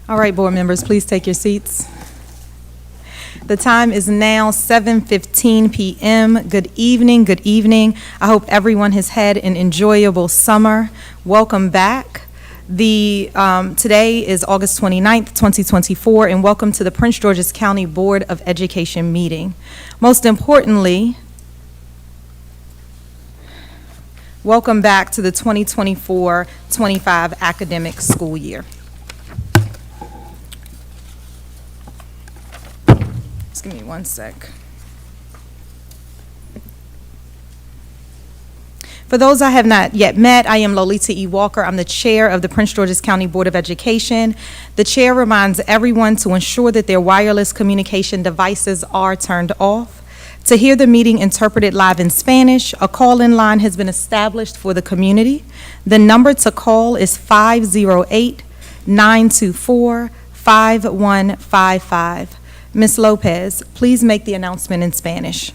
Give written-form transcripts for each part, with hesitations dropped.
All right, board members, please take your seats. The time is now 7:15 p.m. Good evening, good evening. I hope everyone has had an enjoyable summer. Welcome back. Today is August 29th, 2024, and welcome to the Prince George's County Board of Education meeting. Most importantly, welcome back to the 2024-25 academic school year. Just give me one sec. For those I have not yet met, I am Lolita E. Walker. I'm the chair of the Prince George's County Board of Education. The chair reminds everyone to ensure that their wireless communication devices are turned off. To hear the meeting interpreted live in Spanish, a call-in line has been established for the community. The number to call is 508-924-5155. Ms. Lopez, please make the announcement in Spanish.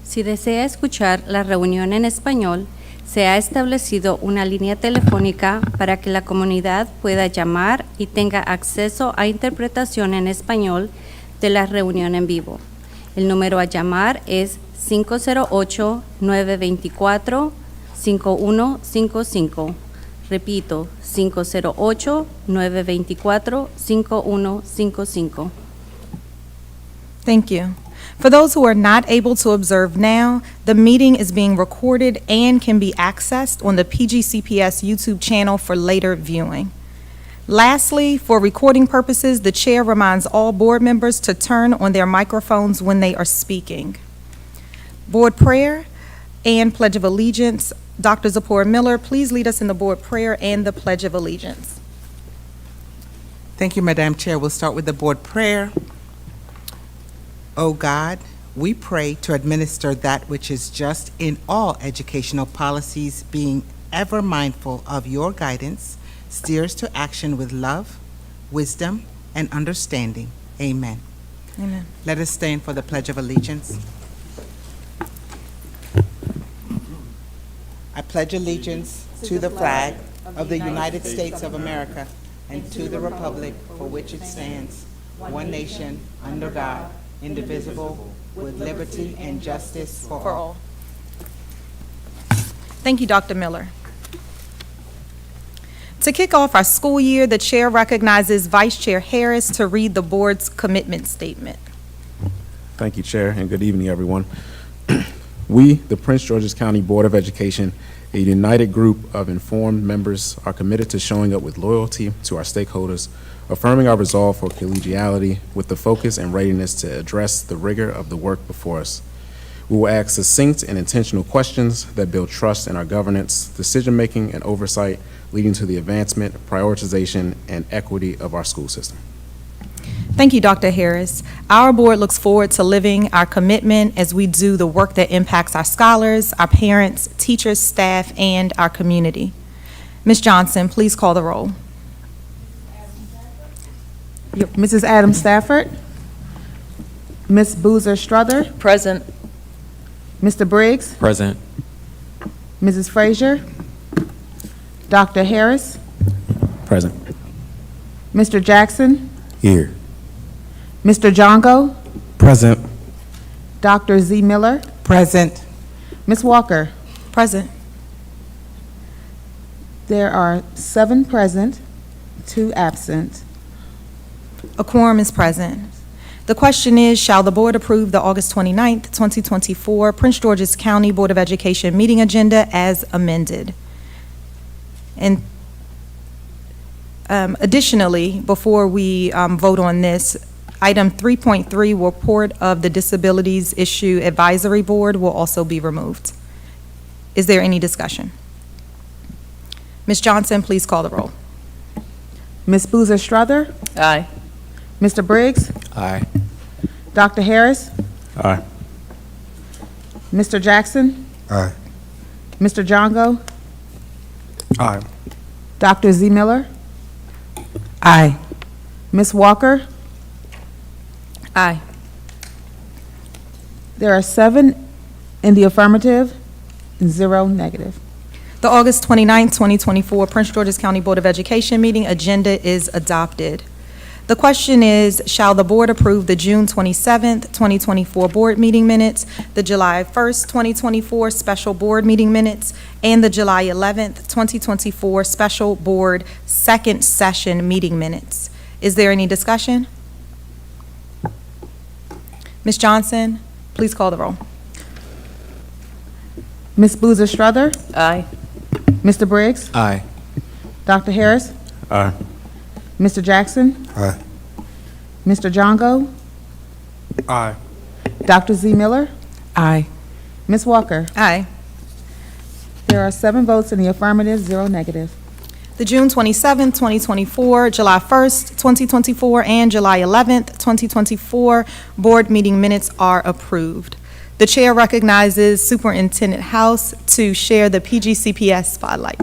Si desea escuchar la reunión en español, se ha establecido una línea telefónica para que la comunidad pueda llamar y tenga acceso a interpretación en español de la reunión en vivo. El número a llamar es 508-924-5155. Repito, 508-924-5155. Thank you. For those who are not able to observe now, the meeting is being recorded and can be accessed on the PGCPS YouTube channel for later viewing. Lastly, for recording purposes, the chair reminds all board members to turn on their microphones when they are speaking. Board prayer and Pledge of Allegiance. Dr. Zipporah Miller, please lead us in the board prayer and the Pledge of Allegiance. Thank you, Madam Chair. We'll start with the board prayer. O God, we pray to administer that which is just in all educational policies, being ever mindful of your guidance, steers to action with love, wisdom, and understanding. Amen. Amen. Let us stand for the Pledge of Allegiance. I pledge allegiance to the flag of the United States of America and to the republic for which it stands, one nation, under God, indivisible, with liberty and justice for all. Thank you, Dr. Miller. To kick off our school year, the chair recognizes Vice Chair Harris to read the board's commitment statement. Thank you, Chair, and good evening, everyone. We, the Prince George's County Board of Education, a united group of informed members, are committed to showing up with loyalty to our stakeholders, affirming our resolve for collegiality with the focus and readiness to address the rigor of the work before us. We will ask succinct and intentional questions that build trust in our governance, decision-making, and oversight, leading to the advancement, prioritization, and equity of our school system. Thank you, Dr. Harris. Our board looks forward to living our commitment as we do the work that impacts our scholars, our parents, teachers, staff, and our community. Ms. Johnson, please call the roll. Mrs. Adams Stafford. Ms. Boozer Strother. Present. Mr. Briggs. Present. Mrs. Frazier. Dr. Harris. Present. Mr. Jackson. Here. Mr. Jongo. Present. Dr. Z. Miller. Present. Ms. Walker. Present. There are 7 present, 2 absent. A quorum is present. The question is, shall the board approve the August 29th, 2024 Prince George's County Board of Education meeting agenda as amended? And additionally, before we vote on this, item 3.3, report of the Disabilities Issue Advisory Board, will also be removed. Is there any discussion? Ms. Johnson, please call the roll. Ms. Boozer Strother. Aye. Mr. Briggs. Aye. Dr. Harris. Aye. Mr. Jackson. Aye. Mr. Jongo. Aye. Dr. Z. Miller. Aye. Ms. Walker. Aye. There are 7 in the affirmative and 0 negative. The August 29, 2024 Prince George's County Board of Education meeting agenda is adopted. The question is, shall the board approve the June 27th, 2024 board meeting minutes, the July 1st, 2024 special board meeting minutes, and the July 11th, 2024 special board second session meeting minutes? Is there any discussion? Ms. Johnson, please call the roll. Ms. Boozer Strother? Aye. Mr. Briggs? Aye. Dr. Harris? Aye. Mr. Jackson? Aye. Mr. Jongo? Aye. Dr. Z. Miller? Aye. Ms. Walker? Aye. There are 7 votes in the affirmative, 0 negative. The June 27, 2024, July 1st, 2024, and July 11th, 2024 board meeting minutes are approved. The chair recognizes Superintendent House to share the PGCPS spotlight.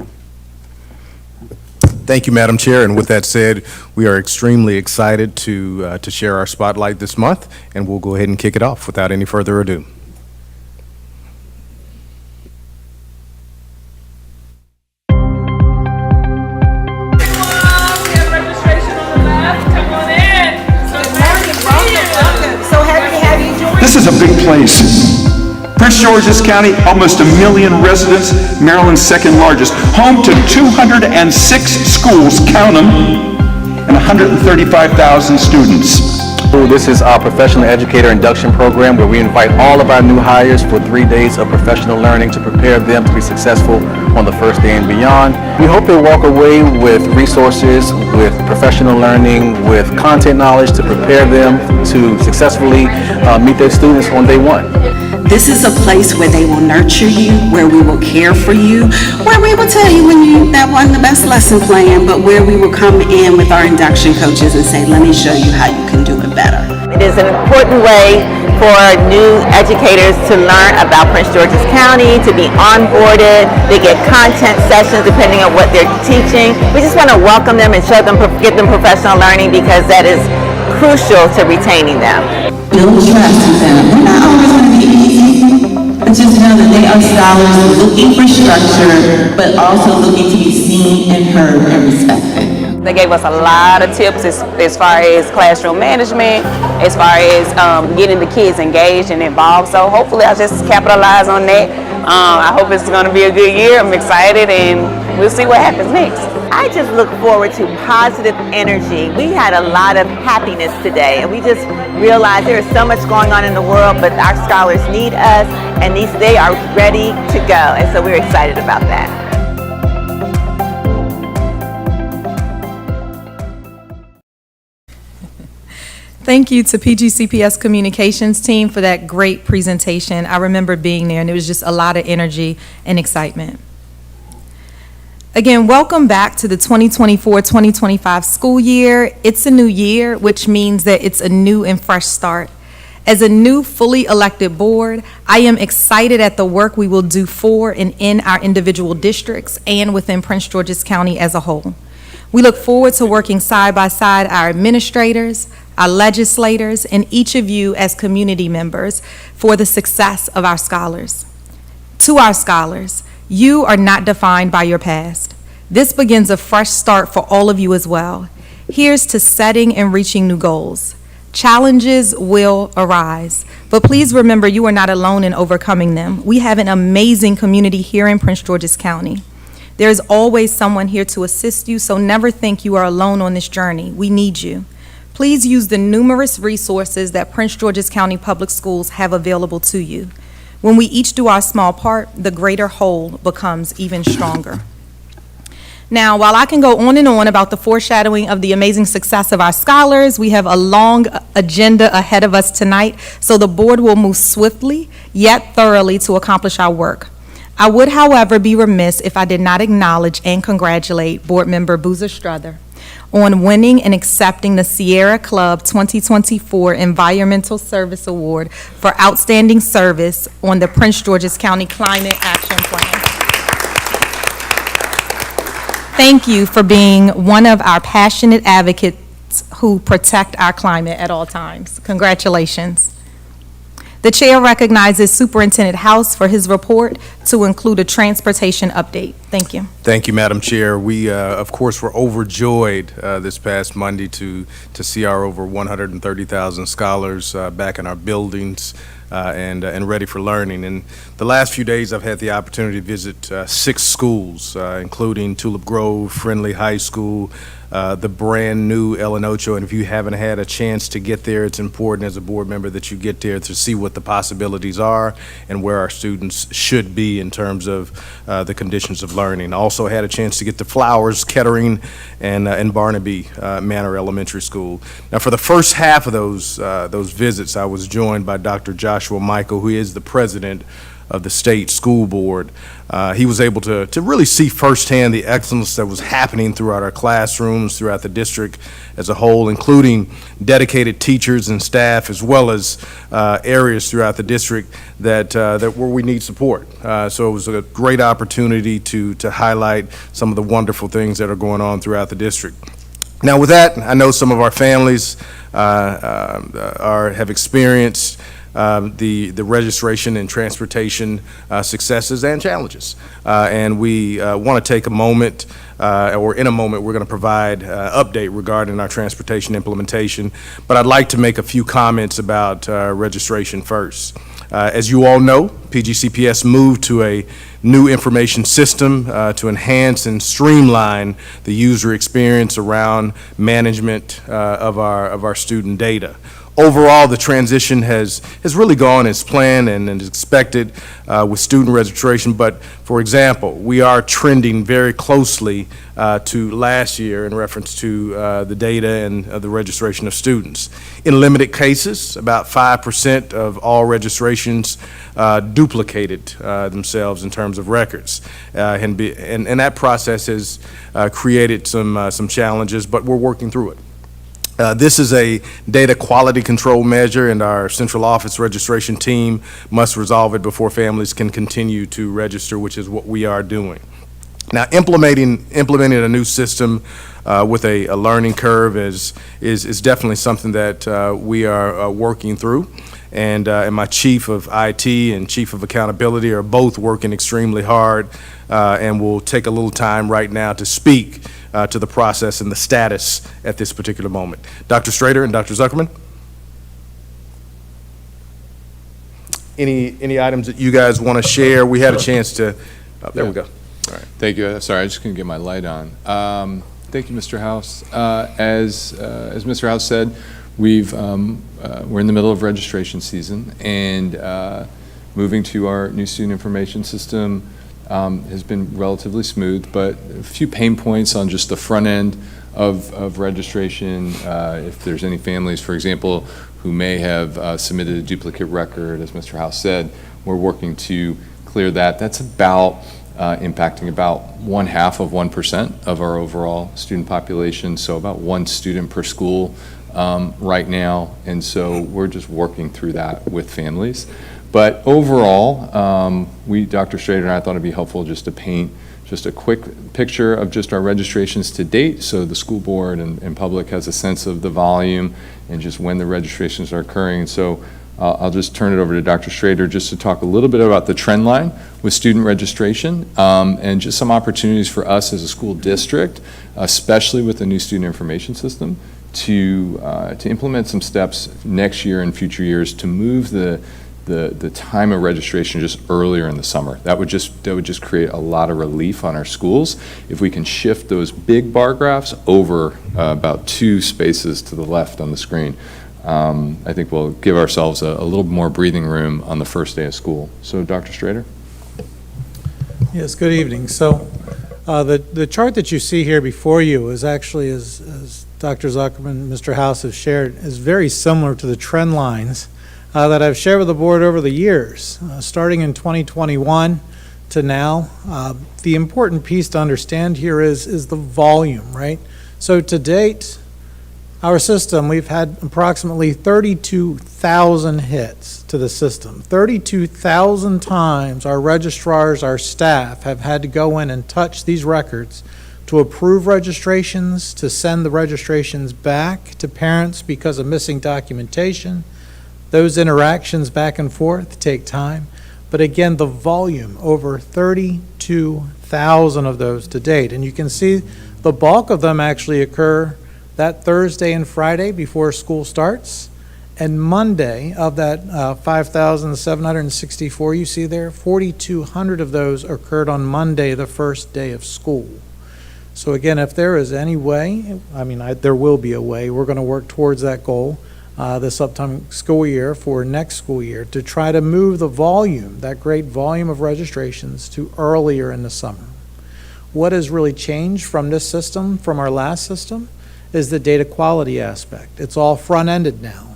Thank you, Madam Chair. And with that said, we are extremely excited to share our spotlight this month, and we'll go ahead and kick it off without any further ado. This is a big place. Prince George's County, almost 1 million residents, Maryland's second largest, home to 206 schools, count them, and 135,000 students. This is our professional educator induction program where we invite all of our new hires for 3 days of professional learning to prepare them to be successful on the first day and beyond. We hope they walk away with resources, with professional learning, with content knowledge to prepare them to successfully meet their students on day one. This is a place where they will nurture you, where we will care for you, where we will tell you when that wasn't the best lesson plan, but where we will come in with our induction coaches and say, let me show you how you can do it better. It is an important way for new educators to learn about Prince George's County, to be onboarded. They get content sessions depending on what they're teaching. We just want to welcome them and show them, give them professional learning because that is crucial to retaining them. Build trust in them. We're not always going to be easy, but just know that they are scholars looking for structure, but also looking to be seen and heard and respected. They gave us a lot of tips as far as classroom management, as far as getting the kids engaged and involved. So hopefully I'll just capitalize on that. I hope it's going to be a good year. I'm excited and we'll see what happens next. I just look forward to positive energy. We had a lot of happiness today, and we just realized there is so much going on in the world, but our scholars need us, and they are ready to go, and so we're excited about that. Thank you to PGCPS Communications team for that great presentation. I remember being there, and it was just a lot of energy and excitement. Again, welcome back to the 2024-2025 school year. It's a new year, which means that it's a new and fresh start. As a new, fully elected board, I am excited at the work we will do for and in our individual districts and within Prince George's County as a whole. We look forward to working side by side our administrators, our legislators, and each of you as community members for the success of our scholars. To our scholars, you are not defined by your past. This begins a fresh start for all of you as well. Here's to setting and reaching new goals. Challenges will arise, but please remember you are not alone in overcoming them. We have an amazing community here in Prince George's County. There is always someone here to assist you, so never think you are alone on this journey. We need you. Please use the numerous resources that Prince George's County Public Schools have available to you. When we each do our small part, the greater whole becomes even stronger. Now, while I can go on and on about the foreshadowing of the amazing success of our scholars, we have a long agenda ahead of us tonight, so the board will move swiftly yet thoroughly to accomplish our work. I would, however, be remiss if I did not acknowledge and congratulate Board Member Boozer Strother on winning and accepting the Sierra Club 2024 Environmental Service Award for outstanding service on the Prince George's County Climate Action Plan. Thank you for being one of our passionate advocates who protect our climate at all times. Congratulations. The chair recognizes Superintendent House for his report to include a transportation update. Thank you. Thank you, Madam Chair. We, of course, were overjoyed this past Monday to see our over 130,000 scholars back in our buildings and ready for learning. In the last few days, I've had the opportunity to visit 6 schools, including Tulip Grove, Friendly High School, the brand-new El Ocho, and if you haven't had a chance to get there, it's important as a board member that you get there to see what the possibilities are and where our students should be in terms of the conditions of learning. Also had a chance to get to Flowers, Kettering, and Barnaby Manor Elementary School. Now, for the first half of those visits, I was joined by Dr. Joshua Michael, who is the president of the state school board. He was able to really see firsthand the excellence that was happening throughout our classrooms, throughout the district as a whole, including dedicated teachers and staff, as well as areas throughout the district that where we need support. So it was a great opportunity to highlight some of the wonderful things that are going on throughout the district. Now, with that, I know some of our families have experienced the registration and transportation successes and challenges. And we want to take a moment, or in a moment, we're going to provide update regarding our transportation implementation. But I'd like to make a few comments about registration first. As you all know, PGCPS moved to a new information system to enhance and streamline the user experience around management of our student data. Overall, the transition has really gone as planned and as expected with student registration, but for example, we are trending very closely to last year in reference to the data and the registration of students. In limited cases, about 5% of all registrations duplicated themselves in terms of records, and that process has created some challenges, but we're working through it. This is a data quality control measure, and our central office registration team must resolve it before families can continue to register, which is what we are doing. Now, implementing a new system with a learning curve is definitely something that we are working through. And my chief of IT and chief of accountability are both working extremely hard, and we'll take a little time right now to speak to the process and the status at this particular moment. Dr. Strader and Dr. Zuckerman? Any items that you guys want to share? We had a chance to, there we go. All right. Thank you. Sorry, I just couldn't get my light on. Thank you, Mr. House. As Mr. House said, we're in the middle of registration season, and moving to our new student information system has been relatively smooth, but a few pain points on just the front end of registration. If there's any families, for example, who may have submitted a duplicate record, as Mr. House said, we're working to clear that. That's about impacting about 0.5% of our overall student population, so about 1 student per school right now, and so we're just working through that with families. But overall, Dr. Strader and I thought it'd be helpful just to paint just a quick picture of just our registrations to date, so the school board and public has a sense of the volume and just when the registrations are occurring. So I'll just turn it over to Dr. Strader just to talk a little bit about the trend line with student registration and just some opportunities for us as a school district, especially with the new student information system, to implement some steps next year and future years to move the time of registration just earlier in the summer. That would just create a lot of relief on our schools if we can shift those big bar graphs over about 2 spaces to the left on the screen. I think we'll give ourselves a little more breathing room on the first day of school. So, Dr. Strader? Yes, good evening. So the chart that you see here before you is actually, as Dr. Zuckerman and Mr. House have shared, is very similar to the trend lines that I've shared with the board over the years, starting in 2021 to now. The important piece to understand here is the volume, right? So to date, our system, we've had approximately 32,000 hits to the system. 32,000 times our registrars, our staff have had to go in and touch these records to approve registrations, to send the registrations back to parents because of missing documentation, Those interactions back and forth take time. But again, the volume, over 32,000 of those to date. And you can see the bulk of them actually occur that Thursday and Friday before school starts. And Monday, of that 5,764 you see there, 4,200 of those occurred on Monday, the first day of school. So again, if there is any way, there will be a way, we're going to work towards that goal this upcoming school year for next school year to try to move the volume, that great volume of registrations, to earlier in the summer. What has really changed from this system, from our last system, is the data quality aspect. It's all front-ended now.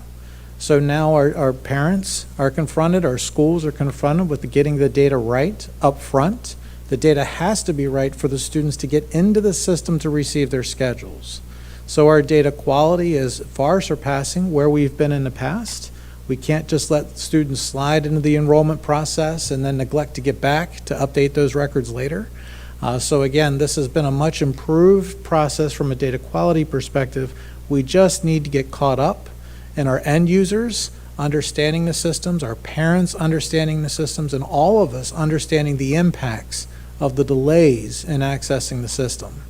So now our parents are confronted, our schools are confronted with getting the data right up front. The data has to be right for the students to get into the system to receive their schedules. So our data quality is far surpassing where we've been in the past. We can't just let students slide into the enrollment process and then neglect to get back to update those records later. So again, this has been a much improved process from a data quality perspective. We just need to get caught up in our end users understanding the systems, our parents understanding the systems, and all of us understanding the impacts of the delays in accessing the system.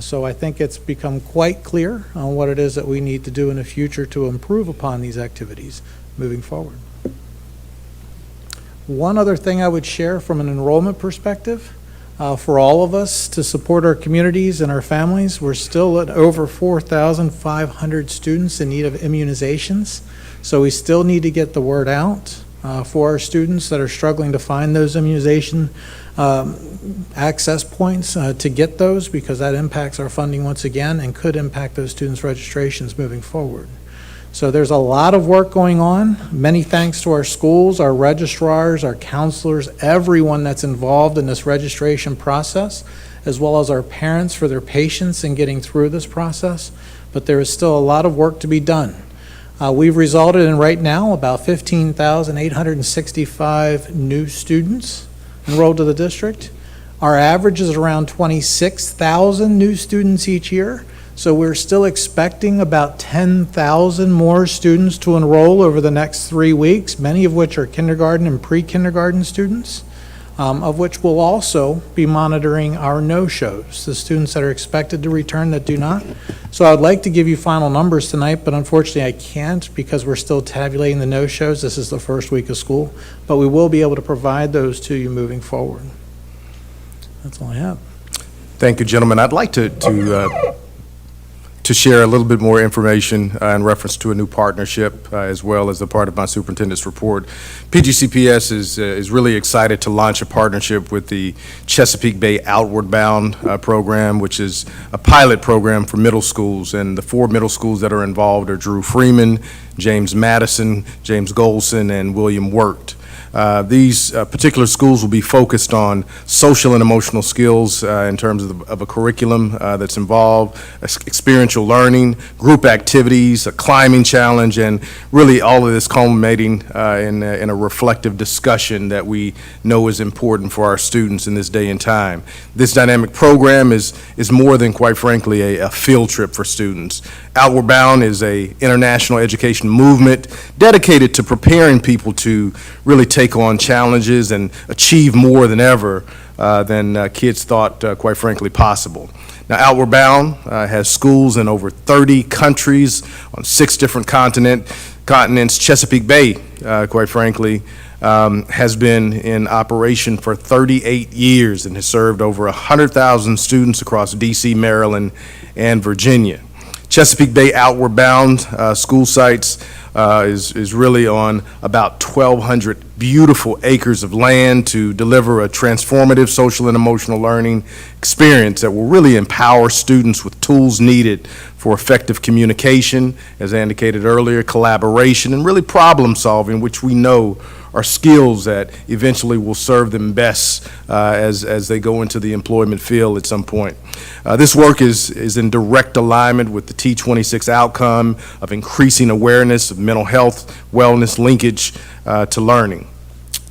So I think it's become quite clear on what it is that we need to do in the future to improve upon these activities moving forward. One other thing I would share from an enrollment perspective, for all of us to support our communities and our families, we're still at over 4,500 students in need of immunizations. So we still need to get the word out for our students that are struggling to find those immunization access points to get those, because that impacts our funding once again and could impact those students' registrations moving forward. So there's a lot of work going on. Many thanks to our schools, our registrars, our counselors, everyone that's involved in this registration process, as well as our parents for their patience in getting through this process. But there is still a lot of work to be done. We've resulted in right now about 15,865 new students enrolled to the district. Our average is around 26,000 new students each year. So we're still expecting about 10,000 more students to enroll over the next 3 weeks, many of which are kindergarten and pre-kindergarten students, of which we'll also be monitoring our no-shows, the students that are expected to return that do not. So I'd like to give you final numbers tonight, but unfortunately I can't because we're still tabulating the no-shows. This is the first week of school, but we will be able to provide those to you moving forward. That's all I have. Thank you, gentlemen. I'd like to share a little bit more information in reference to a new partnership as well as a part of my superintendent's report. PGCPS is really excited to launch a partnership with the Chesapeake Bay Outward Bound program, which is a pilot program for middle schools. And the 4 middle schools that are involved are Drew Freeman, James Madison, James Golson, and William Wirt. These particular schools will be focused on social and emotional skills in terms of a curriculum that's involved, experiential learning, group activities, a climbing challenge, and really all of this culminating in a reflective discussion that we know is important for our students in this day and time. This dynamic program is more than, quite frankly, a field trip for students. Outward Bound is an international education movement dedicated to preparing people to really take on challenges and achieve more than ever than kids thought, quite frankly, possible. Now, Outward Bound has schools in over 30 countries on 6 different continents. Chesapeake Bay, quite frankly, has been in operation for 38 years and has served over 100,000 students across D.C., Maryland, and Virginia. Chesapeake Bay Outward Bound school sites is really on about 1,200 beautiful acres of land to deliver a transformative social and emotional learning experience that will really empower students with tools needed for effective communication, as I indicated earlier, collaboration, and really problem solving, which we know are skills that eventually will serve them best as they go into the employment field at some point. This work is in direct alignment with the T26 outcome of increasing awareness of mental health, wellness linkage to learning.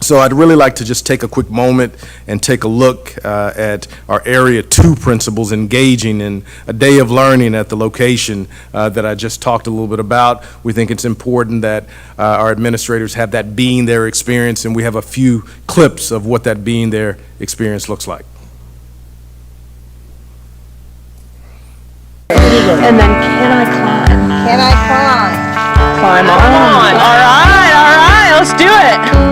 So I'd really like to just take a quick moment and take a look at our Area 2 principals engaging in a day of learning at the location that I just talked a little bit about. We think it's important that our administrators have that being there experience, and we have a few clips of what that being there experience looks like. And then can I climb? Can I climb? Climb on. All right, let's do it.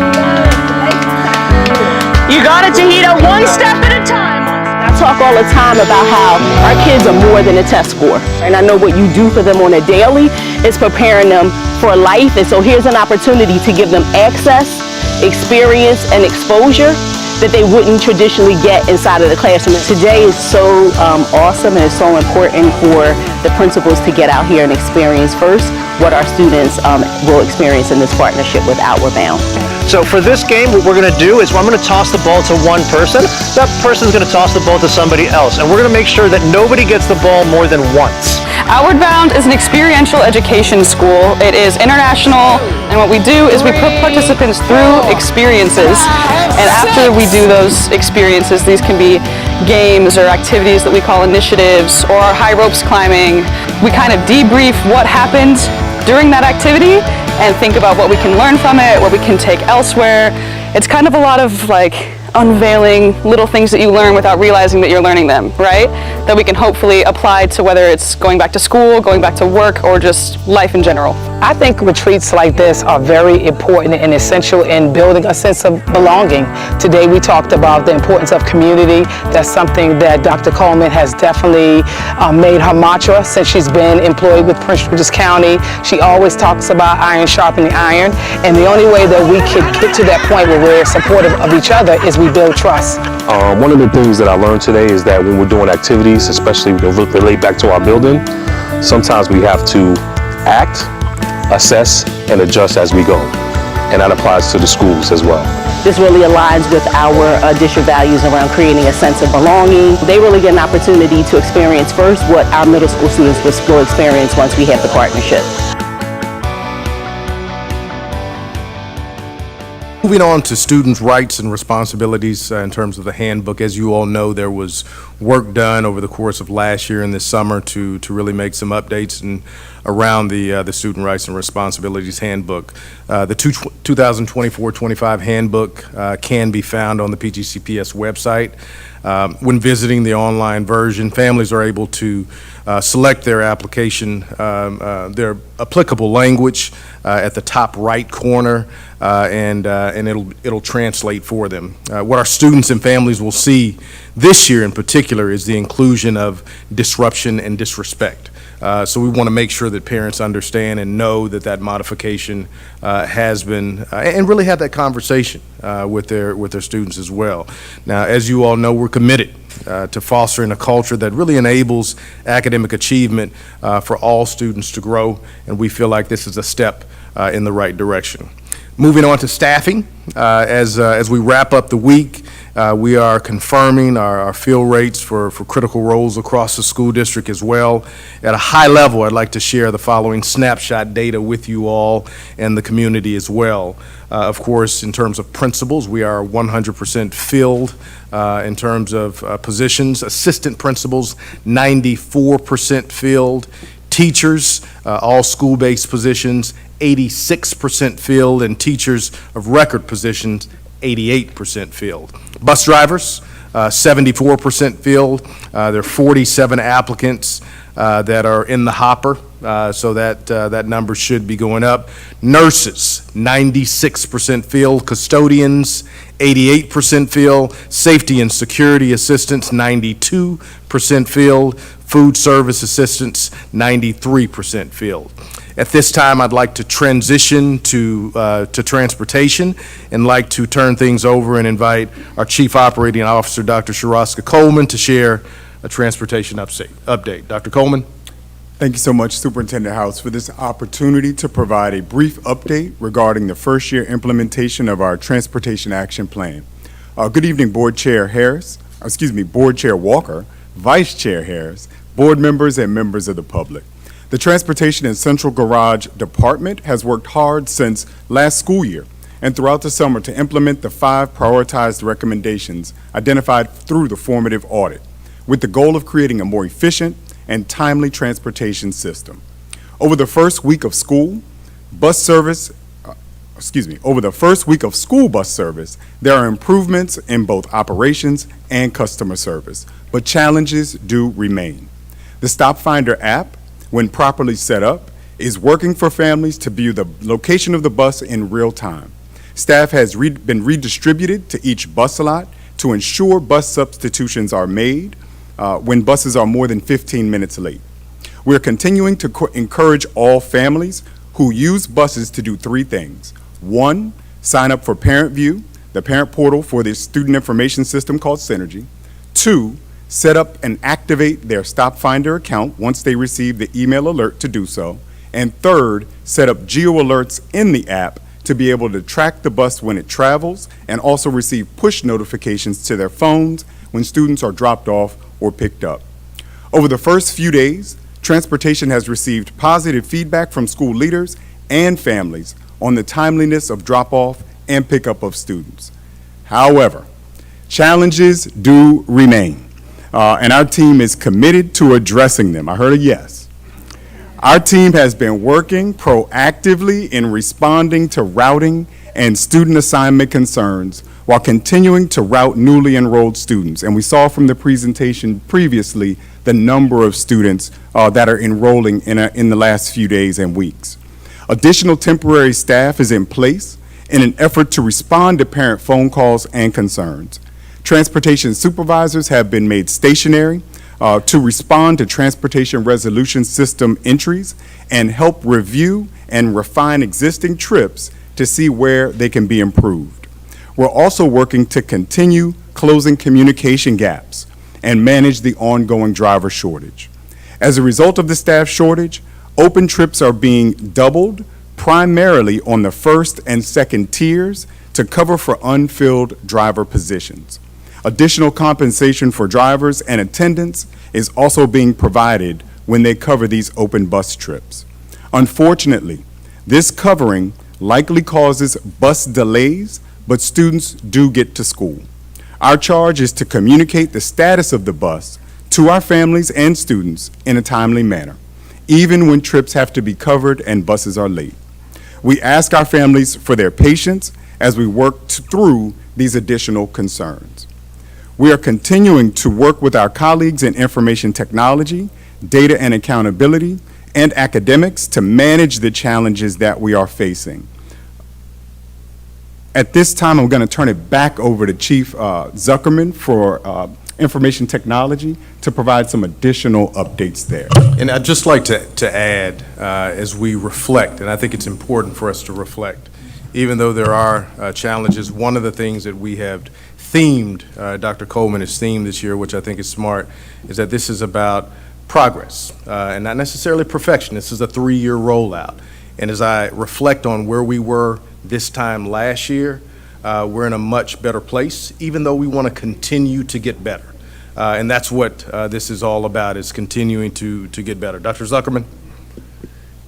You got it, Tahita, one step at a time. I talk all the time about how our kids are more than a test score. And I know what you do for them on a daily is preparing them for life. And so here's an opportunity to give them access, experience, and exposure that they wouldn't traditionally get inside of the classroom. Today is so awesome, and it's so important for the principals to get out here and experience first what our students will experience in this partnership with Outward Bound. So for this game, what we're going to do is I'm going to toss the ball to one person. That person's going to toss the ball to somebody else, and we're going to make sure that nobody gets the ball more than once. Outward Bound is an experiential education school. It is international, and what we do is we put participants through experiences, and after we do those experiences, these can be games or activities that we call initiatives or high ropes climbing. We kind of debrief what happened during that activity and think about what we can learn from it, what we can take elsewhere. It's kind of a lot of like unveiling little things that you learn without realizing that you're learning them, right? That we can hopefully apply to whether it's going back to school, going back to work, or just life in general. I think retreats like this are very important and essential in building a sense of belonging. Today we talked about the importance of community. That's something that Dr. Coleman has definitely made her mantra since she's been employed with Prince George's County. She always talks about iron sharpening iron, and the only way that we can get to that point where we're supportive of each other is we build trust. One of the things that I learned today is that when we're doing activities, especially relate back to our building, sometimes we have to act, assess, and adjust as we go. And that applies to the schools as well. This really aligns with our district values around creating a sense of belonging. They really get an opportunity to experience first what our middle school students will experience once we have the partnership. Moving on to students' rights and responsibilities in terms of the handbook, as you all know, there was work done over the course of last year and this summer to really make some updates around the student rights and responsibilities handbook. The 2024-25 handbook can be found on the PGCPS website. When visiting the online version, families are able to select their application, their applicable language at the top right corner, and it'll translate for them. What our students and families will see this year in particular is the inclusion of disruption and disrespect. So we want to make sure that parents understand and know that that modification has been, and really have that conversation with their students as well. Now, as you all know, we're committed to fostering a culture that really enables academic achievement for all students to grow, and we feel like this is a step in the right direction. Moving on to staffing, as we wrap up the week, we are confirming our fill rates for critical roles across the school district as well. At a high level, I'd like to share the following snapshot data with you all and the community as well. Of course, in terms of principals, we are 100% filled in terms of positions. Assistant principals, 94% filled. Teachers, all school-based positions, 86% filled, and teachers of record positions, 88% filled. Bus drivers, 74% filled. There are 47 applicants that are in the hopper, so that number should be going up. Nurses, 96% filled. Custodians, 88% filled. Safety and security assistants, 92% filled. Food service assistants, 93% filled. At this time, I'd like to transition to transportation and like to turn things over and invite our Chief Operating Officer, Dr. Sharaska Coleman, to share a transportation update. Dr. Coleman. Thank you so much, Superintendent House, for this opportunity to provide a brief update regarding the first year implementation of our Transportation Action Plan. Good evening, Board Chair Walker, Vice Chair Harris, board members, and members of the public. The Transportation and Central Garage Department has worked hard since last school year and throughout the summer to implement the 5 prioritized recommendations identified through the formative audit, with the goal of creating a more efficient and timely transportation system. Over the first week of school bus service, there are improvements in both operations and customer service, but challenges do remain. The Stop Finder app, when properly set up, is working for families to view the location of the bus in real time. Staff has been redistributed to each bus lot to ensure bus substitutions are made when buses are more than 15 minutes late. We're continuing to encourage all families who use buses to do 3 things. 1, sign up for Parent View, the parent portal for the student information system called Synergy. 2, set up and activate their Stop Finder account once they receive the email alert to do so. And 3rd, set up geo alerts in the app to be able to track the bus when it travels and also receive push notifications to their phones when students are dropped off or picked up. Over the first few days, transportation has received positive feedback from school leaders and families on the timeliness of drop-off and pickup of students. However, challenges do remain, and our team is committed to addressing them. I heard a yes. Our team has been working proactively in responding to routing and student assignment concerns while continuing to route newly enrolled students. And we saw from the presentation previously the number of students that are enrolling in the last few days and weeks. Additional temporary staff is in place in an effort to respond to parent phone calls and concerns. Transportation supervisors have been made stationary to respond to transportation resolution system entries and help review and refine existing trips to see where they can be improved. We're also working to continue closing communication gaps and manage the ongoing driver shortage. As a result of the staff shortage, open trips are being doubled primarily on the first and second tiers to cover for unfilled driver positions. Additional compensation for drivers and attendants is also being provided when they cover these open bus trips. Unfortunately, this covering likely causes bus delays, but students do get to school. Our charge is to communicate the status of the bus to our families and students in a timely manner, even when trips have to be covered and buses are late. We ask our families for their patience as we work through these additional concerns. We are continuing to work with our colleagues in information technology, data and accountability, and academics to manage the challenges that we are facing. At this time, I'm going to turn it back over to Chief Zuckerman for information technology to provide some additional updates there. And I'd just like to add, as we reflect, and I think it's important for us to reflect, even though there are challenges, one of the things that we have themed, Dr. Coleman has themed this year, which I think is smart, is that this is about progress and not necessarily perfection. This is a 3-year rollout. And as I reflect on where we were this time last year, we're in a much better place, even though we want to continue to get better. And that's what this is all about, is continuing to get better. Dr. Zuckerman?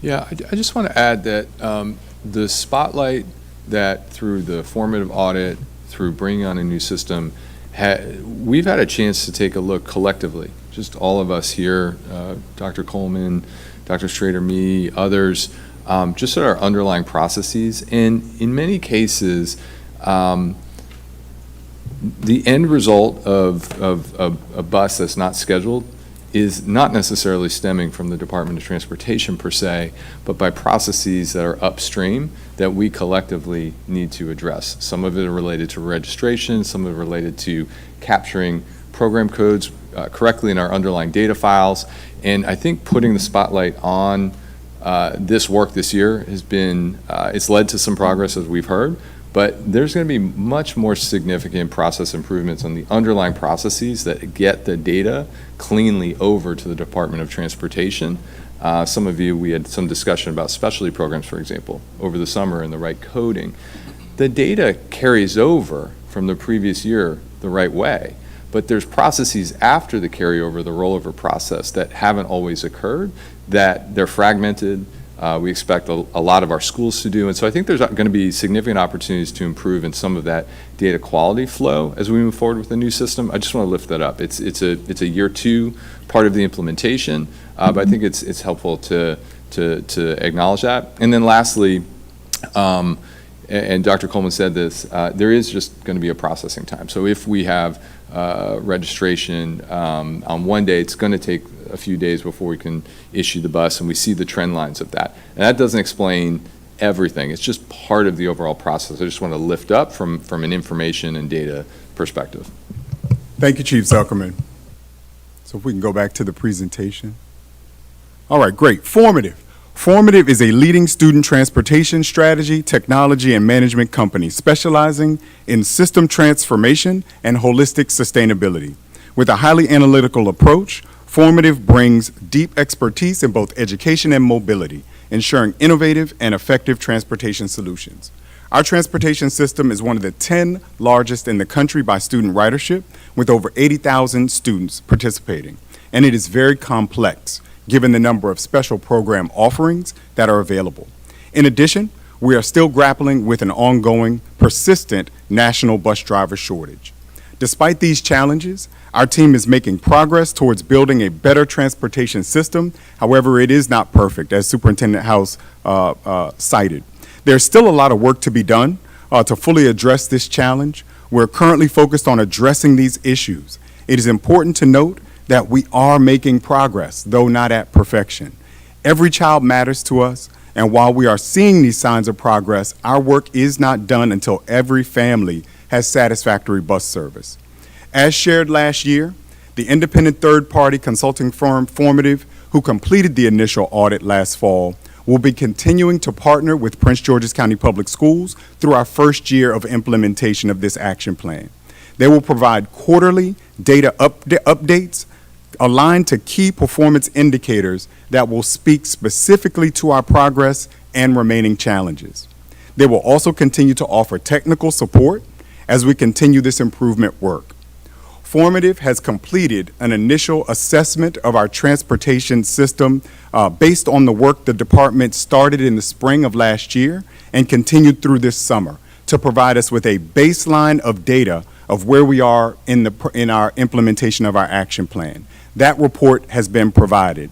Yeah, I just want to add that the spotlight that through the formative audit, through bringing on a new system, we've had a chance to take a look collectively, just all of us here, Dr. Coleman, Dr. Strader, me, others, just at our underlying processes. And in many cases, the end result of a bus that's not scheduled is not necessarily stemming from the Department of Transportation per se, but by processes that are upstream that we collectively need to address. Some of it are related to registration, some of it related to capturing program codes correctly in our underlying data files. And I think putting the spotlight on this work this year has been, it's led to some progress, as we've heard, but there's going to be much more significant process improvements on the underlying processes that get the data cleanly over to the Department of Transportation. Some of you, we had some discussion about specialty programs, for example, over the summer and the right coding. The data carries over from the previous year the right way, but there's processes after the carryover, the rollover process, that haven't always occurred, that they're fragmented, We expect a lot of our schools to do. And so I think there's going to be significant opportunities to improve in some of that data quality flow as we move forward with the new system. I just want to lift that up. It's a year 2 part of the implementation, but I think it's helpful to acknowledge that. And then lastly, and Dr. Coleman said this, there is just going to be a processing time. So if we have registration on one day, it's going to take a few days before we can issue the bus, and we see the trend lines of that. And that doesn't explain everything. It's just part of the overall process. I just want to lift up from an information and data perspective. Thank you, Chief Zuckerman. So if we can go back to the presentation. All right, great. Formative. Formative is a leading student transportation strategy, technology, and management company specializing in system transformation and holistic sustainability. With a highly analytical approach, Formative brings deep expertise in both education and mobility, ensuring innovative and effective transportation solutions. Our transportation system is one of the 10 largest in the country by student ridership, with over 80,000 students participating. And it is very complex, given the number of special program offerings that are available. In addition, we are still grappling with an ongoing, persistent national bus driver shortage. Despite these challenges, our team is making progress towards building a better transportation system. However, it is not perfect, as Superintendent House cited. There's still a lot of work to be done to fully address this challenge. We're currently focused on addressing these issues. It is important to note that we are making progress, though not at perfection. Every child matters to us, and while we are seeing these signs of progress, our work is not done until every family has satisfactory bus service. As shared last year, the independent third-party consulting firm Formative, who completed the initial audit last fall, will be continuing to partner with Prince George's County Public Schools through our first year of implementation of this action plan. They will provide quarterly data updates aligned to key performance indicators that will speak specifically to our progress and remaining challenges. They will also continue to offer technical support as we continue this improvement work. Formative has completed an initial assessment of our transportation system based on the work the department started in the spring of last year and continued through this summer to provide us with a baseline of data of where we are in our implementation of our action plan. That report has been provided.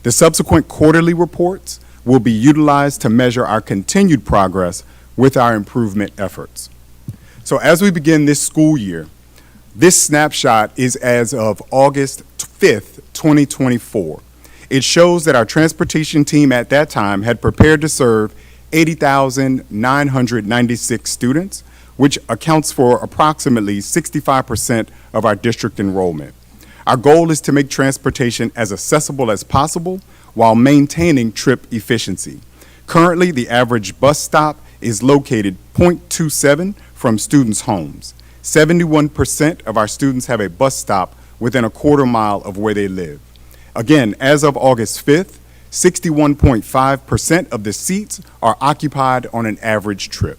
The subsequent quarterly reports will be utilized to measure our continued progress with our improvement efforts. So as we begin this school year, this snapshot is as of August 5th, 2024. It shows that our transportation team at that time had prepared to serve 80,996 students, which accounts for approximately 65% of our district enrollment. Our goal is to make transportation as accessible as possible while maintaining trip efficiency. Currently, the average bus stop is located 0.27 from students' homes. 71% of our students have a bus stop within a quarter mile of where they live. Again, as of August 5th, 61.5% of the seats are occupied on an average trip.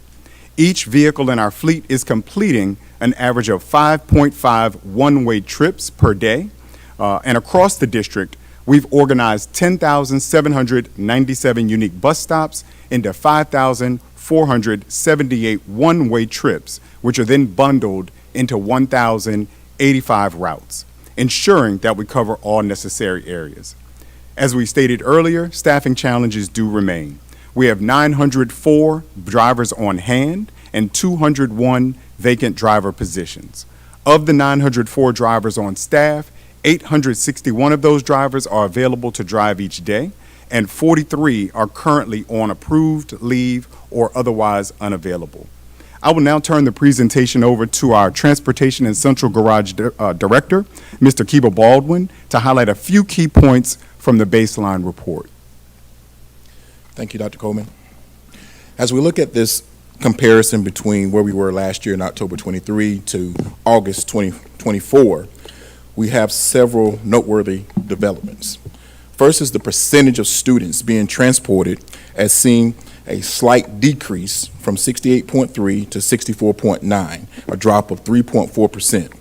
Each vehicle in our fleet is completing an average of 5.5 one-way trips per day. And across the district, we've organized 10,797 unique bus stops into 5,478 one-way trips, which are then bundled into 1,085 routes, ensuring that we cover all necessary areas. As we stated earlier, staffing challenges do remain. We have 904 drivers on hand and 201 vacant driver positions. Of the 904 drivers on staff, 861 of those drivers are available to drive each day, and 43 are currently on approved leave or otherwise unavailable. I will now turn the presentation over to our Transportation and Central Garage Director, Mr. Kiba Baldwin, to highlight a few key points from the baseline report. Thank you, Dr. Coleman. As we look at this comparison between where we were last year in October 23 to August 2024, we have several noteworthy developments. First is the percentage of students being transported as seeing a slight decrease from 68.3 to 64.9, a drop of 3.4%.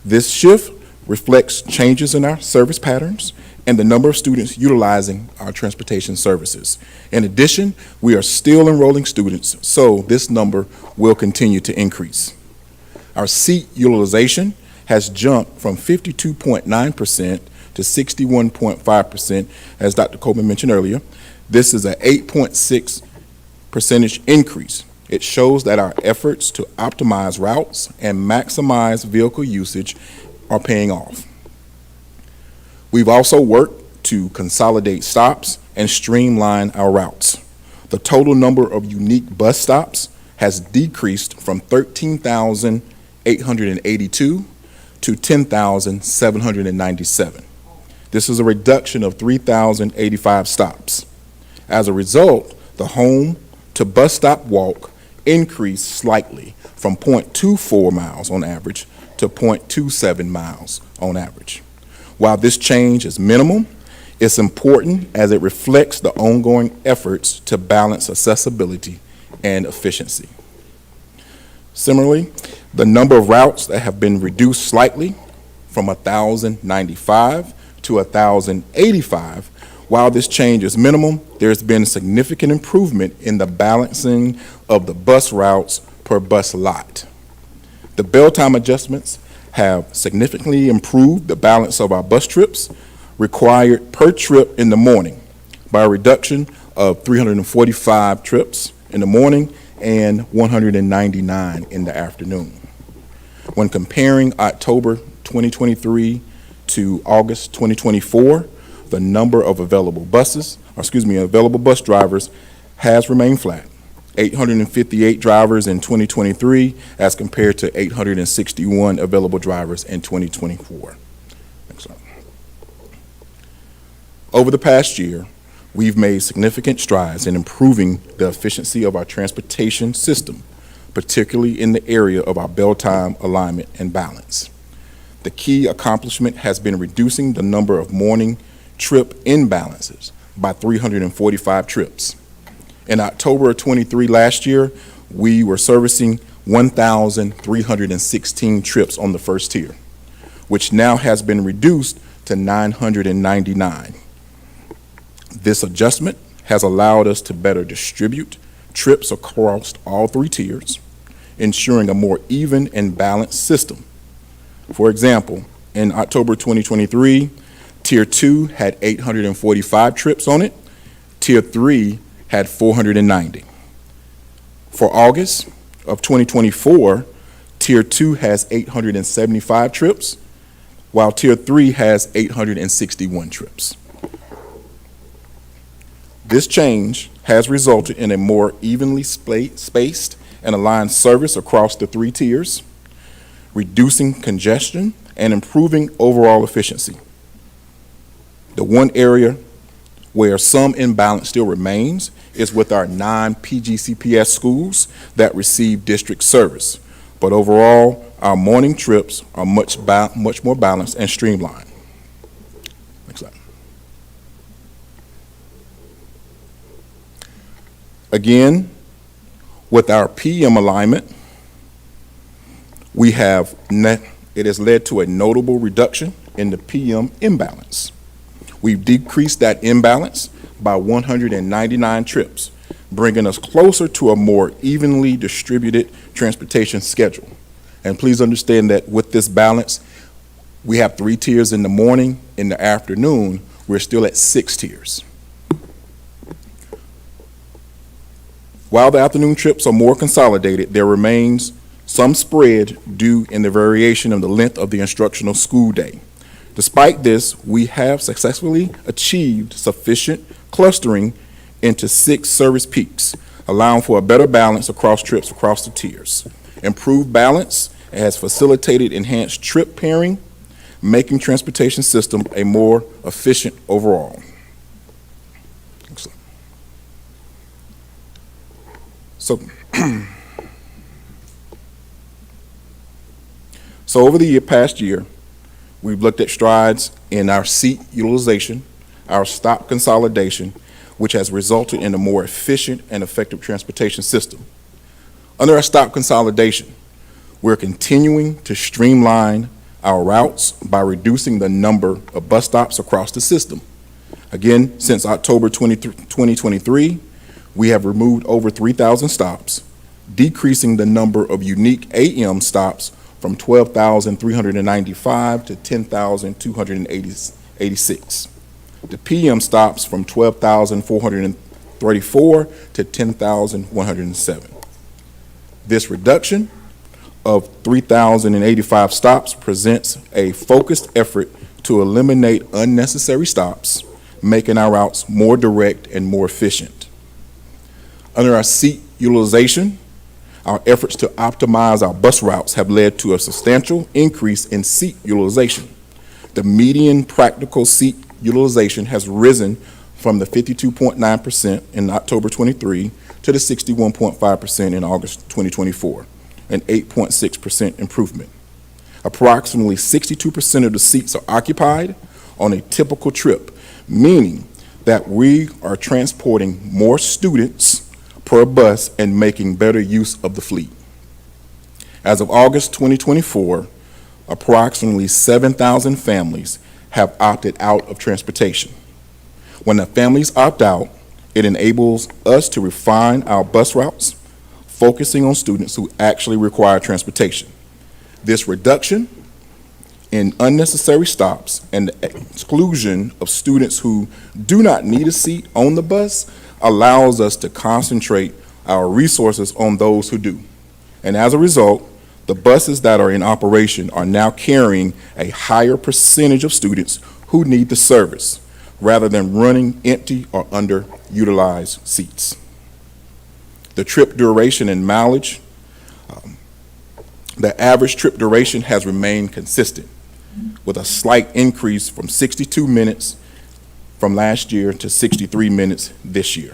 This shift reflects changes in our service patterns and the number of students utilizing our transportation services. In addition, we are still enrolling students, so this number will continue to increase. Our seat utilization has jumped from 52.9% to 61.5%, as Dr. Coleman mentioned earlier. This is an 8.6 percentage increase. It shows that our efforts to optimize routes and maximize vehicle usage are paying off. We've also worked to consolidate stops and streamline our routes. The total number of unique bus stops has decreased from 13,882 to 10,797. This is a reduction of 3,085 stops. As a result, the home to bus stop walk increased slightly from 0.24 miles on average to 0.27 miles on average. While this change is minimal, it's important as it reflects the ongoing efforts to balance accessibility and efficiency. Similarly, the number of routes that have been reduced slightly from 1,095 to 1,085. While this change is minimal, there's been significant improvement in the balancing of the bus routes per bus lot. The bell time adjustments have significantly improved the balance of our bus trips required per trip in the morning by a reduction of 345 trips in the morning and 199 in the afternoon. When comparing October 2023 to August 2024, the number of available bus drivers has remained flat. 858 drivers in 2023 as compared to 861 available drivers in 2024. Next slide. Over the past year, we've made significant strides in improving the efficiency of our transportation system, particularly in the area of our bell time alignment and balance. The key accomplishment has been reducing the number of morning trip imbalances by 345 trips. In October of 23 last year, we were servicing 1,316 trips on the first tier, which now has been reduced to 999. This adjustment has allowed us to better distribute trips across all three tiers, ensuring a more even and balanced system. For example, in October 2023, Tier 2 had 845 trips on it, Tier 3 had 490. For August of 2024, Tier 2 has 875 trips, while Tier 3 has 861 trips. This change has resulted in a more evenly spaced and aligned service across the three tiers, reducing congestion and improving overall efficiency. The one area where some imbalance still remains is with our non-PGCPS schools that receive district service. But overall, our morning trips are much more balanced and streamlined. Next slide. Again, with our PM alignment, it has led to a notable reduction in the PM imbalance. We've decreased that imbalance by 199 trips, bringing us closer to a more evenly distributed transportation schedule. And please understand that with this balance, we have three tiers in the morning. In the afternoon, we're still at 6 tiers. While the afternoon trips are more consolidated, there remains some spread due in the variation of the length of the instructional school day. Despite this, we have successfully achieved sufficient clustering into 6 service peaks, allowing for a better balance across trips across the tiers. Improved balance has facilitated enhanced trip pairing, making transportation system a more efficient overall. So over the past year, we've looked at strides in our seat utilization, our stop consolidation, which has resulted in a more efficient and effective transportation system. Under our stop consolidation, we're continuing to streamline our routes by reducing the number of bus stops across the system. Again, since October 2023, we have removed over 3,000 stops, decreasing the number of unique AM stops from 12,395 to 10,286. The PM stops from 12,434 to 10,107. This reduction of 3,085 stops presents a focused effort to eliminate unnecessary stops, making our routes more direct and more efficient. Under our seat utilization, our efforts to optimize our bus routes have led to a substantial increase in seat utilization. The median practical seat utilization has risen from the 52.9% in October 23 to the 61.5% in August 2024, an 8.6% improvement. Approximately 62% of the seats are occupied on a typical trip, meaning that we are transporting more students per bus and making better use of the fleet. As of August 2024, approximately 7,000 families have opted out of transportation. When the families opt out, it enables us to refine our bus routes, focusing on students who actually require transportation. This reduction in unnecessary stops and the exclusion of students who do not need a seat on the bus allows us to concentrate our resources on those who do. And as a result, the buses that are in operation are now carrying a higher percentage of students who need the service, rather than running empty or underutilized seats. The trip duration and mileage, the average trip duration has remained consistent, with a slight increase from 62 minutes from last year to 63 minutes this year.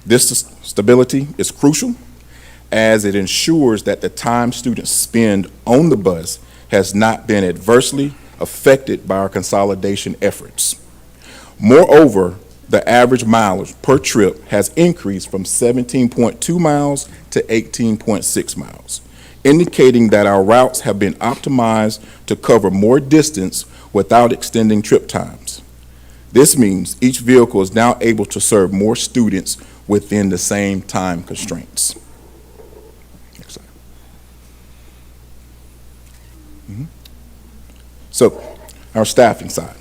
This stability is crucial, as it ensures that the time students spend on the bus has not been adversely affected by our consolidation efforts. Moreover, the average mileage per trip has increased from 17.2 miles to 18.6 miles, indicating that our routes have been optimized to cover more distance without extending trip times. This means each vehicle is now able to serve more students within the same time constraints. Next slide. So, our staffing side.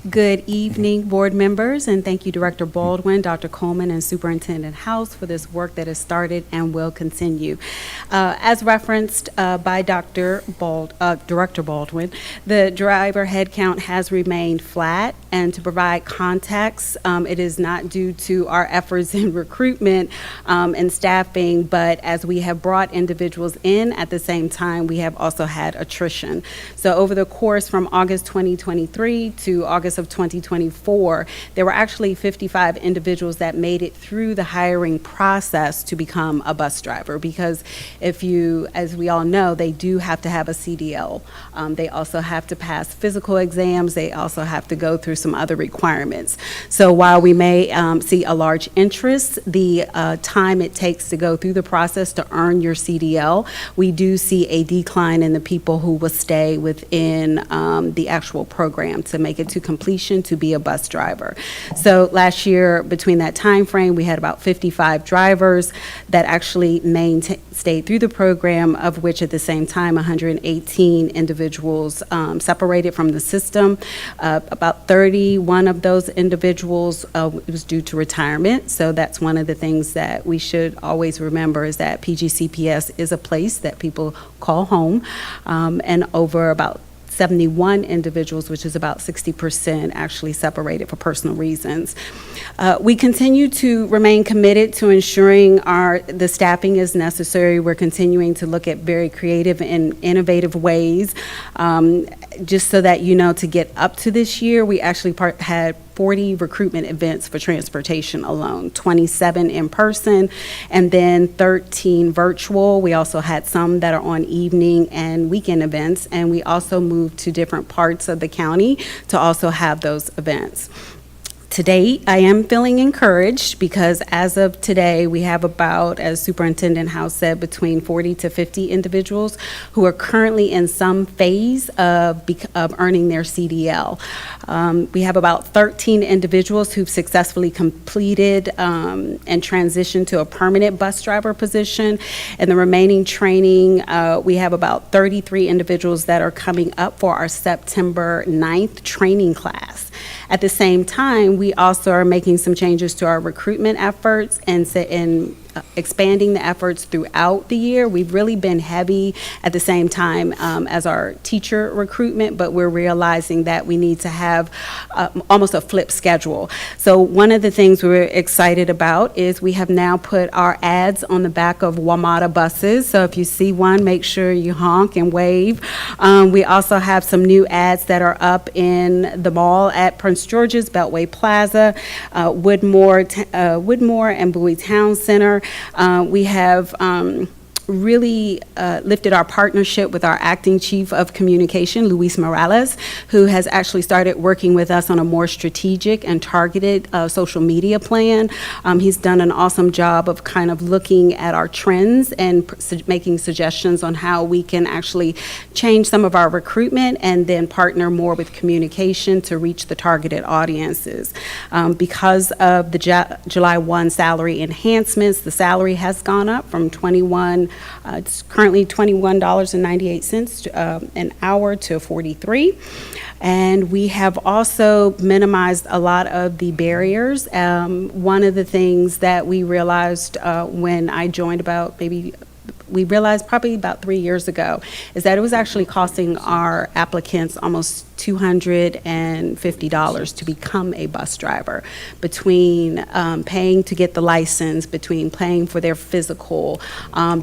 Good evening, board members, and thank you, Director Baldwin, Dr. Coleman, and Superintendent House for this work that has started and will continue. As referenced by Director Baldwin, the driver headcount has remained flat, and to provide context, it is not due to our efforts in recruitment and staffing, but as we have brought individuals in at the same time, we have also had attrition. So over the course from August 2023 to August of 2024, there were actually 55 individuals that made it through the hiring process to become a bus driver, because if you, as we all know, they do have to have a CDL. They also have to pass physical exams. They also have to go through some other requirements. So while we may see a large interest, the time it takes to go through the process to earn your CDL, we do see a decline in the people who will stay within the actual program to make it to completion to be a bus driver. So last year, between that time frame, we had about 55 drivers that actually stayed through the program, of which at the same time 118 individuals separated from the system. About 31 of those individuals was due to retirement. So that's one of the things that we should always remember, is that PGCPS is a place that people call home, and over about 71 individuals, which is about 60%, actually separated for personal reasons. We continue to remain committed to ensuring the staffing is necessary. We're continuing to look at very creative and innovative ways. Just so that you know, to get up to this year, we actually had 40 recruitment events for transportation alone, 27 in person, and then 13 virtual. We also had some that are on evening and weekend events, and we also moved to different parts of the county to also have those events. To date, I am feeling encouraged because as of today, we have about, as Superintendent House said, between 40 to 50 individuals who are currently in some phase of earning their CDL. We have about 13 individuals who've successfully completed and transitioned to a permanent bus driver position. And the remaining training, we have about 33 individuals that are coming up for our September 9th training class. At the same time, we also are making some changes to our recruitment efforts and expanding the efforts throughout the year. We've really been heavy at the same time as our teacher recruitment, but we're realizing that we need to have almost a flip schedule. So one of the things we're excited about is we have now put our ads on the back of WMATA buses. So if you see one, make sure you honk and wave. We also have some new ads that are up in the mall at Prince George's, Beltway Plaza, Woodmore and Bowie Town Center. We have really lifted our partnership with our acting chief of communication, Luis Morales, who has actually started working with us on a more strategic and targeted social media plan. He's done an awesome job of kind of looking at our trends and making suggestions on how we can actually change some of our recruitment and then partner more with communication to reach the targeted audiences. Because of the July 1 salary enhancements, the salary has gone up from it's currently $21.98 an hour to $43. And we have also minimized a lot of the barriers. One of the things that we realized when I joined we realized probably about 3 years ago, is that it was actually costing our applicants almost $250 to become a bus driver, between paying to get the license, between paying for their physical.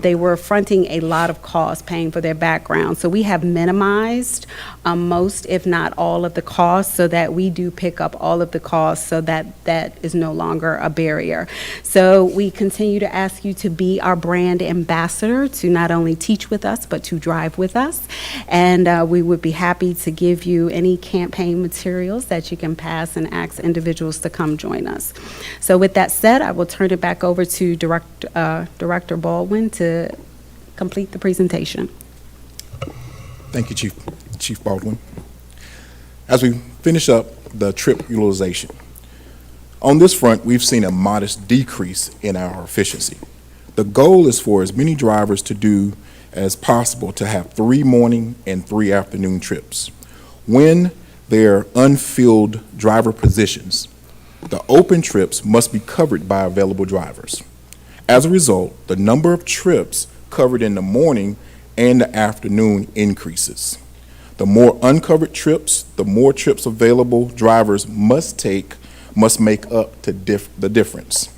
They were fronting a lot of costs paying for their background. So we have minimized most, if not all, of the costs so that we do pick up all of the costs so that that is no longer a barrier. So we continue to ask you to be our brand ambassador, to not only teach with us, but to drive with us. And we would be happy to give you any campaign materials that you can pass and ask individuals to come join us. So with that said, I will turn it back over to Director Baldwin to complete the presentation. Thank you, Chief Baldwin. As we finish up the trip utilization, on this front, we've seen a modest decrease in our efficiency. The goal is for as many drivers to do as possible to have 3 morning and 3 afternoon trips. When there are unfilled driver positions, the open trips must be covered by available drivers. As a result, the number of trips covered in the morning and the afternoon increases. The more uncovered trips, the more trips available drivers must make up to the difference.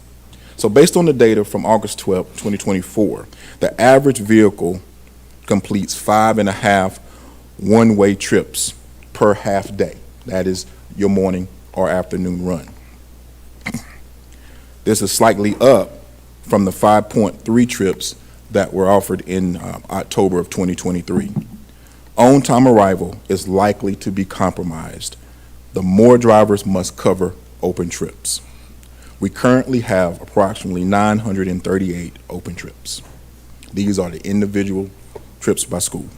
So based on the data from August 12, 2024, the average vehicle completes 5.5 one-way trips per half day. That is your morning or afternoon run. This is slightly up from the 5.3 trips that were offered in October of 2023. On-time arrival is likely to be compromised. The more drivers must cover open trips. We currently have approximately 938 open trips. These are the individual trips by school.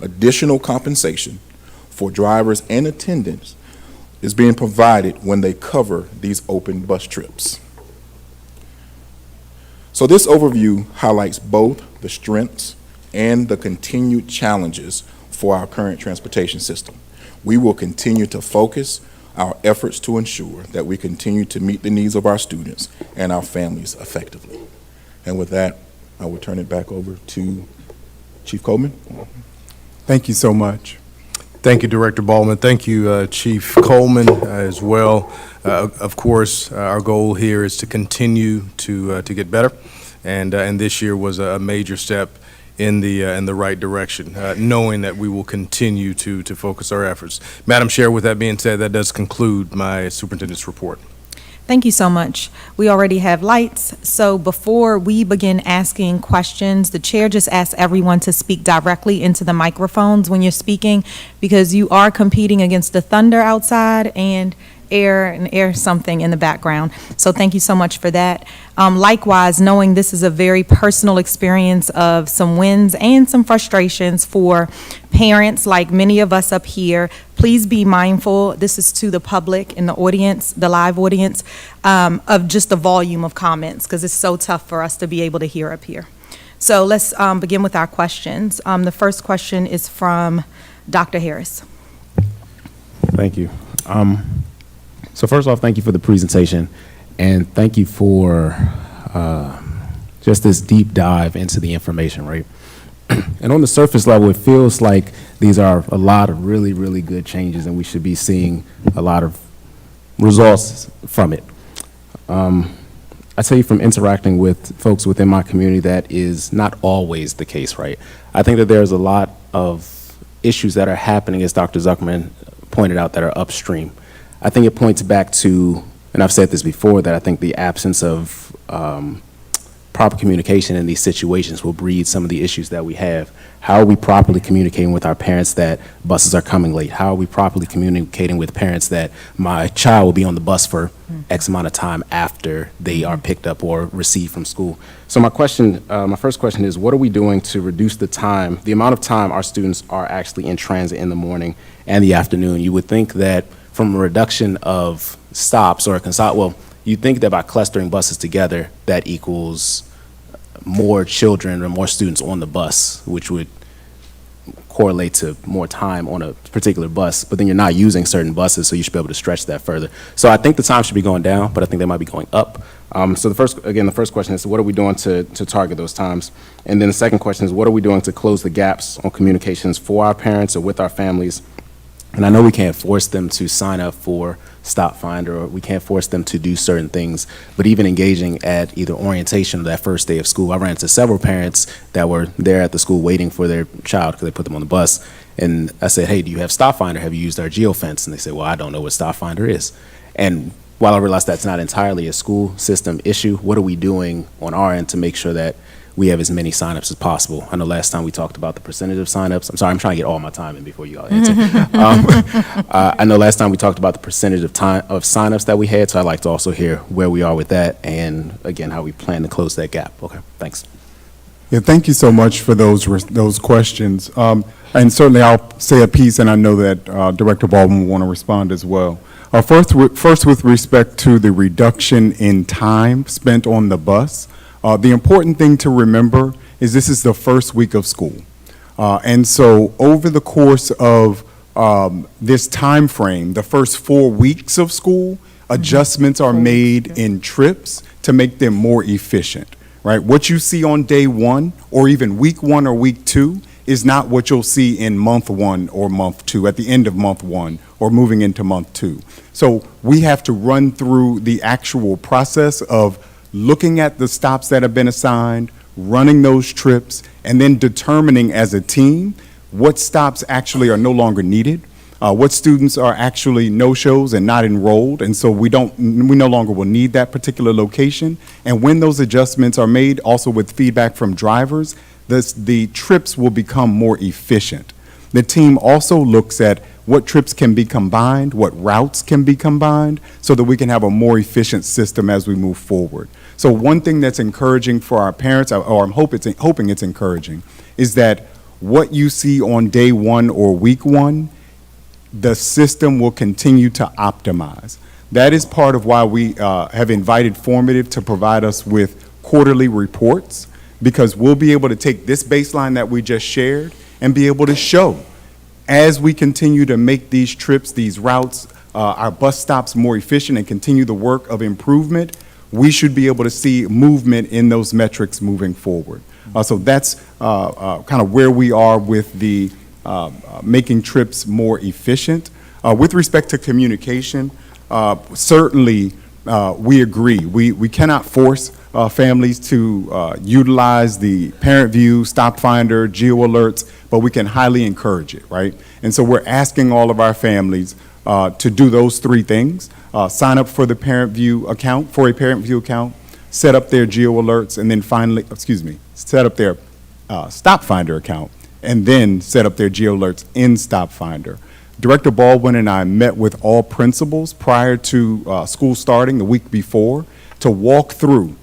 Additional compensation for drivers and attendants is being provided when they cover these open bus trips. So this overview highlights both the strengths and the continued challenges for our current transportation system. We will continue to focus our efforts to ensure that we continue to meet the needs of our students and our families effectively. And with that, I will turn it back over to Chief Coleman. Thank you so much. Thank you, Director Baldwin. Thank you, Chief Coleman, as well. Of course, our goal here is to continue to get better, and this year was a major step in the right direction, knowing that we will continue to focus our efforts. Madam Chair, with that being said, that does conclude my superintendent's report. Thank you so much. We already have lights, so before we begin asking questions, the chair just asks everyone to speak directly into the microphones when you're speaking, because you are competing against the thunder outside, and air something in the background. So thank you so much for that. Likewise, knowing this is a very personal experience of some wins and some frustrations for parents like many of us up here, please be mindful, this is to the public and the audience, the live audience, of just the volume of comments, because it's so tough for us to be able to hear up here. So let's begin with our questions. The first question is from Dr. Harris. Thank you. So first off, thank you for the presentation, and thank you for just this deep dive into the information, right? And on the surface level, it feels like these are a lot of really, really good changes, and we should be seeing a lot of results from it. I tell you from interacting with folks within my community, that is not always the case, right? I think that there's a lot of issues that are happening, as Dr. Zuckerman pointed out, that are upstream. I think it points back to, and I've said this before, that I think the absence of proper communication in these situations will breed some of the issues that we have. How are we properly communicating with our parents that buses are coming late? How are we properly communicating with parents that my child will be on the bus for X amount of time after they are picked up or received from school? So my question, my first question is, what are we doing to reduce the time, the amount of time our students are actually in transit in the morning and the afternoon? You would think that from a reduction of stops or you think that by clustering buses together, that equals more children or more students on the bus, which would correlate to more time on a particular bus, but then you're not using certain buses, so you should be able to stretch that further. So I think the time should be going down, but I think they might be going up. So the first question is, what are we doing to target those times? And then the second question is, what are we doing to close the gaps on communications for our parents or with our families? And I know we can't force them to sign up for Stop Finder, or we can't force them to do certain things, but even engaging at either orientation or that first day of school. I ran into several parents that were there at the school waiting for their child because they put them on the bus. And I said, hey, do you have Stop Finder? Have you used our geofence? And they said, well, I don't know what Stop Finder is. And while I realize that's not entirely a school system issue, what are we doing on our end to make sure that we have as many signups as possible? I know last time we talked about the percentage of signups. I'm sorry, I'm trying to get all my time in before you all answer. I know last time we talked about the percentage of signups that we had, so I'd like to also hear where we are with that and, again, how we plan to close that gap. Okay, thanks. Yeah, thank you so much for those questions. And certainly I'll say a piece, and I know that Director Baldwin will want to respond as well. First, with respect to the reduction in time spent on the bus, the important thing to remember is this is the first week of school. And so over the course of this time frame, the first 4 weeks of school, adjustments are made in trips to make them more efficient, right? What you see on day one, or even week 1 or week 2, is not what you'll see in month 1 or month 2, at the end of month 1 or moving into month 2. So we have to run through the actual process of looking at the stops that have been assigned, running those trips, and then determining as a team what stops actually are no longer needed, what students are actually no-shows and not enrolled, and so we no longer will need that particular location. And when those adjustments are made, also with feedback from drivers, the trips will become more efficient. The team also looks at what trips can be combined, what routes can be combined, so that we can have a more efficient system as we move forward. So one thing that's encouraging for our parents, or I'm hoping it's encouraging, is that what you see on day 1 or week 1, the system will continue to optimize. That is part of why we have invited Formative to provide us with quarterly reports, because we'll be able to take this baseline that we just shared and be able to show, as we continue to make these trips, these routes, our bus stops more efficient and continue the work of improvement, we should be able to see movement in those metrics moving forward. So that's kind of where we are with the making trips more efficient. With respect to communication, certainly we agree. We cannot force families to utilize the Parent View, Stop Finder, Geo Alerts, but we can highly encourage it, right? And so we're asking all of our families to do those 3 things. Sign up for the Parent View account, set up their Geo Alerts, and then finally, set up their Stop Finder account, and then set up their Geo Alerts in Stop Finder. Director Baldwin and I met with all principals prior to school starting the week before to walk through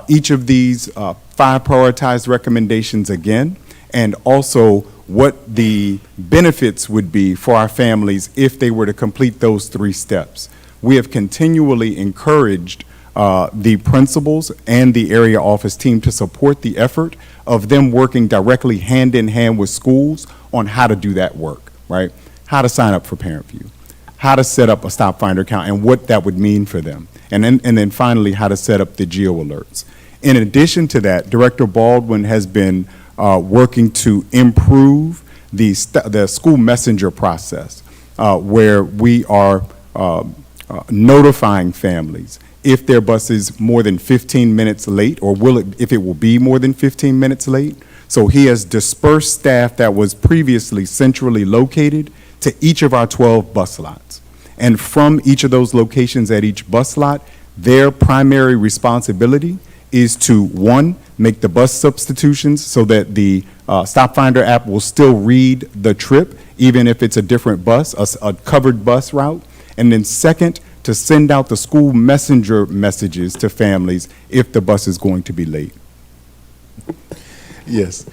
each of these 5 prioritized recommendations again, and also what the benefits would be for our families if they were to complete those 3 steps. We have continually encouraged the principals and the area office team to support the effort of them working directly hand in hand with schools on how to do that work, right? How to sign up for Parent View, how to set up a Stop Finder account and what that would mean for them. And then finally, how to set up the geo alerts. In addition to that, Director Baldwin has been working to improve the school messenger process, where we are notifying families if their bus is more than 15 minutes late, or if it will be more than 15 minutes late. So he has dispersed staff that was previously centrally located to each of our 12 bus lots. And from each of those locations at each bus lot, their primary responsibility is to, 1, make the bus substitutions so that the Stop Finder app will still read the trip, even if it's a different bus, a covered bus route. And then 2nd, to send out the school messenger messages to families if the bus is going to be late. Yes.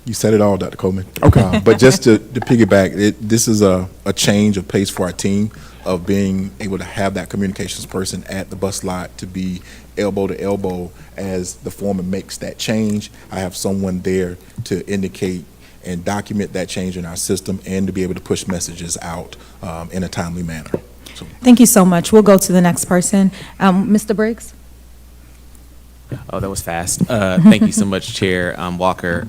You said it all, Dr. Coleman. Okay. But just to piggyback, this is a change of pace for our team of being able to have that communications person at the bus lot to be elbow to elbow as the foreman makes that change. I have someone there to indicate and document that change in our system and to be able to push messages out in a timely manner. So. Thank you so much. We'll go to the next person. Mr. Briggs? Oh, that was fast. Thank you so much, Chair Walker.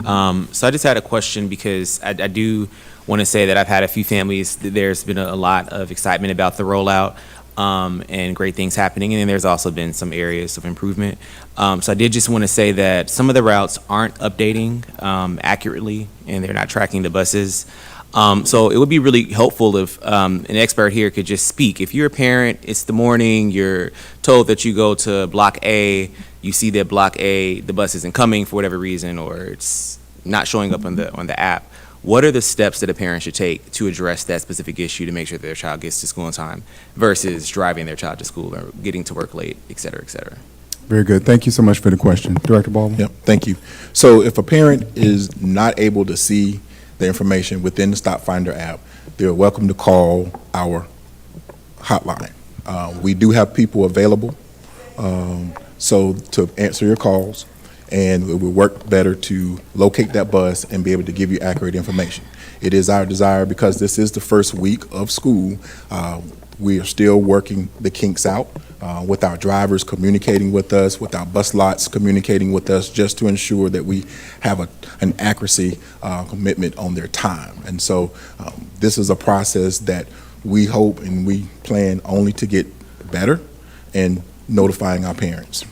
So I just had a question because I do want to say that I've had a few families. There's been a lot of excitement about the rollout and great things happening. And then there's also been some areas of improvement. So I did just want to say that some of the routes aren't updating accurately and they're not tracking the buses. So it would be really helpful if an expert here could just speak. If you're a parent, it's the morning, you're told that you go to Block A, you see that Block A, the bus isn't coming for whatever reason, or it's not showing up on the app. What are the steps that a parent should take to address that specific issue to make sure that their child gets to school on time versus driving their child to school or getting to work late, et cetera, et cetera? Very good. Thank you so much for the question. Director Baldwin? Yep, thank you. So if a parent is not able to see the information within the Stop Finder app, they're welcome to call our hotline. We do have people available so to answer your calls, and it will work better to locate that bus and be able to give you accurate information. It is our desire, because this is the first week of school, we are still working the kinks out with our drivers communicating with us, with our bus lots communicating with us, just to ensure that we have an accuracy commitment on their time. And so this is a process that we hope and we plan only to get better in notifying our parents.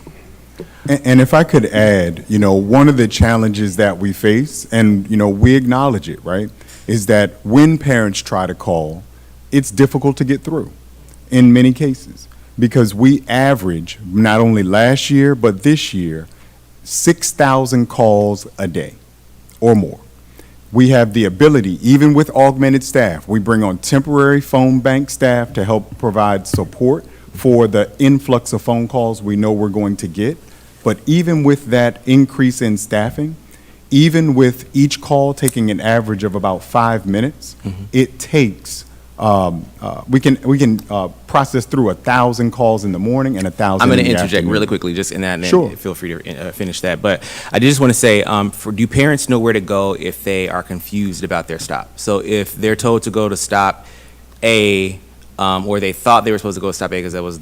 And if I could add, one of the challenges that we face, and, we acknowledge it, right, is that when parents try to call, it's difficult to get through in many cases, because we average, not only last year, but this year, 6,000 calls a day or more. We have the ability, even with augmented staff, we bring on temporary phone bank staff to help provide support for the influx of phone calls we know we're going to get. But even with that increase in staffing, even with each call taking an average of about 5 minutes, it takes, we can process through 1,000 calls in the morning and 1,000 I'm going to in the interject afternoon. really quickly just in that, and then Sure. feel free to finish that. But I just want to say, do parents know where to go if they are confused about their stop? So if they're told to go to stop A, or they thought they were supposed to go to stop A because that was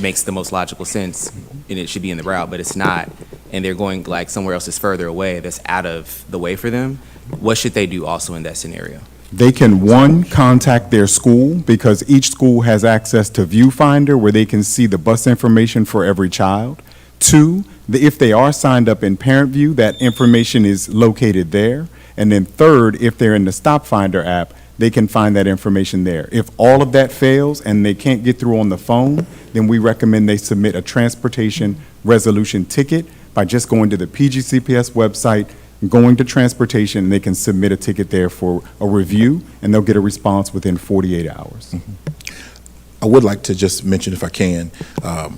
makes the most logical sense and it should be in the route, but it's not, and they're going like somewhere else that's further away that's out of the way for them, what should they do also in that scenario? They can, 1, contact their school, because each school has access to Viewfinder where they can see the bus information for every child. 2, if they are signed up in Parent View, that information is located there. And then 3rd, if they're in the Stop Finder app, they can find that information there. If all of that fails and they can't get through on the phone, then we recommend they submit a transportation resolution ticket by just going to the PGCPS website, going to transportation, and they can submit a ticket there for a review, and they'll get a response within 48 hours. I would like to just mention, if I can,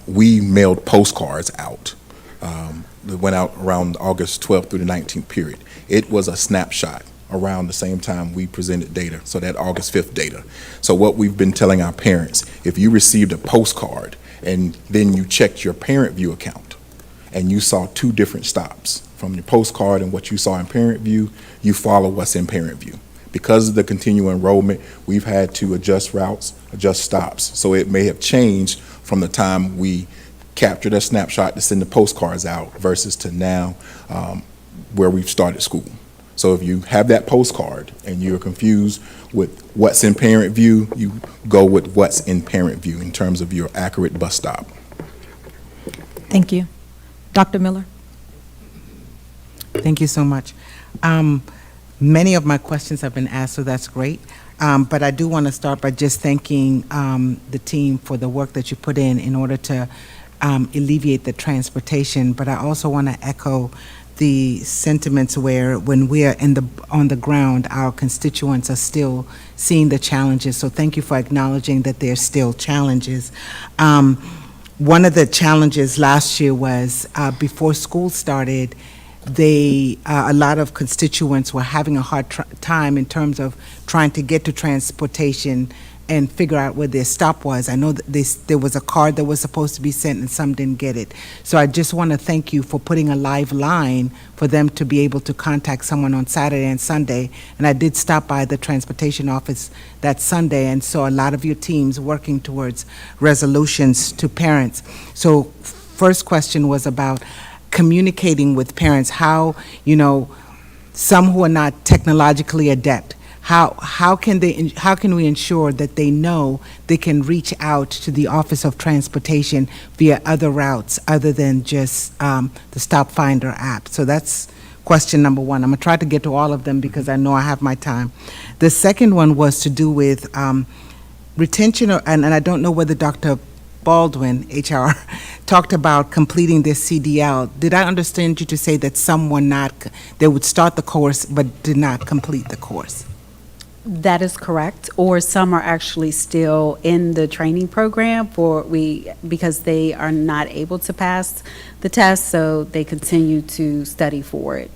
we mailed postcards out. That went out around August 12th through the 19th period. It was a snapshot around the same time we presented data, so that August 5th data. So what we've been telling our parents, if you received a postcard and then you checked your Parent View account and you saw two different stops from your postcard and what you saw in Parent View, you follow what's in Parent View. Because of the continuing enrollment, we've had to adjust routes, adjust stops. So it may have changed from the time we captured a snapshot to send the postcards out versus to now where we've started school. So if you have that postcard and you're confused with what's in Parent View, you go with what's in Parent View in terms of your accurate bus stop. Thank you. Dr. Miller? Thank you so much. Many of my questions have been asked, so that's great. But I do want to start by just thanking the team for the work that you put in order to alleviate the transportation. But I also want to echo the sentiments where when we are on the ground, our constituents are still seeing the challenges. So thank you for acknowledging that there's still challenges. One of the challenges last year was before school started, a lot of constituents were having a hard time in terms of trying to get to transportation and figure out where their stop was. I know that there was a card that was supposed to be sent and some didn't get it. So I just want to thank you for putting a live line for them to be able to contact someone on Saturday and Sunday. And I did stop by the transportation office that Sunday and saw a lot of your teams working towards resolutions to parents. So first question was about communicating with parents, how, some who are not technologically adept, how can we ensure that they know they can reach out to the Office of Transportation via other routes other than just the Stop Finder app? So that's question number one. I'm going to try to get to all of them because I know I have my time. The second one was to do with retention, and I don't know whether Dr. Baldwin, HR, talked about completing their CDL. Did I understand you to say that they would start the course but did not complete the course? That is correct, or some are actually still in the training program because they are not able to pass the test, so they continue to study for it.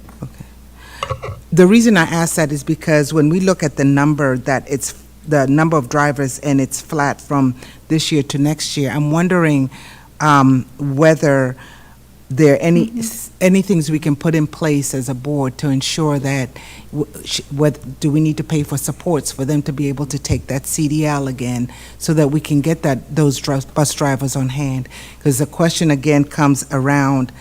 The reason I ask that is because when we look at the number the number of drivers and it's flat from this year to next year, I'm wondering whether there are any things we can put in place as a board to ensure that do we need to pay for supports for them to be able to take that CDL again so that we can get those bus drivers on hand? Because the question again comes around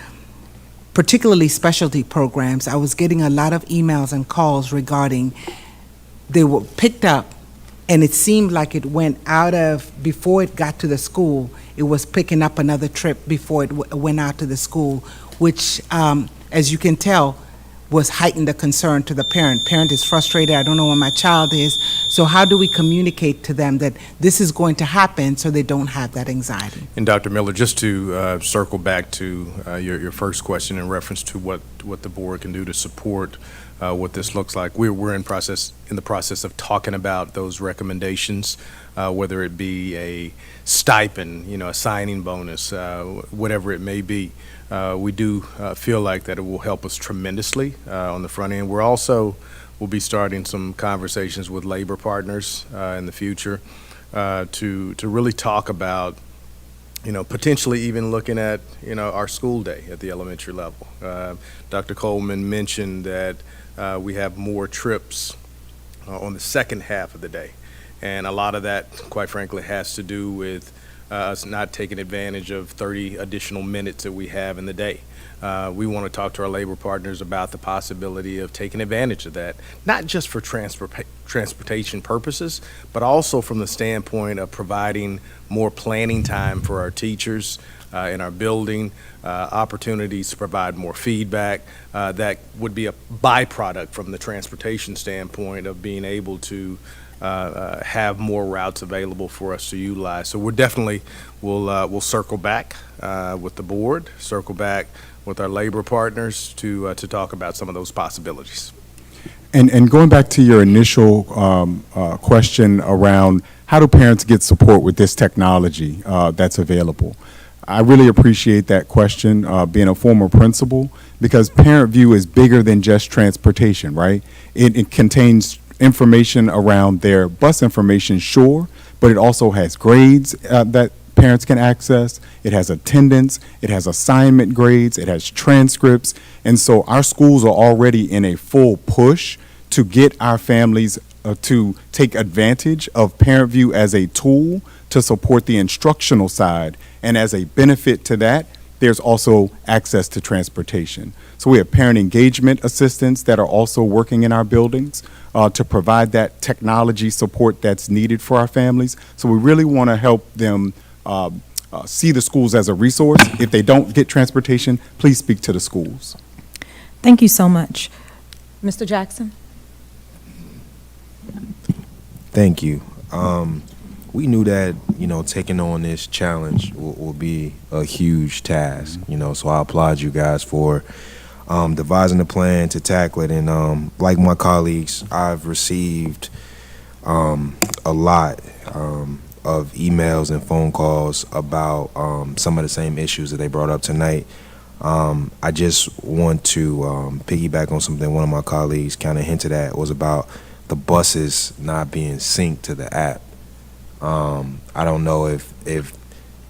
particularly specialty programs. I was getting a lot of emails and calls regarding they were picked up and it seemed like it went before it got to the school, it was picking up another trip before it went out to the school, which, as you can tell, was heightened the concern to the parent. Parent is frustrated, I don't know where my child is. So how do we communicate to them that this is going to happen so they don't have that anxiety? And Dr. Miller, just to circle back to your first question in reference to what the board can do to support what this looks like. We're in the process of talking about those recommendations, whether it be a stipend, a signing bonus, whatever it may be. We do feel like that it will help us tremendously on the front end. We'll be starting some conversations with labor partners in the future to really talk about potentially even looking at, our school day at the elementary level. Dr. Coleman mentioned that we have more trips on the second half of the day. And a lot of that, quite frankly, has to do with us not taking advantage of 30 additional minutes that we have in the day. We want to talk to our labor partners about the possibility of taking advantage of that, not just for transportation purposes, but also from the standpoint of providing more planning time for our teachers in our building, opportunities to provide more feedback. That would be a byproduct from the transportation standpoint of being able to have more routes available for us to utilize. So we'll circle back with the board, circle back labor partners to talk about some of those possibilities. And going back to your initial question around how do parents get support with this technology that's available, I really appreciate that question, being a former principal, because Parent View is bigger than just transportation, right? It contains information around their bus information, sure, but it also has grades that parents can access. It has attendance, it has assignment grades, it has transcripts. And so our schools are already in a full push to get our families to take advantage of Parent View as a tool to support the instructional side. And as a benefit to that, there's also access to transportation. So we have parent engagement assistants that are also working in our buildings to provide that technology support that's needed for our families. So we really want to help them see the schools as a resource. If they don't get transportation, please speak to the schools. Thank you so much. Mr. Jackson? Thank you. We knew that, taking on this challenge will be a huge task, so I applaud you guys for devising a plan to tackle it. And like my colleagues, I've received a lot of emails and phone calls about some of the same issues that they brought up tonight. I just want to piggyback on something one of my colleagues kind of hinted at, was about the buses not being synced to the app. I don't know if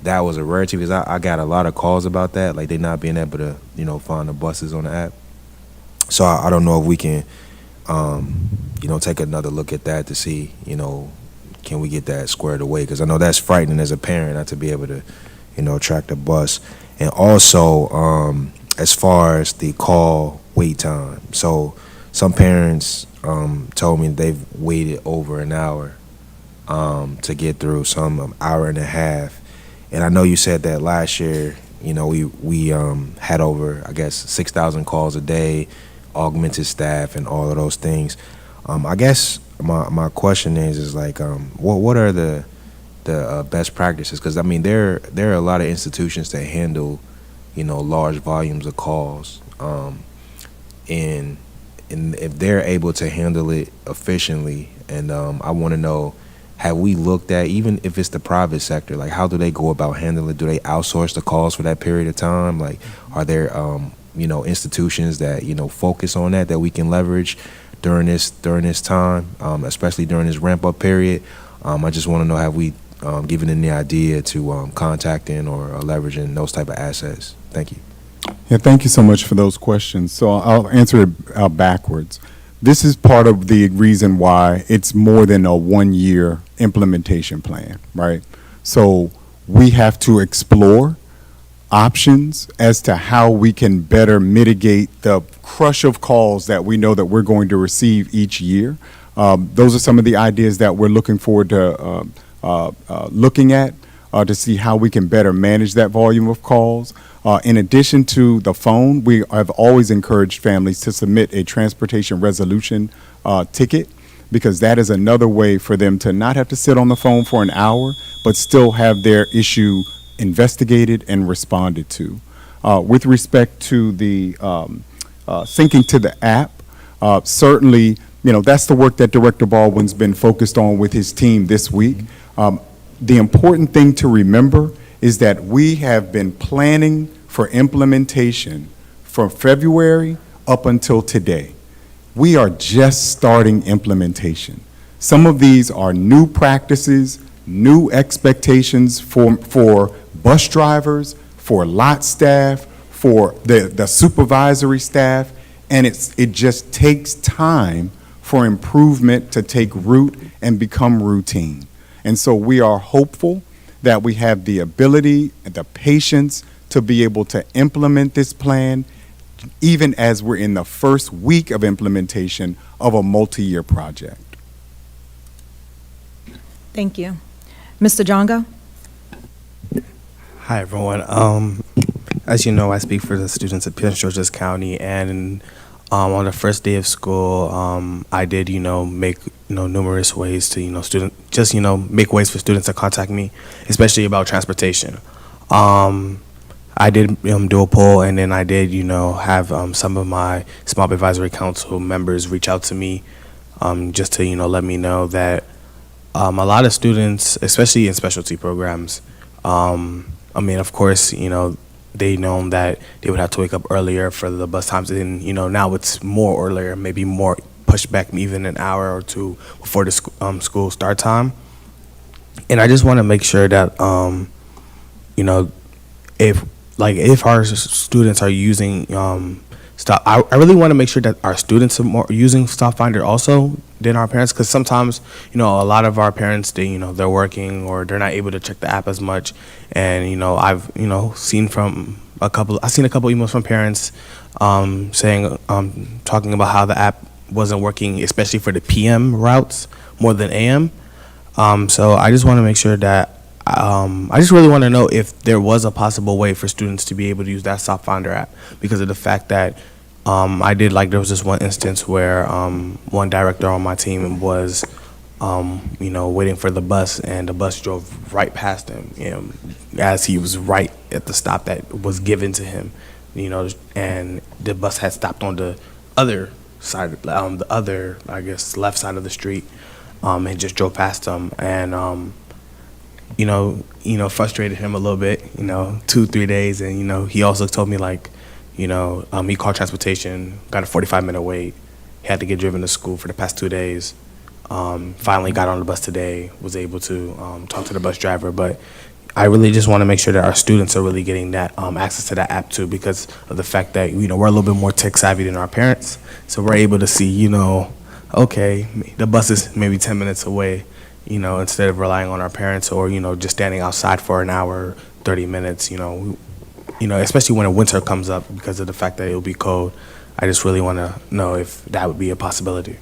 that was a rarity, because I got a lot of calls about that, like they not being able to, find the buses on the app. So I don't know if we can, take another look at that to see, can we get that squared away? Because I know that's frightening as a parent, not to be able to, track the bus. And also, as far as the call wait time. So some parents told me they've waited over an hour to get through, some an hour and a half. And I know you said that last year, we had over, I guess, 6,000 calls a day, augmented staff, and all of those things. I guess my question is like, what are the best practices? Because I mean, there are a lot of institutions that handle, large volumes of calls, and if they're able to handle it efficiently, and I want to know, have we looked at, even if it's the private sector, like how do they go about handling it? Do they outsource the calls for that period of time? Like, are there, institutions that, focus on that we can leverage during this time, especially during this ramp up period? I just want to know, have we given any idea to contacting or leveraging those type of assets? Thank you. Yeah, thank you so much for those questions. So I'll answer it backwards. This is part of the reason why it's more than a 1-year implementation plan, right? So we have to explore options as to how we can better mitigate the crush of calls that we know that we're going to receive each year. Those are some of the ideas that we're looking forward to looking at to see how we can better manage that volume of calls. In addition to the phone, we have always encouraged families to submit a transportation resolution ticket, because that is another way for them to not have to sit on the phone for an hour, but still have their issue investigated and responded to. With respect to the syncing to the app, certainly, that's the work that Director Baldwin's been focused on with his team this week. The important thing to remember is that we have been planning for implementation from February up until today. We are just starting implementation. Some of these are new practices, new expectations for bus drivers, for lot staff, for the supervisory staff, and it just takes time for improvement to take root and become routine. And so we are hopeful that we have the ability and the patience to be able to implement this plan, even as we're in the first week of implementation of a multi-year project. Thank you. Mr. Jongo? Hi, everyone. As you know, I speak for the students at Prince George's County, and on the first day of school, I did, make, numerous ways to, make ways for students to contact me, especially about transportation. I did do a poll, and then I did, have some of my SMOP Advisory Council members reach out to me just to, let me know that a lot of students, especially in specialty programs, of course, they know that they would have to wake up earlier for the bus times, and, now it's more earlier, maybe more pushed back even an hour or two before the school start time. And I just want to make sure that, if our students are using Stop, I really want to make sure that our students are more using StopFinder also than our parents, because sometimes, a lot of our parents, they're working or they're not able to check the app as much. And, I've, seen a couple emails from parents saying, talking about how the app wasn't working, especially for the PM routes more than AM. So I just want to make sure that I just really want to know if there was a possible way for students to be able to use that StopFinder app, because of the fact that there was this one instance where one director on my team was, waiting for the bus, and the bus drove right past him, as he was right at the stop that was given to him, and the bus had stopped on the other side, the other, I guess, left side of the street, and just drove past him, and frustrated him a little bit, 2-3 days. And, he also told me he called transportation, got a 45-minute wait. He had to get driven to school for the past 2 days. Finally got on the bus today, was able to talk to the bus driver. But I really just want to make sure that our students are really getting that access to that app too, because of the fact that, we're a little bit more tech savvy than our parents. So we're able to see, okay, the bus is maybe 10 minutes away, instead of relying on our parents or, just standing outside for an hour, 30 minutes, especially when a winter comes up because of the fact that it'll be cold. I just really want to know if that would be a possibility.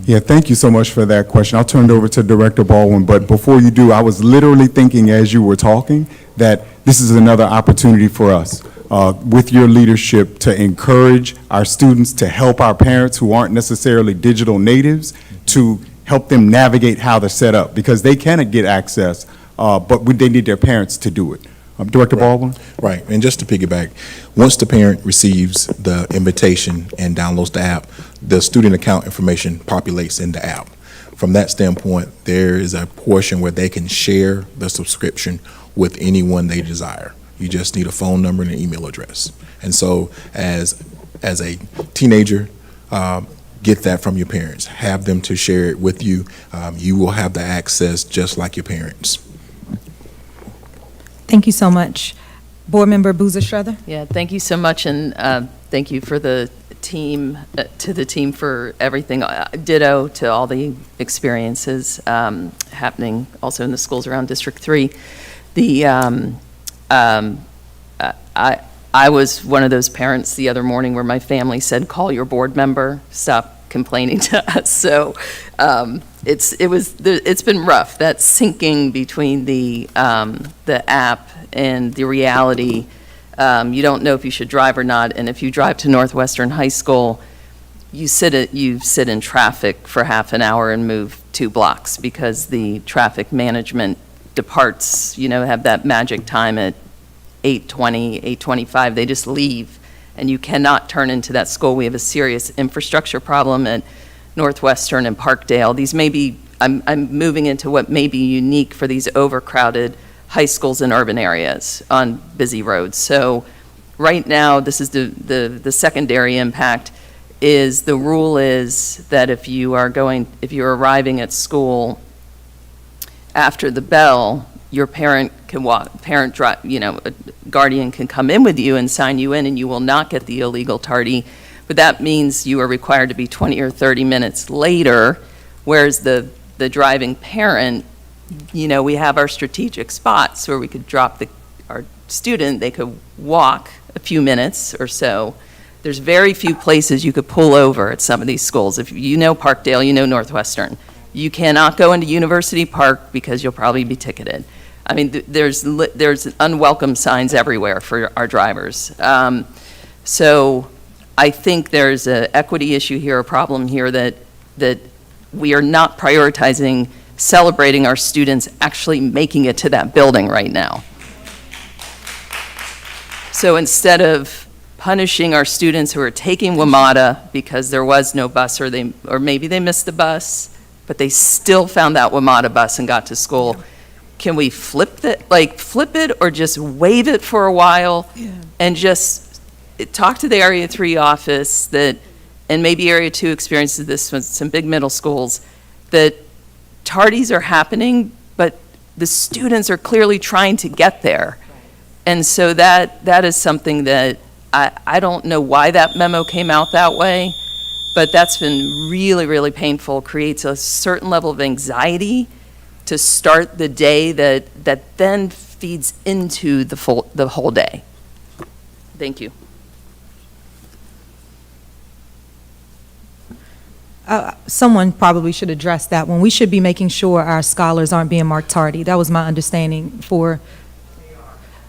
Yeah, thank you so much for that question. I'll turn it over to Director Baldwin, but before you do, I was literally thinking as you were talking that this is another opportunity for us with your leadership to encourage our students, to help our parents who aren't necessarily digital natives, to help them navigate how they're set up, because they cannot get access, but they need their parents to do it. Director Baldwin? Right, and just to piggyback, once the parent receives the invitation and downloads the app, the student account information populates in the app. From that standpoint, there is a portion where they can share the subscription with anyone they desire. You just need a phone number and an email address. And so as a teenager, get that from your parents. Have them to share it with you. You will have the access just like your parents. Thank you so much. Board Member Boozer Schroeder. Yeah, thank you so much, and thank you for the team, to the team for everything. Ditto to all the experiences happening also in the schools around District 3. I was one of those parents the other morning where my family said, call your board member, stop complaining to us. So it's been rough, that syncing between the app and the reality. You don't know if you should drive or not, and if you drive to Northwestern High School, you sit in traffic for half an hour and move 2 blocks because the traffic management departs, have that magic time at 8:20, 8:25, they just leave, and you cannot turn into that school. We have a serious infrastructure problem at Northwestern and Parkdale. These may be, I'm moving into what may be unique for these overcrowded high schools in urban areas on busy roads. So right now, this is the secondary impact, is the rule is that if you're arriving at school after the bell, your parent can walk, a guardian can come in with you and sign you in, and you will not get the illegal tardy. But that means you are required to be 20 or 30 minutes later, whereas the driving parent, we have our strategic spots where we could drop our student, they could walk a few minutes or so. There's very few places you could pull over at some of these schools. If you know Parkdale, you know Northwestern. You cannot go into University Park because you'll probably be ticketed. I mean, there's unwelcome signs everywhere for our drivers. So I think there's an equity issue here, a problem here that we are not prioritizing celebrating our students actually making it to that building right now. So instead of punishing our students who are taking WMATA because there was no bus, or maybe they missed the bus, but they still found that WMATA bus and got to school, can we flip it or just waive it for a while and just talk to the Area 3 office that, and maybe Area 2 experiences this with some big middle schools, that tardies are happening, but the students are clearly trying to get there. And so that is something that I don't know why that memo came out that way, but that's been really, really painful, creates a certain level of anxiety to start the day that then feeds into the whole day. Thank you. Someone probably should address that one. We should be making sure our scholars aren't being marked tardy. That was my understanding for.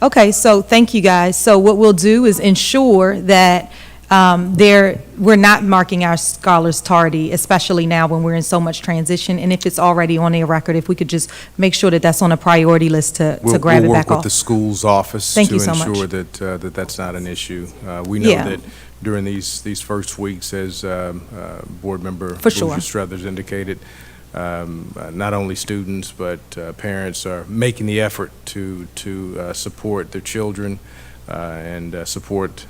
Okay, so thank you guys. So what we'll do is ensure that we're not marking our scholars tardy, especially now when we're in so much transition. And if it's already on their record, if we could just make sure that that's on a priority list to grab it back We'll work with off. the school's office to Thank you so ensure much. that that's not an issue. We know Yeah. that during these first weeks, as Board Member For sure. Struthers indicated, not only students, but parents are making the effort to support their children and support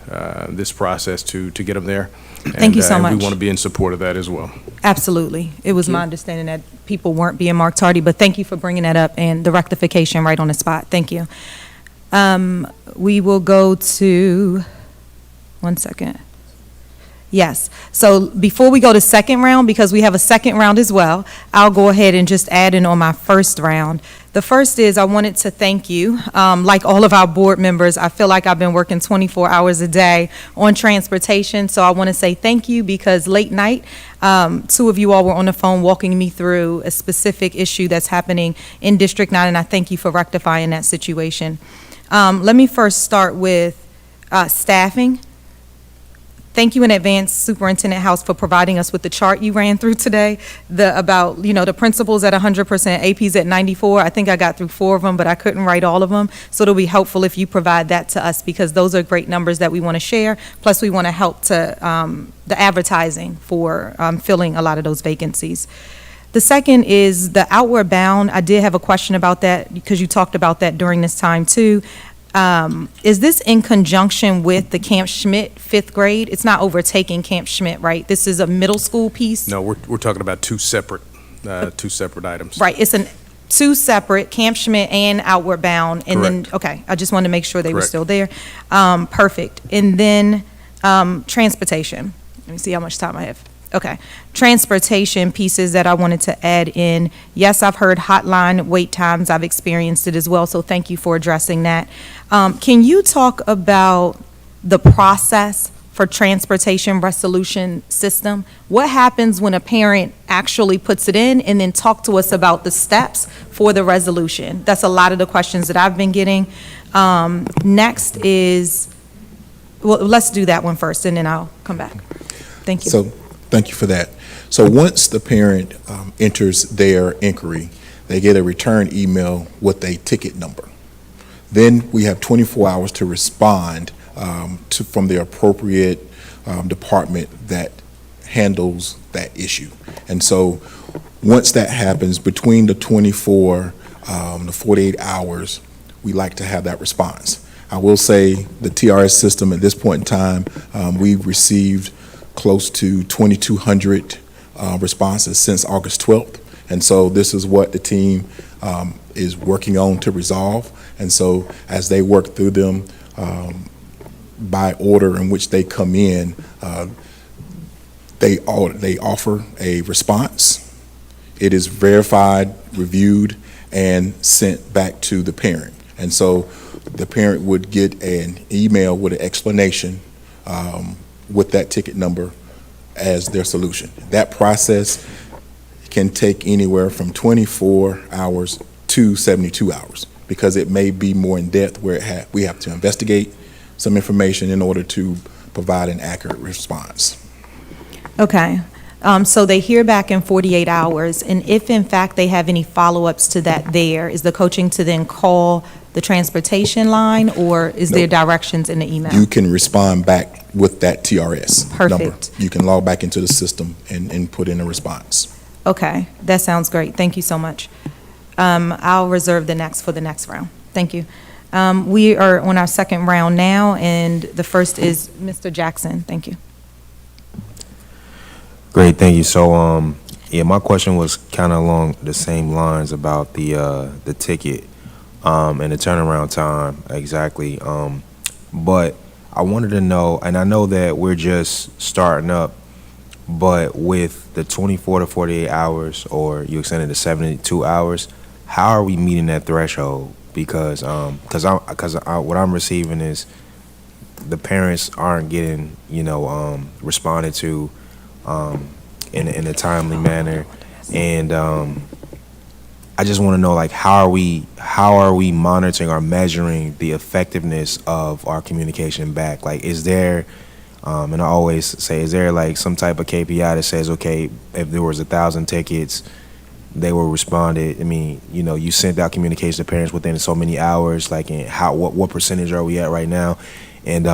this process to get them there. Thank you so And much. we want to be in support of that as well. Absolutely. It was my understanding that people weren't being marked tardy, but thank you for bringing that up and the rectification right on the spot. Thank you. We will go to, one second. Yes. So before we go to second round, because we have a second round as well, I'll go ahead and just add in on my first round. The first is I wanted to thank you. Like all of our board members, I feel like I've been working 24 hours a day on transportation. So I want to say thank you because late night, two of you all were on the phone walking me through a specific issue that's happening in District 9, and I thank you for rectifying that situation. Let me first start with staffing. Thank you in advance, Superintendent House, for providing us with the chart you ran through today, about, the principals at 100%, APs at 94. I think I got through 4 of them, but I couldn't write all of them. So it'll be helpful if you provide that to us because those are great numbers that we want to share. Plus, we want to help to the advertising for filling a lot of those vacancies. The second is the outward bound. I did have a question about that because you talked about that during this time too. Is this in conjunction with the Camp Schmidt 5th grade? It's not overtaking Camp Schmidt, right? This is a middle school piece? No, we're talking about two separate items. Right, it's two separate, Camp Schmidt and Outward Bound. And then, Correct. okay, I just wanted to make sure they were Correct. still there. Perfect. And then transportation. Let me see how much time I have. Okay. Transportation pieces that I wanted to add in. Yes, I've heard hotline wait times. I've experienced it as well, so thank you for addressing that. Can you talk about the process for transportation resolution system? What happens when a parent actually puts it in, and then talk to us about the steps for the resolution? That's a lot of the questions that I've been getting. Next is, well, let's do that one first, and then I'll come back. Thank you. So, thank you for that. So once the parent enters their inquiry, they get a return email with a ticket number. Then we have 24 hours to respond from the appropriate department that handles that issue. And so once that happens, between the 24, the 48 hours, we like to have that response. I will say the TRS system at this point in time, we've received close to 2,200 responses since August 12th. And so this is what the team is working on to resolve. And so as they work through them by order in which they come in, they offer a response. It is verified, reviewed, and sent back to the parent. And so the parent would get an email with an explanation with that ticket number as their solution. That process can take anywhere from 24 hours to 72 hours because it may be more in depth where we have to investigate some information in order to provide an accurate response. Okay. So they hear back in 48 hours, and if in fact they have any follow-ups to that is the coaching to then call the transportation line, or is there directions in the email? You can respond back with that TRS number. Perfect. You can log back into the system and put in a response. Okay, that sounds great. Thank you so much. I'll reserve the next for the next round. Thank you. We are on our second round now, and the first is Mr. Jackson. Thank you. Great, thank you. So, yeah, my question was kind of along the same lines about the ticket and the turnaround time exactly. But I wanted to know, and I know that we're just starting up, but with the 24 to 48 hours, or you extended to 72 hours, how are we meeting that threshold? Because what I'm receiving is the parents aren't getting, responded to in a timely manner, and I just want to know, like, how are we monitoring or measuring the effectiveness of our communication back? Like, is there, and I always say, is there like some type of KPI that says, okay, if there was 1,000 tickets, they were responded? I mean, you sent out communication to parents within so many hours, like, and what percentage are we at right now? And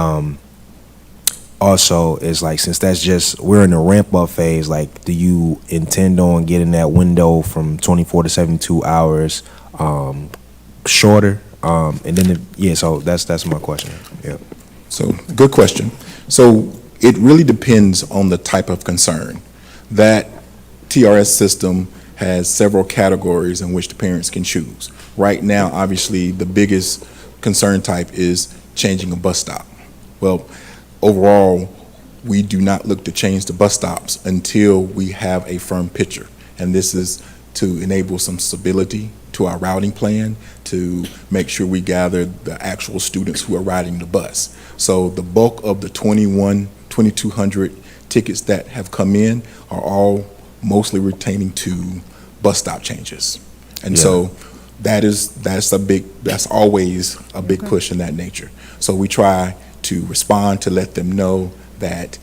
also, it's like, since we're in the ramp up phase, like, do you intend on getting that window from 24 to 72 hours shorter? And then, so that's my question. Yeah. So, good question. So, it really depends on the type of concern. That TRS system has several categories in which the parents can choose. Right now, obviously, the biggest concern type is changing a bus stop. Well, overall, we do not look to change the bus stops until we have a firm picture. And this is to enable some stability to our routing plan, to make sure we gather the actual students who are riding the bus. So the bulk of the 2,200 tickets that have come in are all mostly retaining to bus stop changes. And so that's always a big push in that nature. So we try to respond to let them know that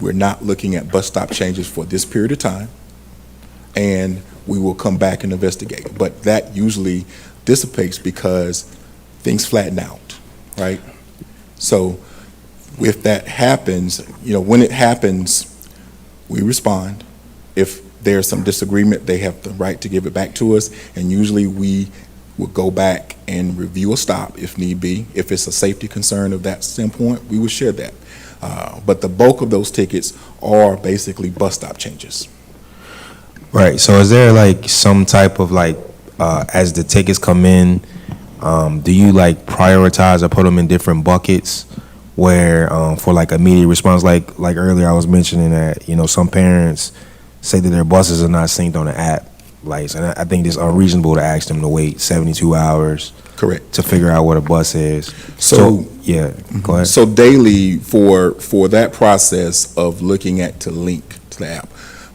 we're not looking at bus stop changes for this period of time, and we will come back and investigate. But that usually dissipates because things flatten out, right? So if that happens, when it happens, we respond. If there's some disagreement, they have the right to give it back to us, and usually we will go back and review a stop if need be. If it's a safety concern of that standpoint, we will share that. But the bulk of those tickets are basically bus stop changes. Right. So is there like some type of as the tickets come in, do you like prioritize or put them in different buckets where for like immediate response? Like earlier I was mentioning that, some parents say that their buses are not synced on the app. And I think it's unreasonable to ask them to wait 72 hours. Correct. To figure out what a bus is. So yeah, go ahead. So daily for that process of looking at to link to the app,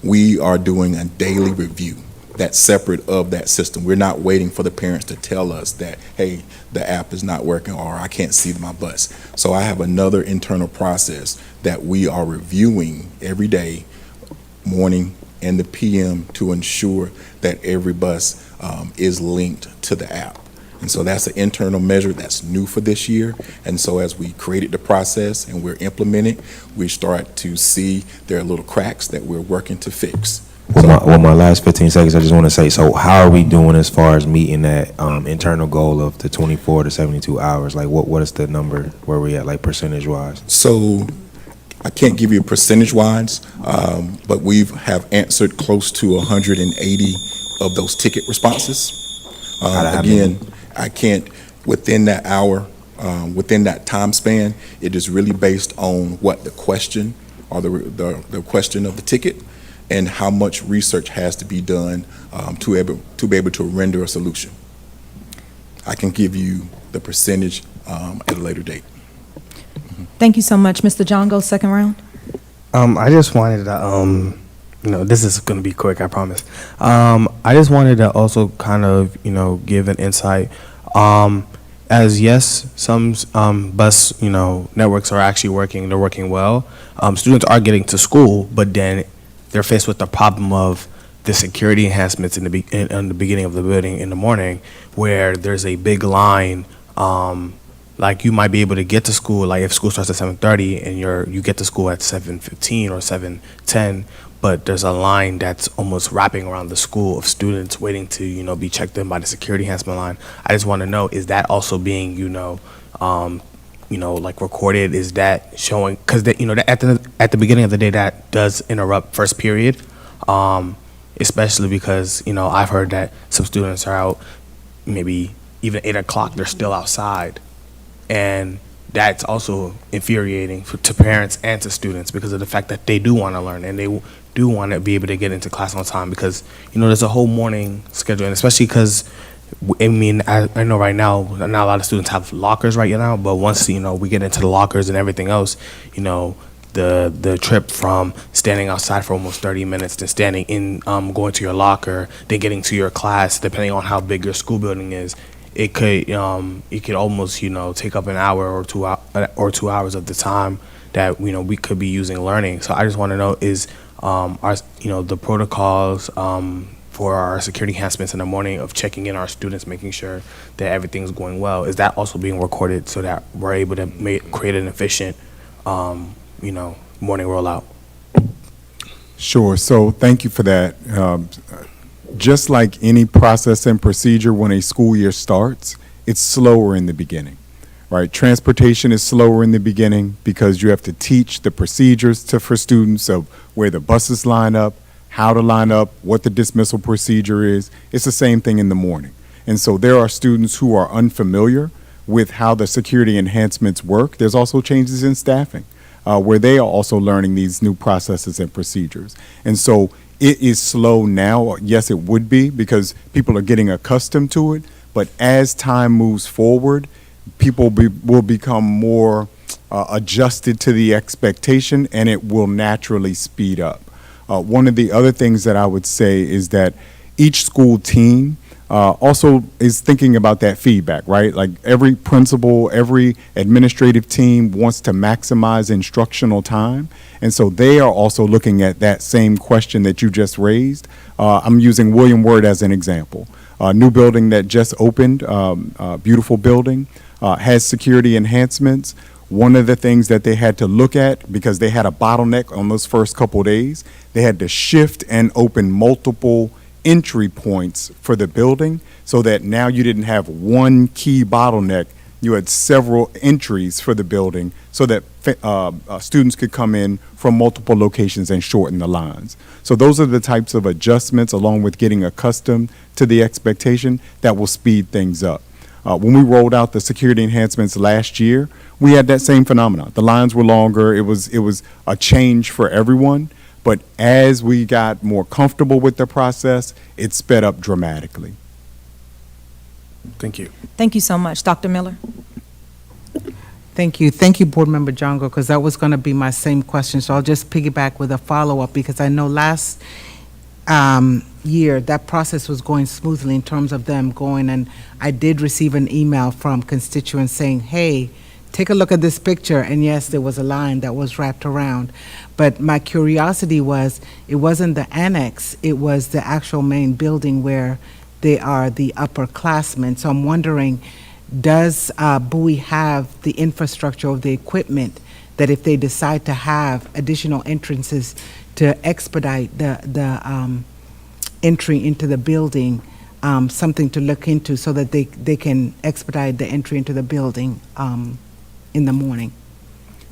we are doing a daily review that's separate of that system. We're not waiting for the parents to tell us that, hey, the app is not working or I can't see my bus. So I have another internal process that we are reviewing every day, morning and the PM, to ensure that every bus is linked to the app. And so that's an internal measure that's new for this year. And so as we created the process and we're implementing, we start to see there are little cracks that we're working to fix. Well, my last 15 seconds, I just want to say, so how are we doing as far as meeting that internal goal of the 24 to 72 hours? Like, what is the number where we at, like, percentage-wise? So I can't give you percentage-wise, but we have answered close to 180 of those ticket responses. Again, I can't, within that hour, within that time span, it is really based on what the question or the question of the ticket and how much research has to be done to be able to render a solution. I can give you the percentage at a later date. Thank you so much. Mr. John, go second round. I just wanted to, this is going to be quick, I promise. I just wanted to also kind of, give an insight. As yes, some bus, networks are actually working, they're working well. Students are getting to school, but then they're faced with the problem of the security enhancements in the beginning of the building in the morning, where there's a big line Like you might be able to get to school, like if school starts at 7:30 and you get to school at 7:15 or 7:10, but there's a line that's almost wrapping around the school of students waiting to, be checked in by the security enhancement line. I just want to know, is that also being, like recorded? Is that showing? Because at the beginning of the day, that does interrupt first period, especially because I've heard that some students are out, maybe even 8 o'clock, they're still outside, and that's also infuriating to parents and to students because of the fact that they do want to learn and they do want to be able to get into class on time because there's a whole morning schedule, and especially because I know right now not a lot of students have lockers right now, but once we get into the lockers and everything else, the trip from standing outside for almost 30 minutes to standing in, going to your locker, then getting to your class, depending on how big your school building is, it could almost take up an hour or 2 hours of the time that we could be using learning. So I just want to know, is the protocols for our security enhancements in the morning of checking in our students, making sure that everything's going well, is that also being recorded so that we're able to create an efficient morning rollout? Sure. So thank you for that. Just like any process and procedure, when a school year starts, it's slower in the beginning, right? Transportation is slower in the beginning because you have to teach the procedures for students of where the buses line up, how to line up, what the dismissal procedure is. It's the same thing in the morning. And so there are students who are unfamiliar with how the security enhancements work. There's also changes in staffing where they are also learning these new processes and procedures. And so it is slow now. Yes, it would be because people are getting accustomed to it. But as time moves forward, people will become more adjusted to the expectation, and it will naturally speed up. One of the other things that I would say is that each school team also is thinking about that feedback, right? Like every principal, every administrative team wants to maximize instructional time. And so they are also looking at that same question that you just raised. I'm using William Word as an example. A new building that just opened, beautiful building, has security enhancements. One of the things that they had to look at, because they had a bottleneck on those first couple days, they had to shift and open multiple entry points for the building so that now you didn't have one key bottleneck. You had several entries for the building so that students could come in from multiple locations and shorten the lines. So those are the types of adjustments, along with getting accustomed to the expectation, that will speed things up. When we rolled out the security enhancements last year, we had that same phenomenon. The lines were longer. It was a change for everyone. But as we got more comfortable with the process, it sped up dramatically. Thank you. Thank you so much. Dr. Miller? Thank you. Thank you, Board Member Jongo, because that was going to be my same question. So I'll just piggyback with a follow-up, because I know last year that process was going smoothly in terms of them going, and I did receive an email from constituents saying, hey, take a look at this picture, and yes, there was a line that was wrapped around. But my curiosity was, it wasn't the annex, it was the actual main building where they are the upperclassmen. So I'm wondering, does Bowie have the infrastructure or the equipment that if they decide to have additional entrances to expedite the entry into the building, something to look into so that they can expedite the entry into the building in the morning?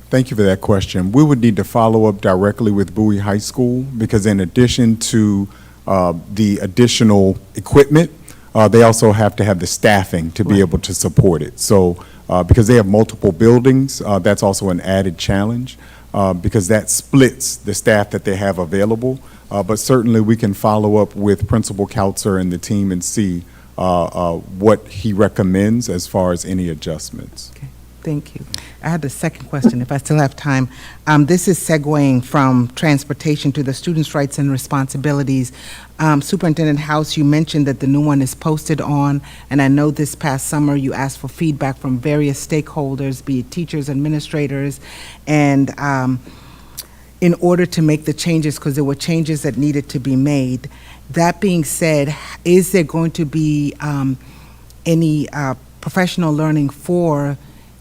Thank you for that question. We would need to follow up directly with Bowie High School, because in addition to the additional equipment, they also have to have the staffing to be able to support it. So because they have multiple buildings, that's also an added challenge because that splits the staff that they have available. But certainly we can follow up with Principal Kautzer and the team and see what he recommends as far as any adjustments. Okay. Thank you. I had the second question, if I still have time. This is segueing from transportation to the students' rights and responsibilities. Superintendent House, you mentioned that the new one is posted on, and I know this past summer you asked for feedback from various stakeholders, be it teachers, administrators, and in order to make the changes, because there were changes that needed to be made. That being said, is there going to be any professional learning for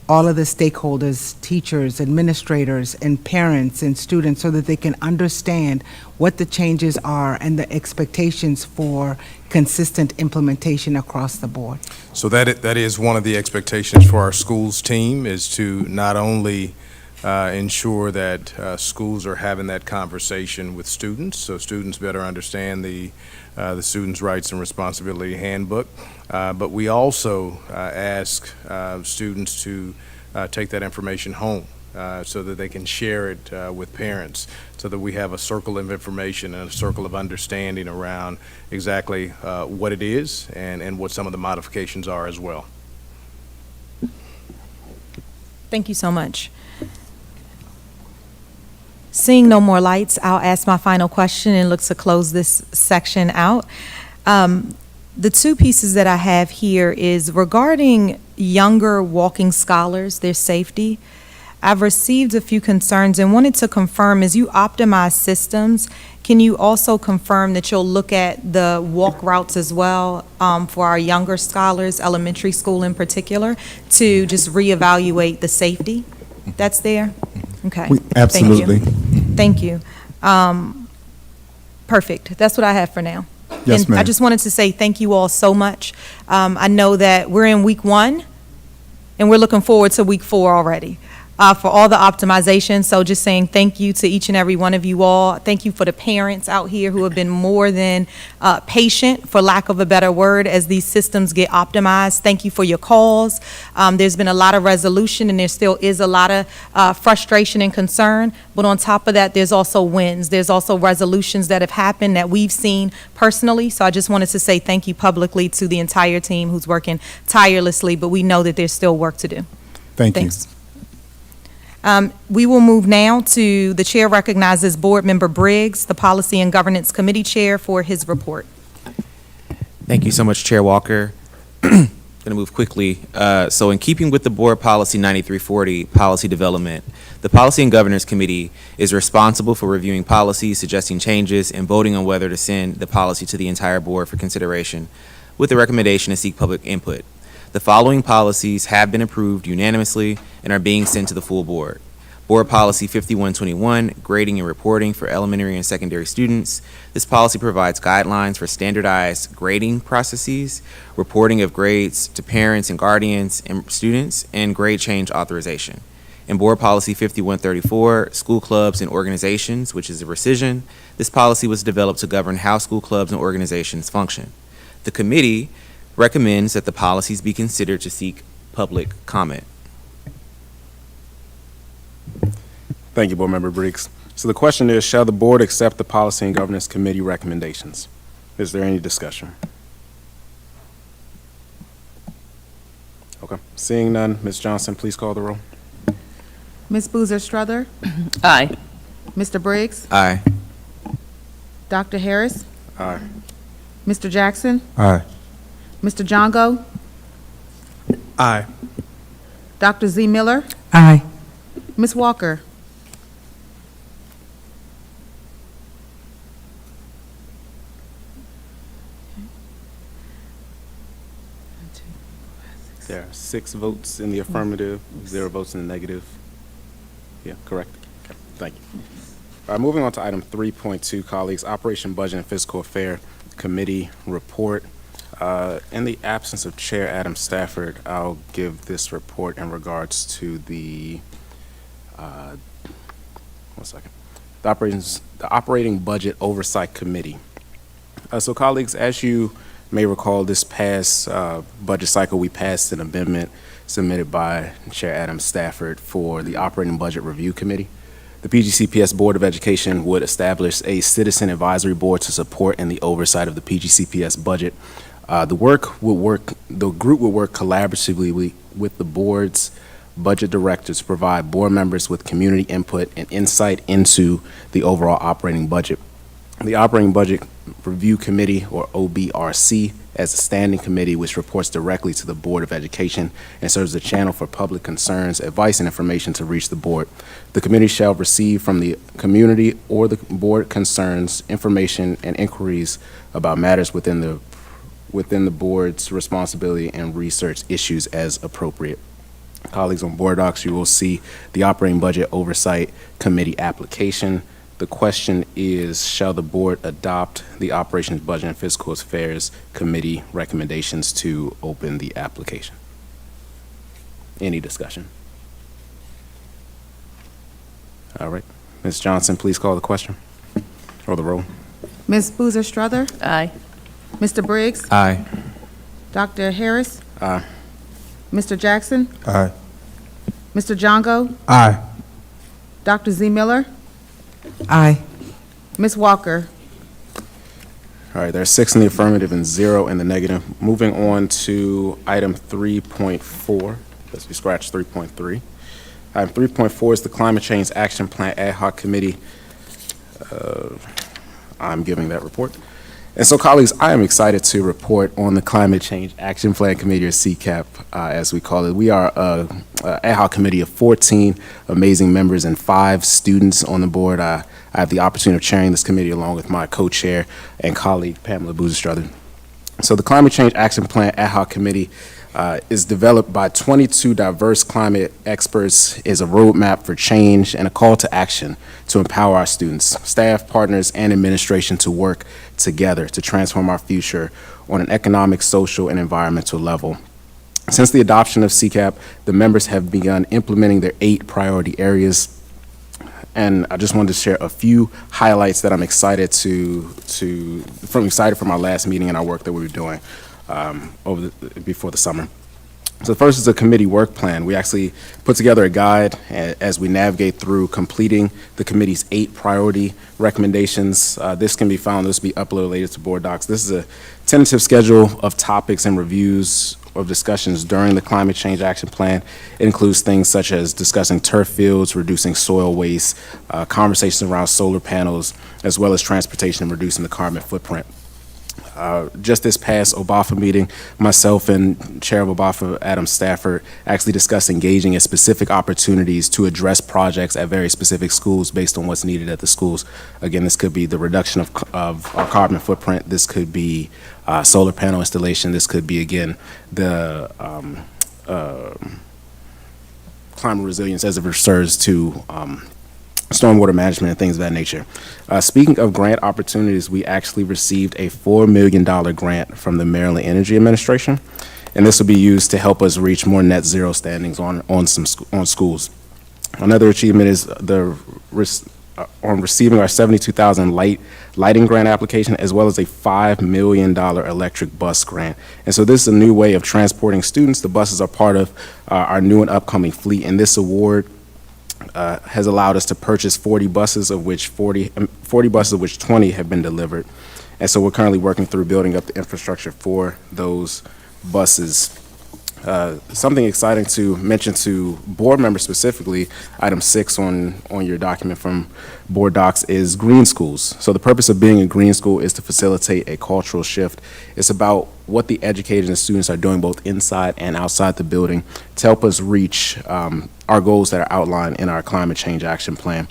all of the stakeholders, teachers, administrators, and parents and students, so that they can understand what the changes are and the expectations for consistent implementation across the board. So that is one of the expectations for our schools team, is to not only ensure that schools are having that conversation with students, so students better understand the Students' Rights and Responsibility Handbook, but we also ask students to take that information home so that they can share it with parents, so that we have a circle of information and a circle of understanding around exactly what it is and what some of the modifications are as well. Thank you so much. Seeing no more lights, I'll ask my final question and look to close this section out. The two pieces that I have here is regarding younger walking scholars, their safety. I've received a few concerns and wanted to confirm, as you optimize systems, can you also confirm that you'll look at the walk routes as well for our younger scholars, elementary school in particular, to just reevaluate the safety that's there? Okay. Absolutely. Thank you. Perfect. That's what I have for now. Yes, And ma'am. I just wanted to say thank you all so much. I know that we're in week 1, and we're looking forward to week 4 already. For all the optimization. So just saying thank you to each and every one of you all. Thank you for the parents out here who have been more than patient, for lack of a better word, as these systems get optimized. Thank you for your calls. There's been a lot of resolution, and there still is a lot of frustration and concern. But on top of that, there's also wins. There's also resolutions that have happened that we've seen personally. So I just wanted to say thank you publicly to the entire team who's working tirelessly, but we know that there's still work to do. Thank Thanks. We will move now to the chair recognizes Board Member Briggs, the Policy and Governance Committee Chair, for his report. Thank you so much, Chair Walker. Going to move quickly. So in keeping with the Board Policy 9340, Policy Development, the Policy and Governance Committee is responsible for reviewing policies, suggesting changes, and voting on whether to send the policy to the entire board for consideration, with the recommendation to seek public input. The following policies have been approved unanimously and are being sent to the full board. Board Policy 5121, Grading and Reporting for Elementary and Secondary Students. This policy provides guidelines for standardized grading processes, reporting of grades to parents and guardians and students, and grade change authorization. In Board Policy 5134, School Clubs and Organizations, which is a rescission, this policy was developed to govern how school clubs and organizations function. The committee recommends that the policies be considered to seek public comment. Thank you, Board Member Briggs. So the question is, shall the board accept the Policy and Governance Committee recommendations? Is there any discussion? Okay, seeing none, Ms. Johnson, please call the roll. Ms. Boozer Strother? Aye. Mr. Briggs? Aye. Dr. Harris? Aye. Mr. Jackson? Aye. Mr. Jongo? Aye. Dr. Z. Miller? Aye. Ms. Walker? There are 6 votes in the affirmative, 0 votes in the negative. Yeah, correct. Okay, thank you. All right, moving on to item 3.2, colleagues, Operation Budget and Fiscal Affair Committee Report. In the absence of Chair Adam Stafford, I'll give this report in regards to the, the Operating Budget Oversight Committee. So colleagues, as you may recall, this past budget cycle, we passed an amendment submitted by Chair Adam Stafford for the Operating Budget Review Committee. The PGCPS Board of Education would establish a citizen advisory board to support in the oversight of the PGCPS budget. The group would work collaboratively with the board's budget directors to provide board members with community input and insight into the overall operating budget. The Operating Budget Review Committee, or OBRC, as a standing committee which reports directly to the Board of Education and serves as a channel for public concerns, advice, and information to reach the board. The committee shall receive from the community or the board concerns, information, and inquiries about matters within the within the board's responsibility and research issues as appropriate. Colleagues, on board docs, you will see the Operating Budget Oversight Committee application. The question is, shall the board adopt the Operations Budget and Fiscal Affairs Committee recommendations to open the application? Any discussion? All right. Ms. Johnson, please call the question or the roll. Ms. Boozer Strother? Aye. Mr. Briggs? Aye. Dr. Harris? Aye. Mr. Jackson? Aye. Mr. Jongo? Aye. Dr. Z. Miller? Aye. Ms. Walker? All right, there's 6 in the affirmative and 0 in the negative. Moving on to item 3.4. Let's scratch 3.3. Item 3.4 is the Climate Change Action Plan Ad Hoc Committee. I'm giving that report. And so, colleagues, I am excited to report on the Climate Change Action Plan Committee, or CCAP, as we call it. We are an ad hoc committee of 14 amazing members and 5 students on the board. I have the opportunity of chairing this committee along with my co-chair and colleague, Pamela Boozer Strother. So the Climate Change Action Plan Ad Hoc Committee is developed by 22 diverse climate experts, is a roadmap for change and a call to action to empower our students, staff, partners, and administration to work together to transform our future on an economic, social, and environmental level. Since the adoption of CCAP, the members have begun implementing their 8 priority areas. And I just wanted to share a few highlights that I'm excited from our last meeting and our work that we were doing before the summer. So the first is a committee work plan. We actually put together a guide as we navigate through completing the committee's 8 priority recommendations. This can be found, this will be uploaded later to board docs. This is a tentative schedule of topics and reviews of discussions during the Climate Change Action Plan. It includes things such as discussing turf fields, reducing soil waste, conversations around solar panels, as well as transportation and reducing the carbon footprint. Just this past OBAFA meeting, myself and Chair of OBAFA, Adam Stafford, actually discussed engaging in specific opportunities to address projects at very specific schools based on what's needed at the schools. Again, this could be the reduction of our carbon footprint. This could be solar panel installation. This could be, again, the climate resilience as it refers to stormwater management and things of that nature. Speaking of grant opportunities, we actually received a $4 million grant from the Maryland Energy Administration, and this will be used to help us reach more net zero standings on schools. Another achievement is on receiving our $72,000 lighting grant application, as well as a $5 million electric bus grant. And so this is a new way of transporting students. The buses are part of our new and upcoming fleet, and this award has allowed us to purchase 40 buses, of which 20 have been delivered. And so we're currently working through building up the infrastructure for those buses. Something exciting to mention to board members specifically, item 6 on your document from board docs, is green schools. So the purpose of being a green school is to facilitate a cultural shift. It's about what the educators and students are doing both inside and outside the building to help us reach our goals that are outlined in our Climate Change Action Plan.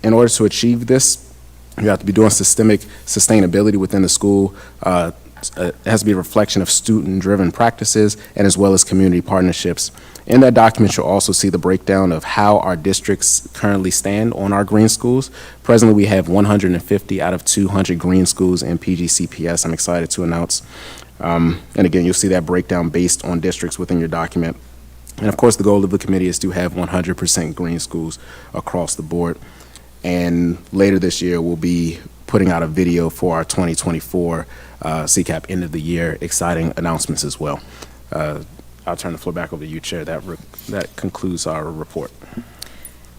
In order to achieve this, you have to be doing systemic sustainability within the school. It has to be a reflection of student-driven practices and as well as community partnerships. In that document, you'll also see the breakdown of how our districts currently stand on our green schools. Presently, we have 150 out of 200 green schools in PGCPS, I'm excited to announce. And again, you'll see that breakdown based on districts within your document. And of course, the goal of the committee is to have 100% green schools across the board. And later this year, we'll be putting out a video for our 2024 CCAP end of the year, exciting announcements as well. I'll turn the floor back over to you, Chair. That concludes our report.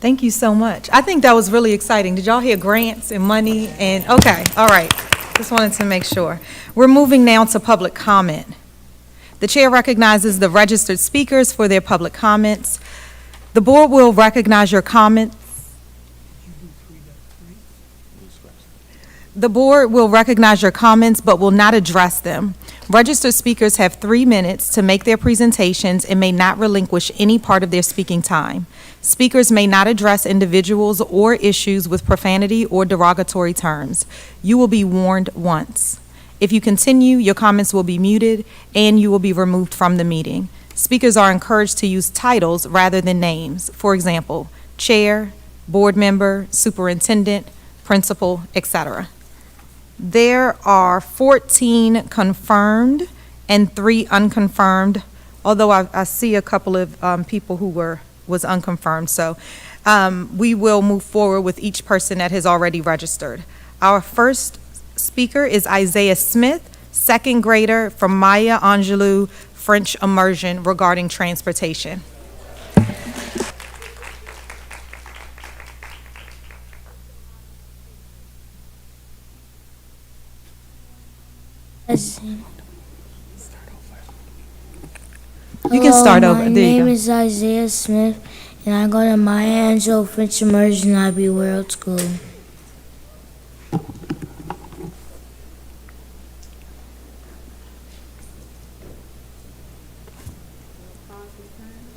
Thank you so much. I think that was really exciting. Did y'all hear grants and money? And okay, all right. Just wanted to make sure. We're moving now to public comment. The chair recognizes the registered speakers for their public comments. The board will recognize your comments. The board will recognize your comments but will not address them. Registered speakers have 3 minutes to make their presentations and may not relinquish any part of their speaking time. Speakers may not address individuals or issues with profanity or derogatory terms. You will be warned once. If you continue, your comments will be muted and you will be removed from the meeting. Speakers are encouraged to use titles rather than names. For example, chair, board member, superintendent, principal, etc. There are 14 confirmed and 3 unconfirmed, although I see a couple of people who was unconfirmed. So we will move forward with each person that has already registered. Our first speaker is Isaiah Smith, second grader from Maya Angelou French Immersion regarding transportation. You can start over. My There you name go. is Isaiah Smith, and I go to Maya Angelou French Immersion IB World School.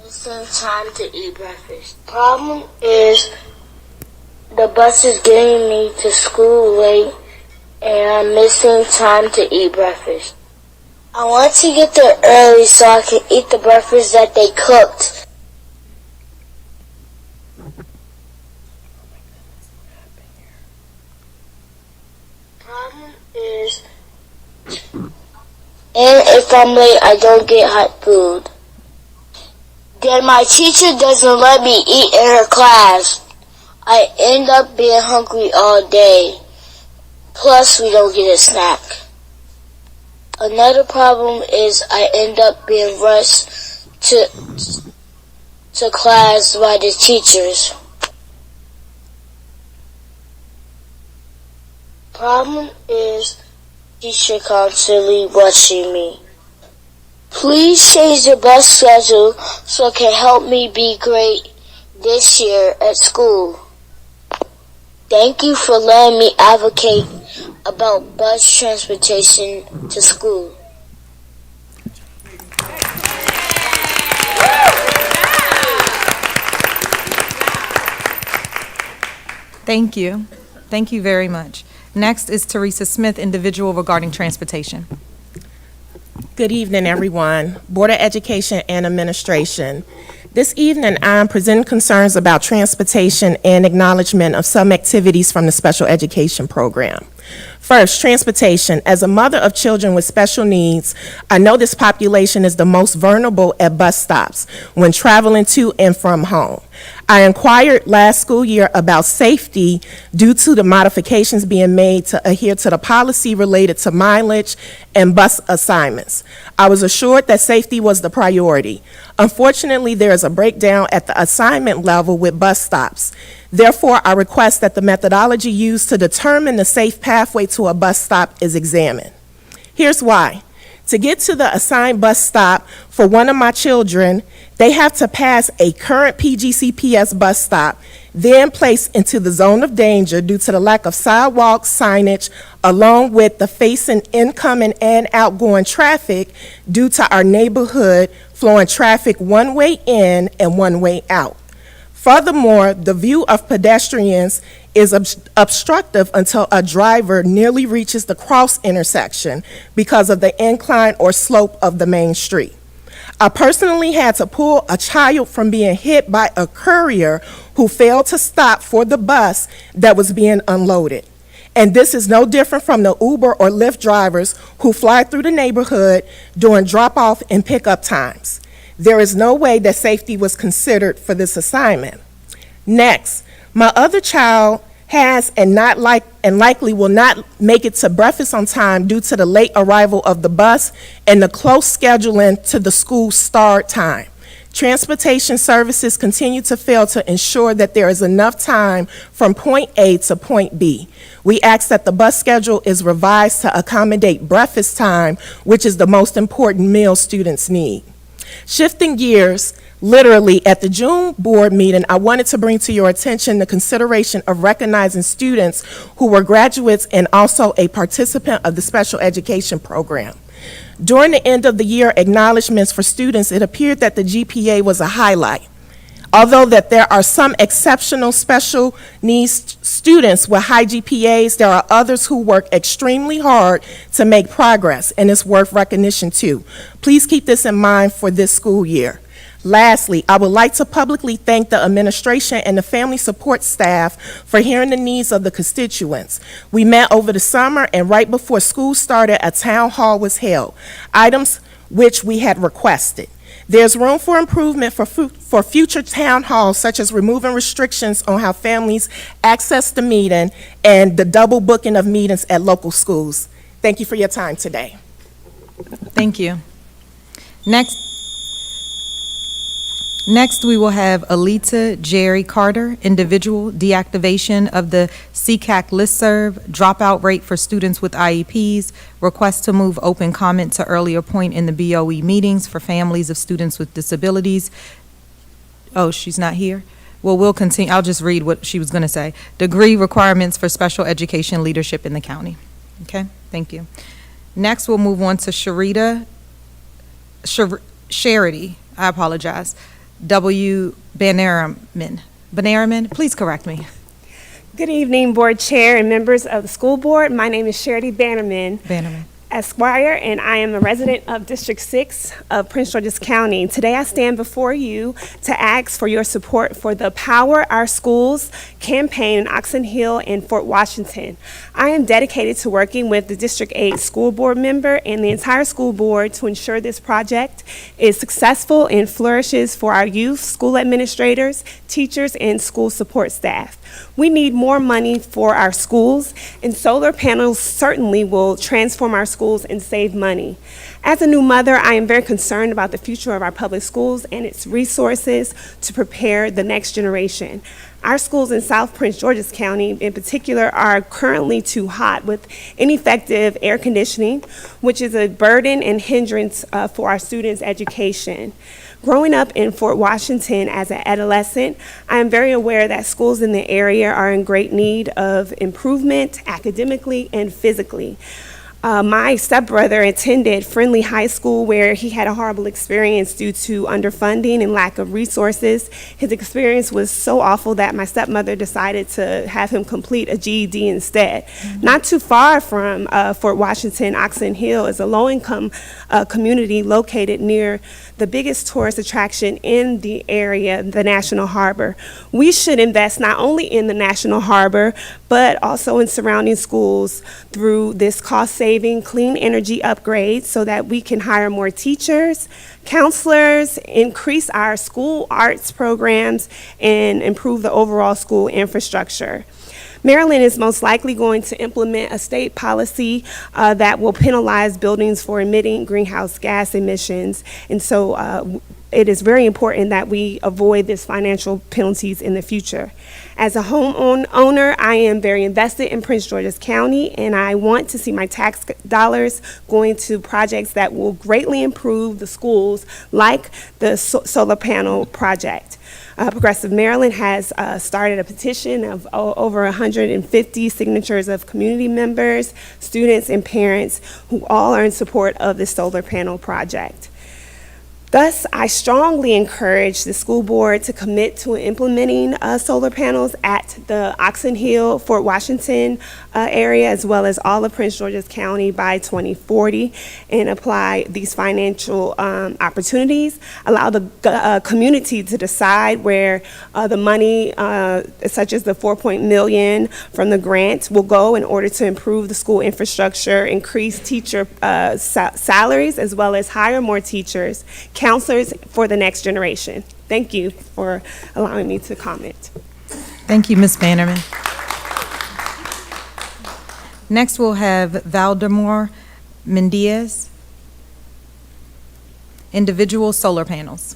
Missing time to eat breakfast. Problem is, the bus is getting me to school late, and I'm missing time to eat breakfast. I want to get there early so I can eat the breakfast that they cooked. Problem is, and if I'm late, I don't get hot food. Then my teacher doesn't let me eat in her class. I end up being hungry all day. Plus, we don't get a snack. Another problem is I end up being rushed to class by the teachers. Problem is teacher constantly rushing me. Please change the bus schedule so it can help me be great this year at school. Thank you for letting me advocate about bus transportation to school. Thank you. Thank you very much. Next is Teresa Smith, individual regarding transportation. Good evening, everyone. Board of Education and Administration. This evening, I'm presenting concerns about transportation and acknowledgement of some activities from the special education program. First, transportation. As a mother of children with special needs, I know this population is the most vulnerable at bus stops when traveling to and from home. I inquired last school year about safety due to the modifications being made to adhere to the policy related to mileage and bus assignments. I was assured that safety was the priority. Unfortunately, there is a breakdown at the assignment level with bus stops. Therefore, I request that the methodology used to determine the safe pathway to a bus stop is examined. Here's why. To get to the assigned bus stop for one of my children, they have to pass a current PGCPS bus stop, then placed into the zone of danger due to the lack of sidewalk signage, along with the facing incoming and outgoing traffic due to our neighborhood flowing traffic one way in and one way out. Furthermore, the view of pedestrians is obstructive until a driver nearly reaches the cross intersection because of the incline or slope of the main street. I personally had to pull a child from being hit by a courier who failed to stop for the bus that was being unloaded. And this is no different from the Uber or Lyft drivers who fly through the neighborhood during drop-off and pickup times. There is no way that safety was considered for this assignment. Next, my other child has and likely will not make it to breakfast on time due to the late arrival of the bus and the close scheduling to the school start time. Transportation services continue to fail to ensure that there is enough time from point A to point B. We ask that the bus schedule is revised to accommodate breakfast time, which is the most important meal students need. Shifting gears, literally at the June board meeting, I wanted to bring to your attention the consideration of recognizing students who were graduates and also a participant of the special education program. During the end of the year acknowledgments for students, it appeared that the GPA was a highlight. Although that there are some exceptional special needs students with high GPAs, there are others who work extremely hard to make progress, and it's worth recognition too. Please keep this in mind for this school year. Lastly, I would like to publicly thank the administration and the family support staff for hearing the needs of the constituents. We met over the summer, and right before school started, a town hall was held, items which we had requested. There's room for improvement for future town halls, such as removing restrictions on how families access the meeting and the double booking of meetings at local schools. Thank you for your time today. Thank you. Next, we will have Alita Jerry Carter, individual, deactivation of the CCAC listserv, dropout rate for students with IEPs, request to move open comment to earlier point in the BOE meetings for families of students with disabilities. Oh, she's not here? Well, we'll continue. I'll just read what she was going to say. Degree requirements for special education leadership in the county. Okay, thank you. Next, we'll move on to Charity, I apologize. W. Bannerman, please correct me. Good evening, Board Chair and members of the school board. My name is Charity Bannerman, Esquire, and I am a resident of District 6 of Prince George's County. Today I stand before you to ask for your support for the Power Our Schools campaign in Oxon Hill and Fort Washington. I am dedicated to working with the District 8 school board member and the entire school board to ensure this project is successful and flourishes for our youth, school administrators, teachers, and school support staff. We need more money for our schools, and solar panels certainly will transform our schools and save money. As a new mother, I am very concerned about the future of our public schools and its resources to prepare the next generation. Our schools in South Prince George's County in particular are currently too hot with ineffective air conditioning, which is a burden and hindrance for our students' education. Growing up in Fort Washington as an adolescent, I am very aware that schools in the area are in great need of improvement academically and physically. My stepbrother attended Friendly High School where he had a horrible experience due to underfunding and lack of resources. His experience was so awful that my stepmother decided to have him complete a GED instead. Not too far from Fort Washington, Oxon Hill is a low-income community located near the biggest tourist attraction in the area, the National Harbor. We should invest not only in the National Harbor, but also in surrounding schools through this cost-saving clean energy upgrade so that we can hire more teachers, counselors, increase our school arts programs, and improve the overall school infrastructure. Maryland is most likely going to implement a state policy that will penalize buildings for emitting greenhouse gas emissions. And so it is very important that we avoid these financial penalties in the future. As a homeowner, I am very invested in Prince George's County, and I want to see my tax dollars going to projects that will greatly improve the schools, like the solar panel project. Progressive Maryland has started a petition of over 150 signatures of community members, students, and parents who all are in support of the solar panel project. Thus, I strongly encourage the school board to commit to implementing solar panels at the Oxon Hill, Fort Washington area, as well as all of Prince George's County by 2040, and apply these financial opportunities. Allow the community to decide where the money, such as the $4 million from the grant, will go in order to improve the school infrastructure, increase teacher salaries, as well as hire more teachers, counselors for the next generation. Thank you for allowing me to comment. Thank you, Ms. Bannerman. Next, we'll have Valdemar Mendiaz, individual solar panels.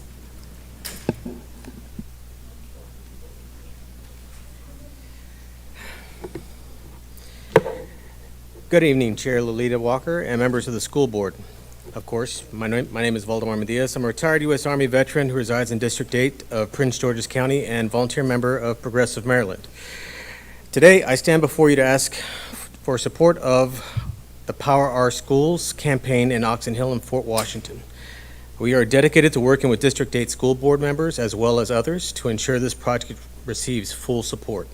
Good evening, Chair Lolita Walker and members of the school board. Of course, my name is Valdemar Mendiaz. I'm a retired U.S. Army veteran who resides in District 8 of Prince George's County and volunteer member of Progressive Maryland. Today, I stand before you to ask for support of the Power Our Schools campaign in Oxon Hill and Fort Washington. We are dedicated to working with District 8 school board members as well as others to ensure this project receives full support.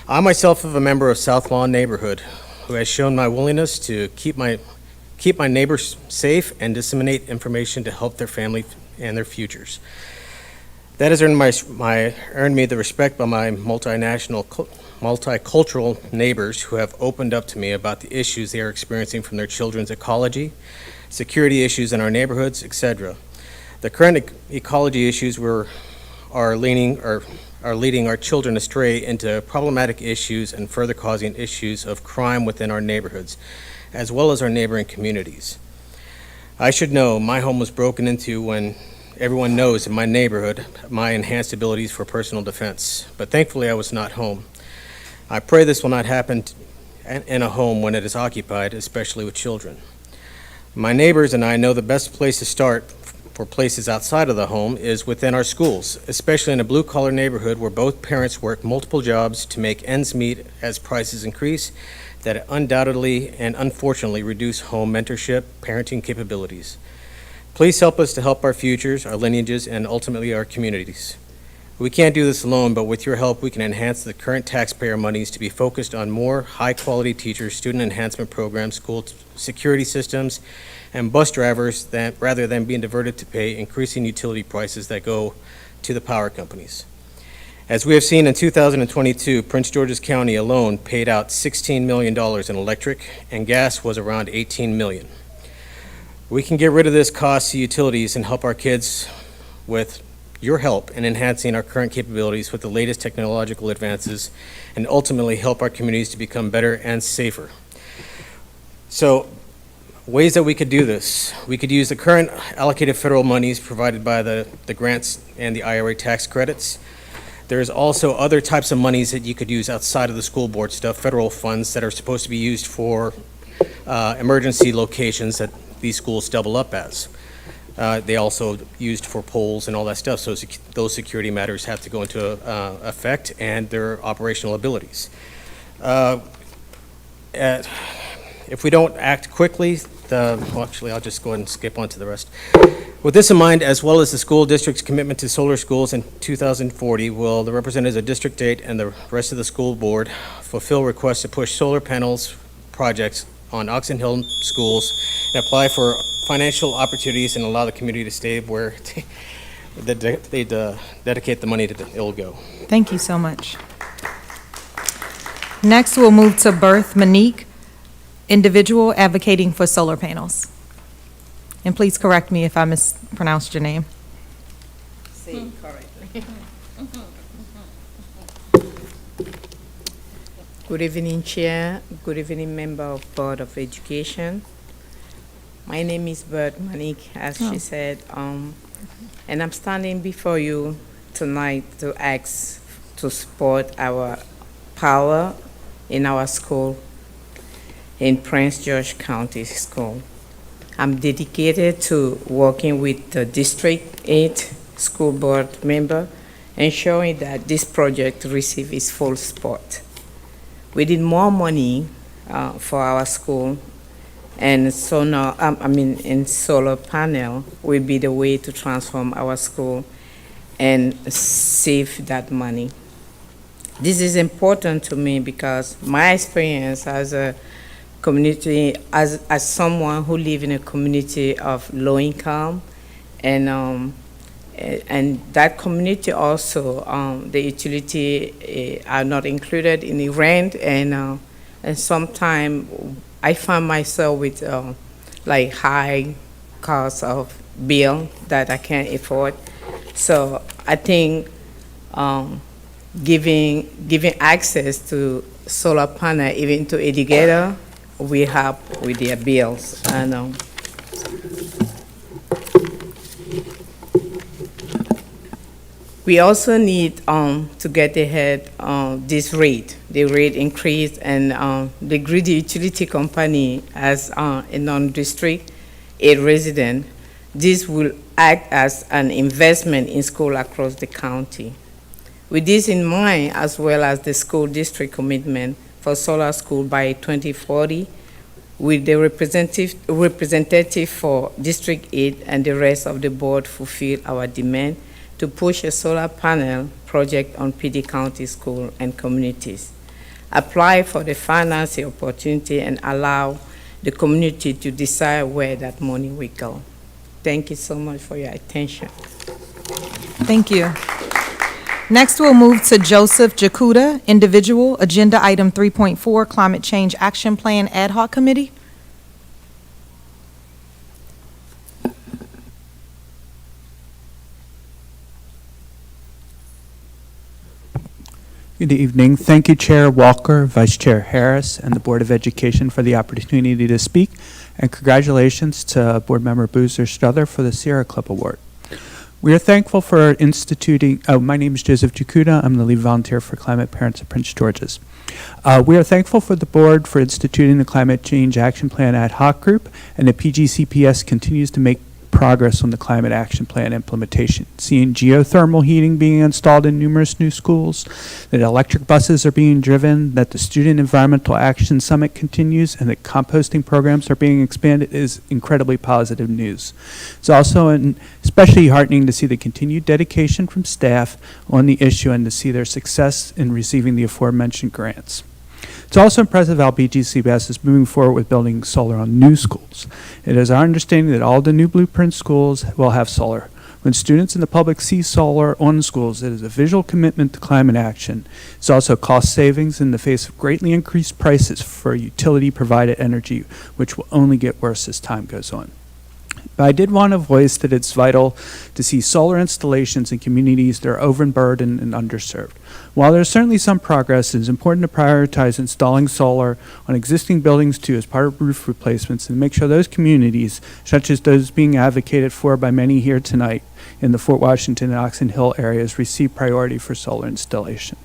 I myself am a member of South Lawn neighborhood who has shown my willingness to keep my neighbors safe and disseminate information to help their family and their futures. That has earned me the respect by my multicultural neighbors who have opened up to me about the issues they are experiencing from their children's ecology, security issues in our neighborhoods, etc. The current ecology issues are leading our children astray into problematic issues and further causing issues of crime within our neighborhoods, as well as our neighboring communities. I should know my home was broken into when everyone knows in my neighborhood my enhanced abilities for personal defense, but thankfully I was not home. I pray this will not happen in a home when it is occupied, especially with children. My neighbors and I know the best place to start for places outside of the home is within our schools, especially in a blue-collar neighborhood where both parents work multiple jobs to make ends meet as prices increase, that undoubtedly and unfortunately reduce home mentorship, parenting capabilities. Please help us to help our futures, our lineages, and ultimately our communities. We can't do this alone, but with your help, we can enhance the current taxpayer monies to be focused on more high-quality teachers, student enhancement programs, school security systems, and bus drivers rather than being diverted to pay increasing utility prices that go to the power companies. As we have seen in 2022, Prince George's County alone paid out $16 million in electric, and gas was around $18 million. We can get rid of this cost to utilities and help our kids with your help in enhancing our current capabilities with the latest technological advances and ultimately help our communities to become better and safer. So, ways that we could do this. We could use the current allocated federal monies provided by the grants and the IRA tax credits. There's also other types of monies that you could use outside of the school board stuff, federal funds that are supposed to be used for emergency locations that these schools double up as. They also used for polls and all that stuff, so those security matters have to go into effect and their operational abilities. If we don't act quickly, well, actually, I'll just go ahead and skip on to the rest. With this in mind, as well as the school district's commitment to solar schools in 2040, will the representatives of District 8 and the rest of the school board fulfill requests to push solar panels projects on Oxon Hill schools and apply for financial opportunities and allow the community to stay where they dedicate the money that it'll go. Thank you so much. Next, we'll move to Berth Monique, individual advocating for solar panels. And please correct me if I mispronounced your name. Say it correctly. Good evening, Chair. Good evening, member of Board of Education. My name is Berth Monique, as she said, and I'm standing before you tonight to ask to support our power in our school, in Prince George County School. I'm dedicated to working with the District 8 school board member, ensuring that this project receives its full support. We need more money for our school, and solar panel will be the way to transform our school and save that money. This is important to me because my experience as a community, as someone who lives in a community of low income, and that community also, the utility are not included in the rent, and sometimes I find myself with like high cost of bill that I can't afford. So I think giving access to solar panel, even to educator, we help with their bills. And we also need to get ahead this rate, the rate increase, and the grid utility company as a non-district, a resident. This will act as an investment in school across the county. With this in mind, as well as the school district commitment for solar school by 2040, Will the representative for District 8 and the rest of the board fulfill our demand to push a solar panel project on PD County School and communities? Apply for the financing opportunity and allow the community to decide where that money will go. Thank you so much for your attention. Thank you. Next, we'll move to Joseph Jakuda, individual, Agenda Item 3.4, Climate Change Action Plan Ad Hoc Committee. Good evening. Thank you, Chair Walker, Vice Chair Harris, and the Board of Education for the opportunity to speak, and congratulations to Board Member Boozer Struther for the Sierra Club Award. We are thankful for instituting, my name is Joseph Jakuda. I'm the lead volunteer for Climate Parents at Prince George's. We are thankful for the board for instituting the Climate Change Action Plan Ad Hoc Group, and the PGCPS continues to make progress on the Climate Action Plan implementation, seeing geothermal heating being installed in numerous new schools, that electric buses are being driven, that the Student Environmental Action Summit continues, and that composting programs are being expanded is incredibly positive news. It's also especially heartening to see the continued dedication from staff on the issue and to see their success in receiving the aforementioned grants. It's also impressive how PGCPS is moving forward with building solar on new schools. It is our understanding that all the new Blueprint schools will have solar. When students in the public see solar on schools, it is a visual commitment to climate action. It's also cost savings in the face of greatly increased prices for utility-provided energy, which will only get worse as time goes on. But I did want to voice that it's vital to see solar installations in communities that are overburdened and underserved. While there's certainly some progress, it is important to prioritize installing solar on existing buildings too as part of roof replacements and make sure those communities, such as those being advocated for by many here tonight in the Fort Washington and Oxon Hill areas, receive priority for solar installation.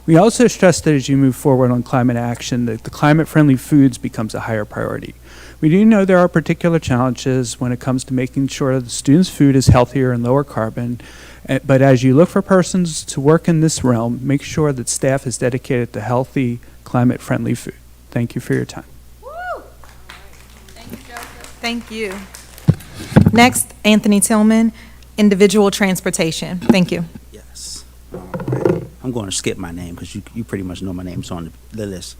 We also stress that as you move forward on climate action, that the climate-friendly foods becomes a higher priority. We do know there are particular challenges when it comes to making sure that the students' food is healthier and lower carbon, but as you look for persons to work in this realm, make sure that staff is dedicated to healthy, climate-friendly food. Thank you for your time. Thank you. Next, Anthony Tillman, individual transportation. Thank you. Yes. All right. I'm going to skip my name because you pretty much know my name's on the list.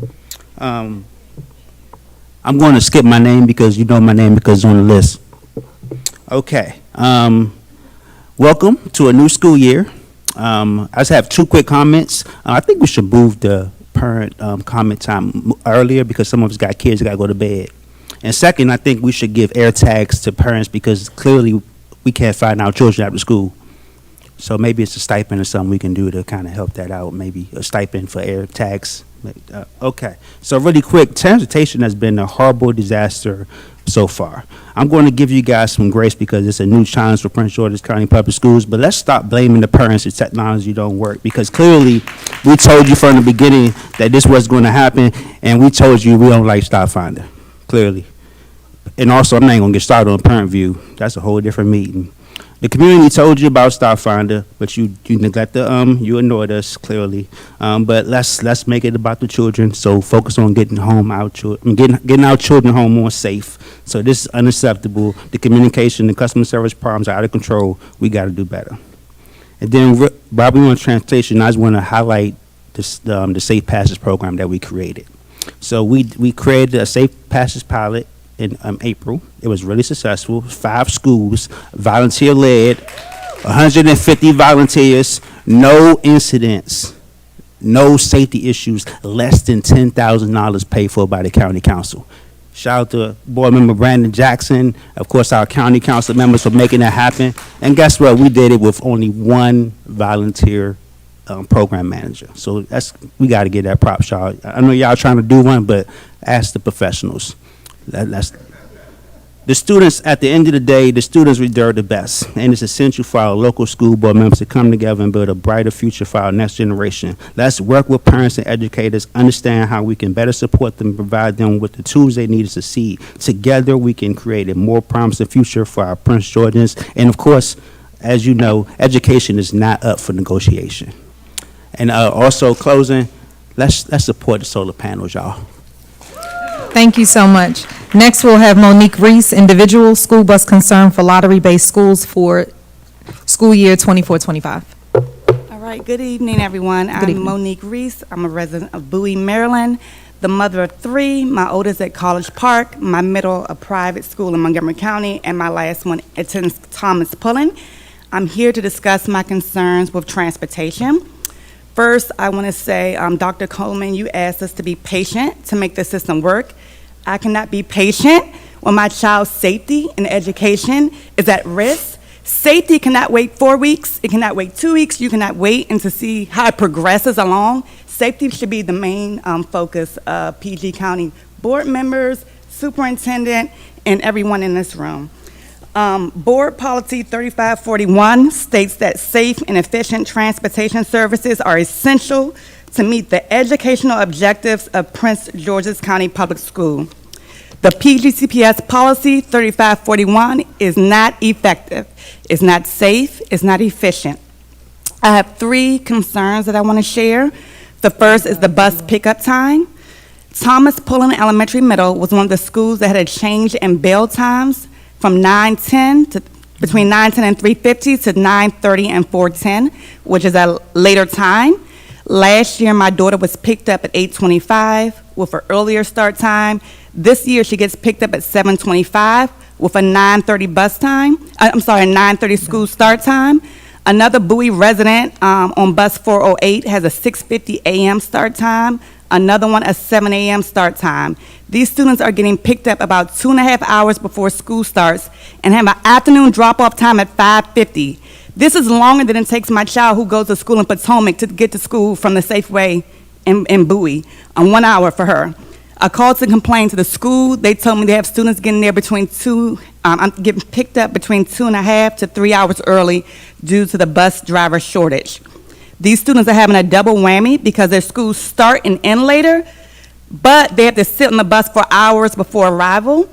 I'm going to skip my name because you know my name because it's on the list. Okay. Welcome to a new school year. I just have two quick comments. I think we should move the parent comment time earlier because some of us got kids that got to go to bed. And second, I think we should give air tags to parents because clearly we can't find our children after school. So maybe it's a stipend or something we can do to kind of help that out. Maybe a stipend for air tags. Okay. So really quick, transportation has been a horrible disaster so far. I'm going to give you guys some grace because it's a new challenge for Prince George's County Public Schools, but let's stop blaming the parents if technology don't work because clearly we told you from the beginning that this was going to happen and we told you we don't like StopFinder, clearly. And also, I'm not going to get started on Parent View. That's a whole different meeting. The community told you about StopFinder, but you neglected, you ignored us clearly. But let's make it about the children. So focus on getting our children home more safe. So this is unacceptable. The communication, the customer service problems are out of control. We got to do better. And then, while we on transportation, I just want to highlight this, the Safe Passage program that we created. So we created a Safe Passage pilot in April. It was really successful. 5 schools, volunteer-led, 150 volunteers, no incidents, no safety issues, less than $10,000 paid for by the county council. Shout out to board member Brandon Jackson, of course our county council members for making that happen. And guess what? We did it with only 1 volunteer program manager. So we got to get that props, y'all. I know y'all trying to do one, but ask the professionals. The students, at the end of the day, the students deserve the best, and it's essential for our local school board members to come together and build a brighter future for our next generation. Let's work with parents and educators, understand how we can better support them and provide them with the tools they need to succeed. Together, we can create a more promising future for our Prince Georgians, and of course, as you know, education is not up for negotiation. And also, closing, let's support the solar panels, y'all. Thank you so much. Next, we'll have Monique Reese, individual, school bus concern for lottery-based schools for school year 24-25. All right, good evening, everyone. I'm evening. Monique Reese. I'm a resident of Bowie, Maryland, the mother of three. My oldest at College Park, my middle a private school in Montgomery County, and my last one attends Thomas Pullen. I'm here to discuss my concerns with transportation. First, I want to say, Dr. Coleman, you asked us to be patient to make the system work. I cannot be patient when my child's safety and education is at risk. Safety cannot wait 4 weeks. It cannot wait 2 weeks. You cannot wait and to see how it progresses along. Safety should be the main focus of PG County board members, superintendent, and everyone in this room. Board Policy 3541 states that safe and efficient transportation services are essential to meet the educational objectives of Prince George's County Public School. The PGCPS Policy 3541 is not effective, it's not safe, it's not efficient. I have 3 concerns that I want to share. The first is the bus pickup time. Thomas Pullen Elementary Middle was one of the schools that had a change in bail times from between 9:10 and 3:50 to 9:30 and 4:10, which is a later time. Last year, my daughter was picked up at 8:25 with an earlier start time. This year, she gets picked up at 7:25 with a 9:30 bus time. I'm sorry, 9:30 school start time. Another Bowie resident on bus 408 has a 6:50 a.m. start time. Another one a 7 a.m. start time. These students are getting picked up about 2.5 hours before school starts and have an afternoon drop-off time at 5:50. This is longer than it takes my child who goes to school in Potomac to get to school from the Safeway in Bowie, 1 hour for her. I called to complain to the school. They told me they have students getting there I'm getting picked up between 2.5 to 3 hours early due to the bus driver shortage. These students are having a double whammy because their schools start and end later, but they have to sit on the bus for hours before arrival.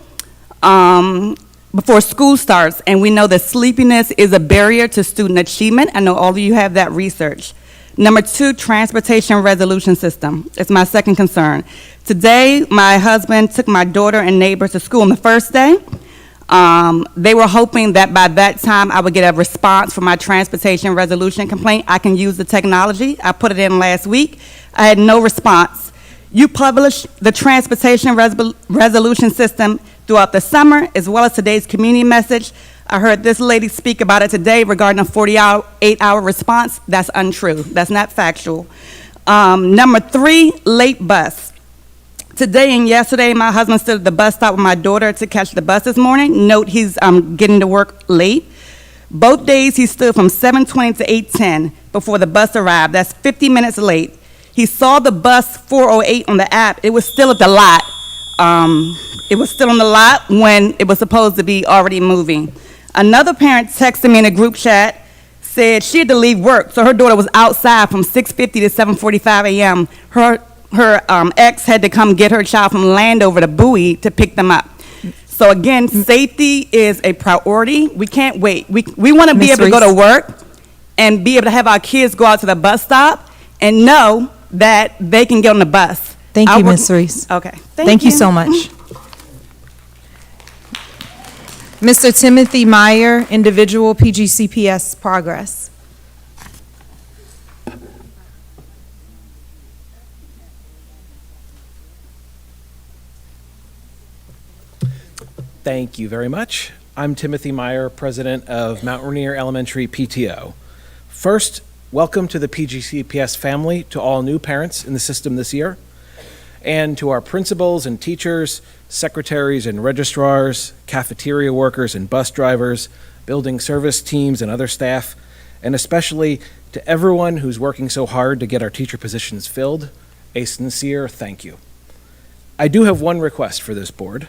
Before school starts, and we know that sleepiness is a barrier to student achievement. I know all of you have that research. Number 2, transportation resolution system. It's my second concern. Today, my husband took my daughter and neighbors to school on the first day. They were hoping that by that time I would get a response from my transportation resolution complaint. I can use the technology. I put it in last week. I had no response. You published the transportation resolution system throughout the summer, as well as today's community message. I heard this lady speak about it today regarding a 48-hour response. That's untrue. That's not factual. Number 3, late bus. Today and yesterday, my husband stood at the bus stop with my daughter to catch the bus this morning. Note he's getting to work late. Both days, he stood from 7:20 to 8:10 before the bus arrived. That's 50 minutes late. He saw the bus 408 on the app. It was still at the lot. It was still on the lot when it was supposed to be already moving. Another parent texted me in a group chat, said she had to leave work, so her daughter was outside from 6:50 to 7:45 a.m. Her ex had to come get her child from Landover to Bowie to pick them up. So again, safety is a priority. We can't wait. We want to be able to go to work and be able to have our kids go out to the bus stop and know that they can get on the bus. Thank you, Ms. Reese. Okay. Thank you so much. Mr. Timothy Meyer, individual, PGCPS progress. Thank you very much. I'm Timothy Meyer, president of Mount Rainier Elementary PTO. First, welcome to the PGCPS family, to all new parents in the system this year, and to our principals and teachers, secretaries and registrars, cafeteria workers and bus drivers, building service teams and other staff, and especially to everyone who's working so hard to get our teacher positions filled, a sincere thank you. I do have one request for this board.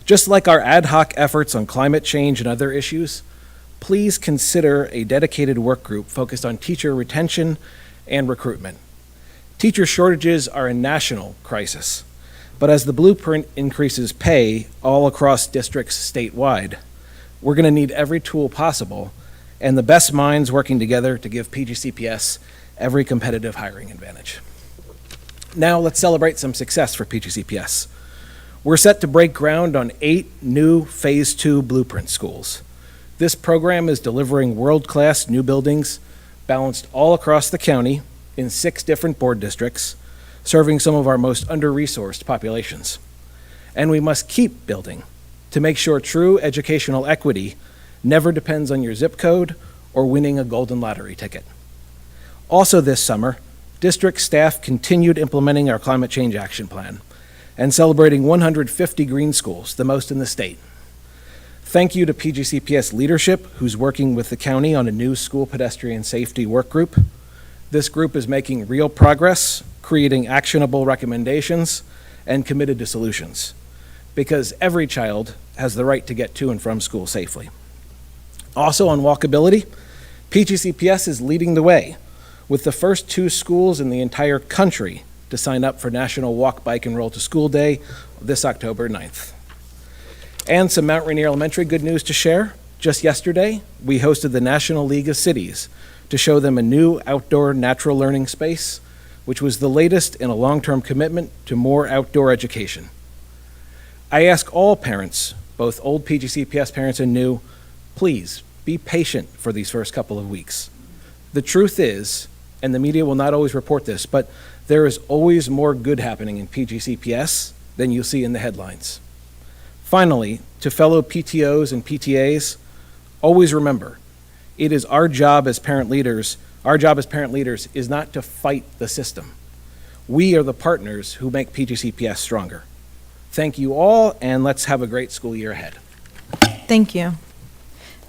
Just like our ad hoc efforts on climate change and other issues, please consider a dedicated work group focused on teacher retention and recruitment. Teacher shortages are a national crisis, but as the blueprint increases pay all across districts statewide, we're going to need every tool possible and the best minds working together to give PGCPS every competitive hiring advantage. Now let's celebrate some success for PGCPS. We're set to break ground on 8 new Phase 2 Blueprint schools. This program is delivering world-class new buildings balanced all across the county in 6 different board districts, serving some of our most under-resourced populations. And we must keep building to make sure true educational equity never depends on your zip code or winning a golden lottery ticket. Also this summer, district staff continued implementing our climate change action plan and celebrating 150 green schools, the most in the state. Thank you to PGCPS leadership, who's working with the county on a new school pedestrian safety work group. This group is making real progress, creating actionable recommendations, and committed to solutions, because every child has the right to get to and from school safely. Also on walkability, PGCPS is leading the way with the first 2 schools in the entire country to sign up for National Walk, Bike, and Roll to School Day this October 9th. And some Mount Rainier Elementary good news to share. Just yesterday, we hosted the National League of Cities to show them a new outdoor natural learning space, which was the latest in a long-term commitment to more outdoor education. I ask all parents, both old PGCPS parents and new, please be patient for these first couple of weeks. The truth is, and the media will not always report this, but there is always more good happening in PGCPS than you'll see in the headlines. Finally, to fellow PTOs and PTAs, always remember, it is our job as parent leaders is not to fight the system. We are the partners who make PGCPS stronger. Thank you all, and let's have a great school year ahead. Thank you.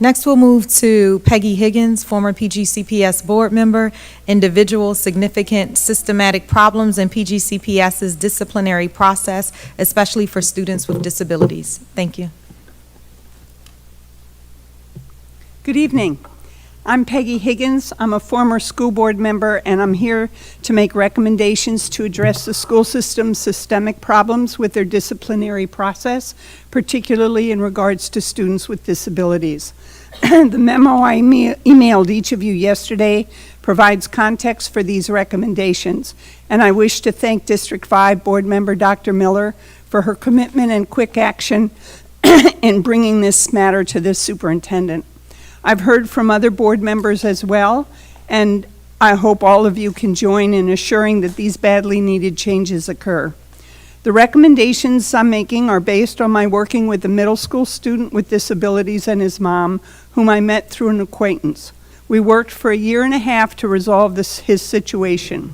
Next, we'll move to Peggy Higgins, former PGCPS board member, individual significant systematic problems in PGCPS's disciplinary process, especially for students with disabilities. Thank you. Good evening. I'm Peggy Higgins. I'm a former school board member, and I'm here to make recommendations to address the school system's systemic problems with their disciplinary process, particularly in regards to students with disabilities. The memo I emailed each of you yesterday provides context for these recommendations, and I wish to thank District 5 Board Member Dr. Miller for her commitment and quick action in bringing this matter to the superintendent. I've heard from other board members as well, and I hope all of you can join in assuring that these badly needed changes occur. The recommendations I'm making are based on my working with a middle school student with disabilities and his mom, whom I met through an acquaintance. We worked for 1.5 years to resolve his situation.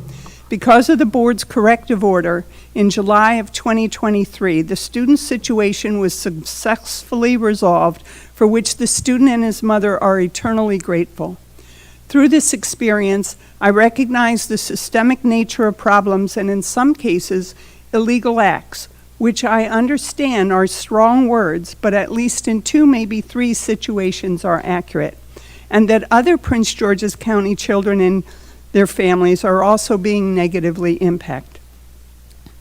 Because of the board's corrective order, in July of 2023, the student's situation was successfully resolved, for which the student and his mother are eternally grateful. Through this experience, I recognize the systemic nature of problems and, in some cases, illegal acts, which I understand are strong words, but at least in 2, maybe 3 situations are accurate, and that other Prince George's County children and their families are also being negatively impacted.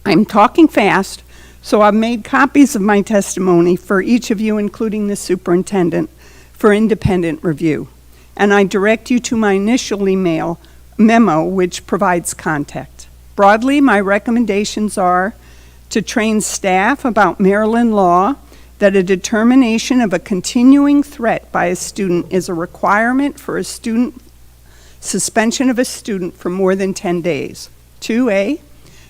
I'm talking fast, so I've made copies of my testimony for each of you, including the superintendent, for independent review. And I direct you to my initial memo, which provides context. Broadly, my recommendations are to train staff about Maryland law, that a determination of a continuing threat by a student is a requirement for a student suspension of a student for more than 10 days. 2A,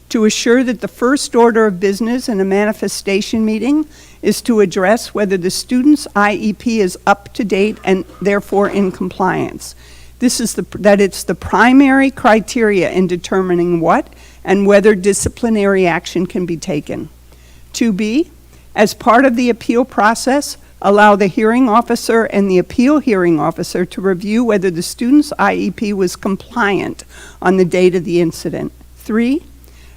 to assure that the first order of business in a manifestation meeting is to address whether the student's IEP is up to date and therefore in compliance. That it's the primary criteria in determining what and whether disciplinary action can be taken. 2B, as part of the appeal process, allow the hearing officer and the appeal hearing officer to review whether the student's IEP was compliant on the date of the incident. 3,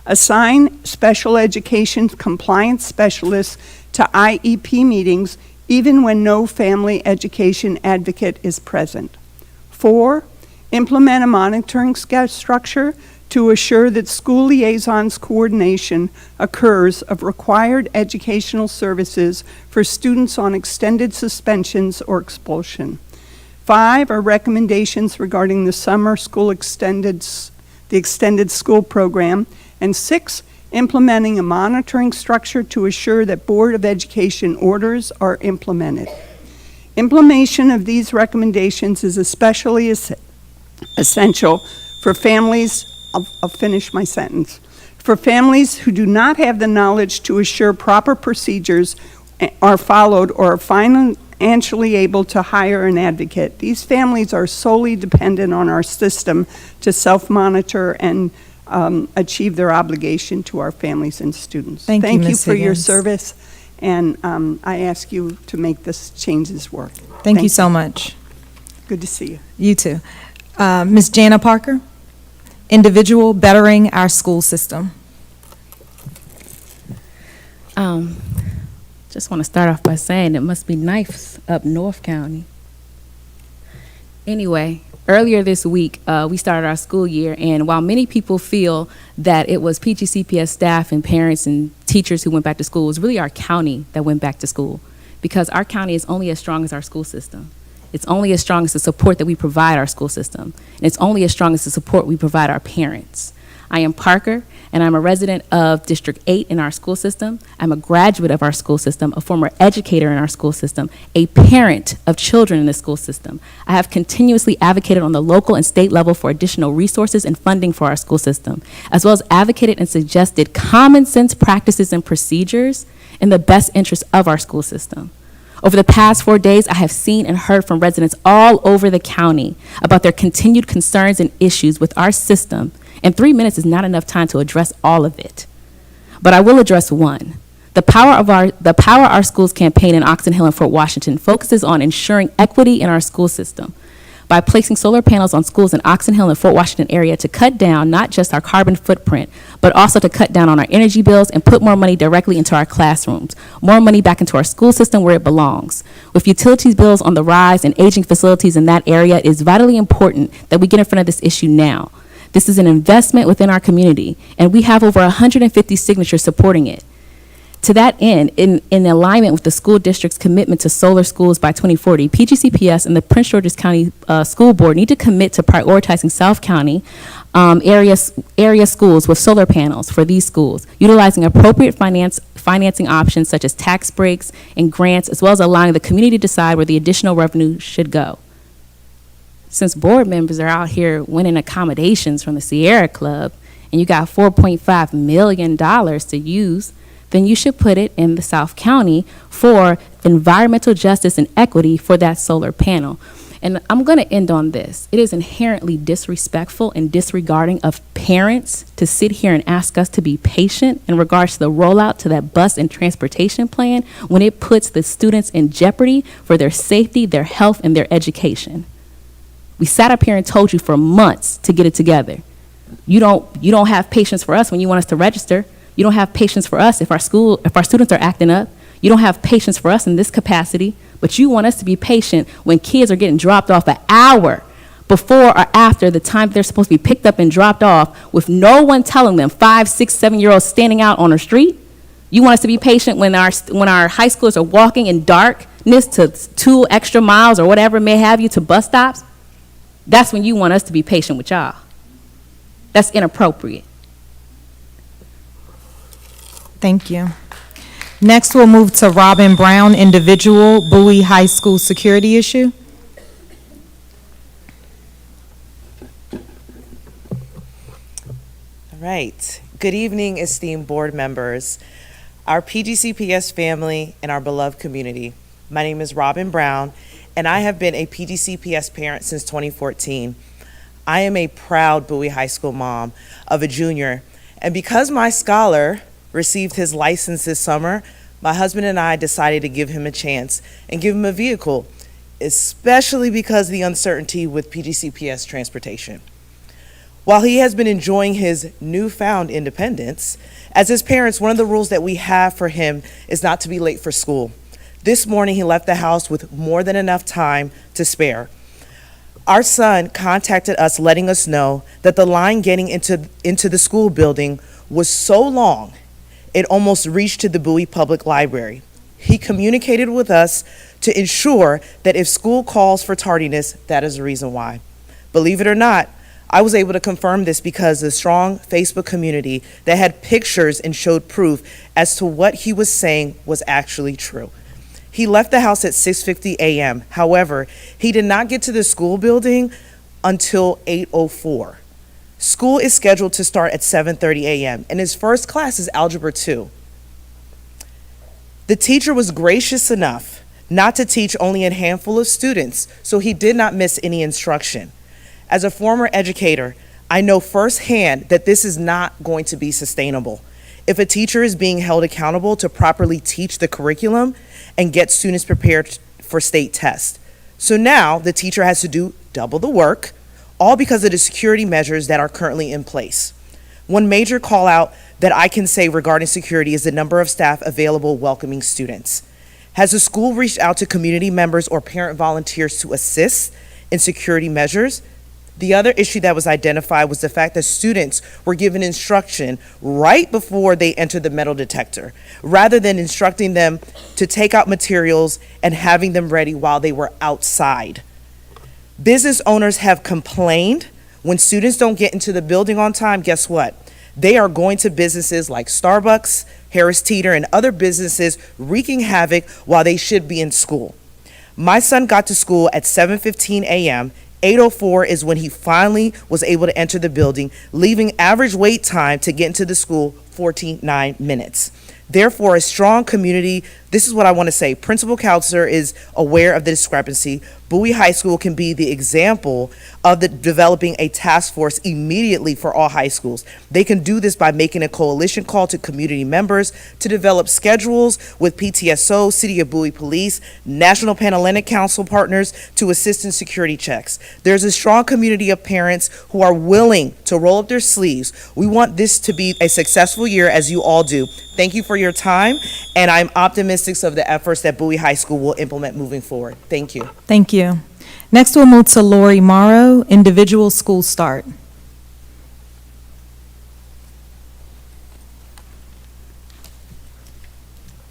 assign special education compliance specialists to IEP meetings even when no family education advocate is present. 4, implement a monitoring structure to assure that school liaisons coordination occurs of required educational services for students on extended suspensions or expulsion. 5 are recommendations regarding the summer school extended school program. And 6, implementing a monitoring structure to assure that Board of Education orders are implemented. Implementation of these recommendations is especially essential for families, I'll finish my sentence, for families who do not have the knowledge to assure proper procedures are followed or are financially able to hire an advocate. These families are solely dependent on our system to self-monitor and achieve their obligation to our families and students. Thank you, Thank you Ms. for your Higgins. service, and I ask you to make this changes work. Thank you so much. Good to see you. You too. Ms. Jana Parker, individual bettering our school system. Just want to start off by saying it must be nice up North County. Anyway, earlier this week, we started our school year, and while many people feel that it was PGCPS staff and parents and teachers who went back to school, it was really our county that went back to school, because our county is only as strong as our school system. It's only as strong as the support that we provide our school system, and it's only as strong as the support we provide our parents. I am Parker, and I'm a resident of District 8 in our school system. I'm a graduate of our school system, a former educator in our school system, a parent of children in the school system. I have continuously advocated on the local and state level for additional resources and funding for our school system, as well as advocated and suggested common sense practices and procedures in the best interest of our school system. Over the past 4 days, I have seen and heard from residents all over the county about their continued concerns and issues with our system, and 3 minutes is not enough time to address all of it. But I will address one. The Power Our Schools campaign in Oxon Hill and Fort Washington focuses on ensuring equity in our school system by placing solar panels on schools in Oxon Hill and Fort Washington area to cut down not just our carbon footprint, but also to cut down on our energy bills and put more money directly into our classrooms, more money back into our school system where it belongs. With utilities bills on the rise and aging facilities in that area, it is vitally important that we get in front of this issue now. This is an investment within our community, and we have over 150 signatures supporting it. To that end, in alignment with the school district's commitment to solar schools by 2040, PGCPS and the Prince George's County School Board need to commit to prioritizing South County area schools with solar panels for these schools, utilizing appropriate financing options such as tax breaks and grants, as well as allowing the community to decide where the additional revenue should go. Since board members are out here winning accommodations from the Sierra Club, and you got $4.5 million to use, then you should put it in the South County for environmental justice and equity for that solar panel. And I'm going to end on this. It is inherently disrespectful and disregarding of parents to sit here and ask us to be patient in regards to the rollout to that bus and transportation plan when it puts the students in jeopardy for their safety, their health, and their education. We sat up here and told you for months to get it together. You don't have patience for us when you want us to register. You don't have patience for us if our students are acting up. You don't have patience for us in this capacity, but you want us to be patient when kids are getting dropped off an hour before or after the time they're supposed to be picked up and dropped off with no one telling them, 5, 6, 7-year-olds standing out on the street. You want us to be patient when our high schoolers are walking in darkness to 2 extra miles or whatever may have you to bus stops. That's when you want us to be patient with y'all. That's inappropriate. Thank you. Next, we'll move to Robin Brown, individual, Bowie High School security issue. All right. Good evening, esteemed board members, our PGCPS family, and our beloved community. My name is Robin Brown, and I have been a PGCPS parent since 2014. I am a proud Bowie High School mom of a junior, and because my scholar received his license this summer, my husband and I decided to give him a chance and give him a vehicle, especially because of the uncertainty with PGCPS transportation. While he has been enjoying his newfound independence, as his parents, one of the rules that we have for him is not to be late for school. This morning, he left the house with more than enough time to spare. Our son contacted us letting us know that the line getting into the school building was so long, it almost reached to the Bowie Public Library. He communicated with us to ensure that if school calls for tardiness, that is the reason why. Believe it or not, I was able to confirm this because the strong Facebook community that had pictures and showed proof as to what he was saying was actually true. He left the house at 6:50 a.m. However, he did not get to the school building until 8:04. School is scheduled to start at 7:30 a.m., and his first class is Algebra 2. The teacher was gracious enough not to teach only a handful of students, so he did not miss any instruction. As a former educator, I know firsthand that this is not going to be sustainable. If a teacher is being held accountable to properly teach the curriculum and get students prepared for state tests. So now the teacher has to do double the work, all because of the security measures that are currently in place. One major call out that I can say regarding security is the number of staff available welcoming students. Has the school reached out to community members or parent volunteers to assist in security measures? The other issue that was identified was the fact that students were given instruction right before they entered the metal detector, rather than instructing them to take out materials and having them ready while they were outside. Business owners have complained when students don't get into the building on time, guess what? They are going to businesses like Starbucks, Harris Teeter, and other businesses wreaking havoc while they should be in school. My son got to school at 7:15 a.m. 8:04 is when he finally was able to enter the building, leaving average wait time to get into the school 49 minutes. Therefore, a strong community, this is what I want to say, principal counselor is aware of the discrepancy. Bowie High School can be the example of developing a task force immediately for all high schools. They can do this by making a coalition call to community members to develop schedules with PTSO, City of Bowie Police, National Panhellenic Council partners to assist in security checks. There's a strong community of parents who are willing to roll up their sleeves. We want this to be a successful year, as you all do. Thank you for your time, and I'm optimistic of the efforts that Bowie High School will implement moving forward. Thank you. Thank you. Next, we'll move to Lori Morrow, individual school start.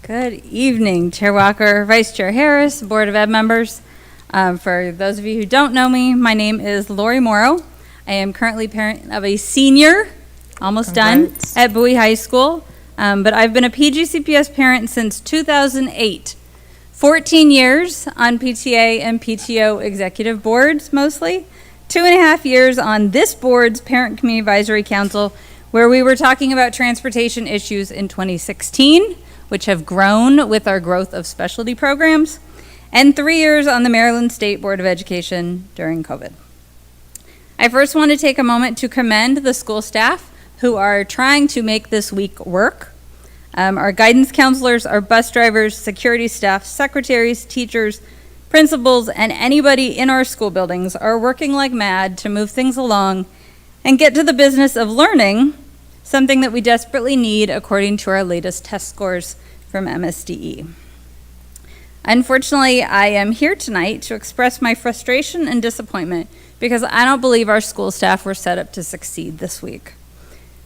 Good evening, Chair Walker, Vice Chair Harris, Board of Ed members. For those of you who don't know me, my name is Lori Morrow. I am currently parent of a senior, almost Congrats. done, at Bowie High School. But I've been a PGCPS parent since 2008. 14 years on PTA and PTO executive boards mostly. 2.5 years on this board's Parent Community Advisory Council, where we were talking about transportation issues in 2016, which have grown with our growth of specialty programs. And 3 years on the Maryland State Board of Education during COVID. I first want to take a moment to commend the school staff who are trying to make this week work. Our guidance counselors, our bus drivers, security staff, secretaries, teachers, principals, and anybody in our school buildings are working like mad to move things along and get to the business of learning, something that we desperately need according to our latest test scores from MSDE. Unfortunately, I am here tonight to express my frustration and disappointment because I don't believe our school staff were set up to succeed this week.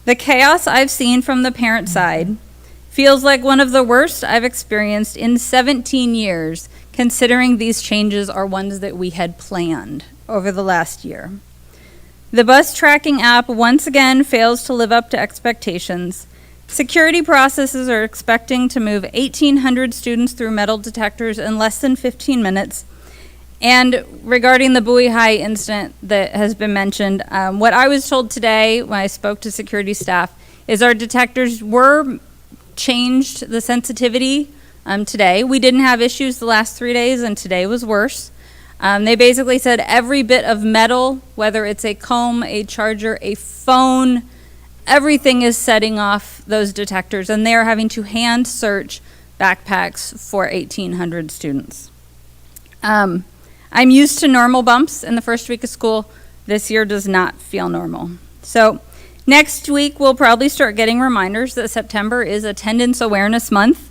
The chaos I've seen from the parent side feels like one of the worst I've experienced in 17 years, considering these changes are ones that we had planned over the last year. The bus tracking app once again fails to live up to expectations. Security processes are expecting to move 1,800 students through metal detectors in less than 15 minutes. And regarding the Bowie High incident that has been mentioned, what I was told today when I spoke to security staff is our detectors were changed the sensitivity today. We didn't have issues the last 3 days, and today was worse. They basically said every bit of metal, whether it's a comb, a charger, a phone, everything is setting off those detectors, and they are having to hand search backpacks for 1,800 students. I'm used to normal bumps in the first week of school. This year does not feel normal. So next week, we'll probably start getting reminders that September is Attendance Awareness Month.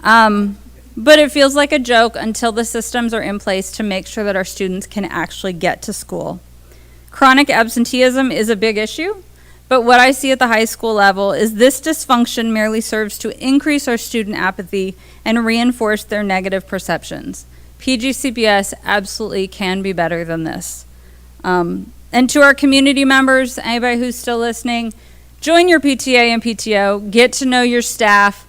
But it feels like a joke until the systems are in place to make sure that our students can actually get to school. Chronic absenteeism is a big issue, but what I see at the high school level is this dysfunction merely serves to increase our student apathy and reinforce their negative perceptions. PGCPS absolutely can be better than this. And to our community members, anybody who's still listening, join your PTA and PTO, get to know your staff.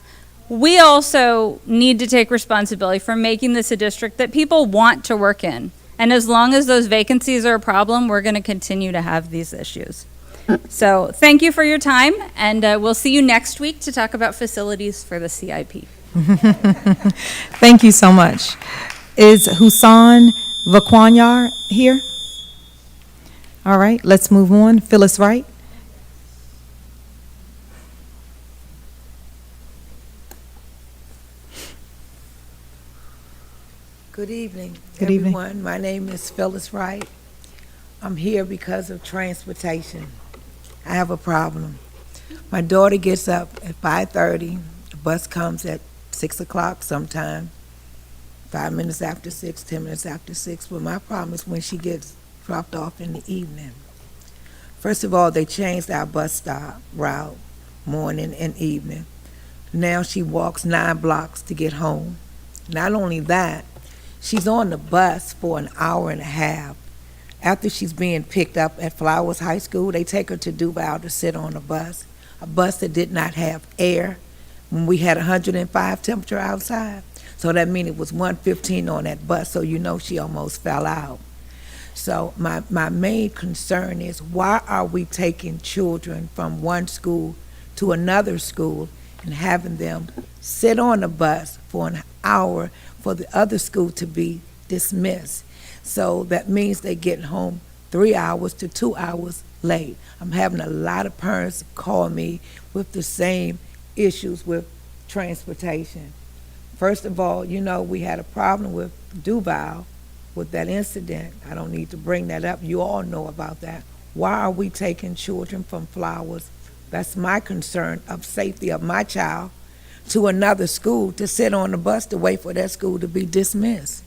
We also need to take responsibility for making this a district that people want to work in. And as long as those vacancies are a problem, we're going to continue to have these issues. So thank you for your time, and we'll see you next week to talk about facilities for the CIP. Thank you so much. Is Husan Vakwanyar here? All right, let's move on. Phyllis Wright. Good evening, Good evening. everyone. My name is Phyllis Wright. I'm here because of transportation. I have a problem. My daughter gets up at 5:30. The bus comes at 6 o'clock sometime, 5 minutes after 6, 10 minutes after 6. But my problem is when she gets dropped off in the evening. First of all, they changed our bus stop route, morning and evening. Now she walks 9 blocks to get home. Not only that, she's on the bus for an hour and a half. After she's being picked up at Flowers High School, they take her to Duval to sit on a bus that did not have air when we had 105 temperature outside. So that means it was 115 on that bus, so you know she almost fell out. So my main concern is, why are we taking children from one school to another school and having them sit on a bus for an hour for the other school to be dismissed? So that means they get home 3 hours to 2 hours late. I'm having a lot of parents call me with the same issues with transportation. First of all, you know, we had a problem with Duval with that incident. I don't need to bring that up. You all know about that. Why are we taking children from Flowers? That's my concern, of safety of my child, to another school to sit on the bus to wait for that school to be dismissed.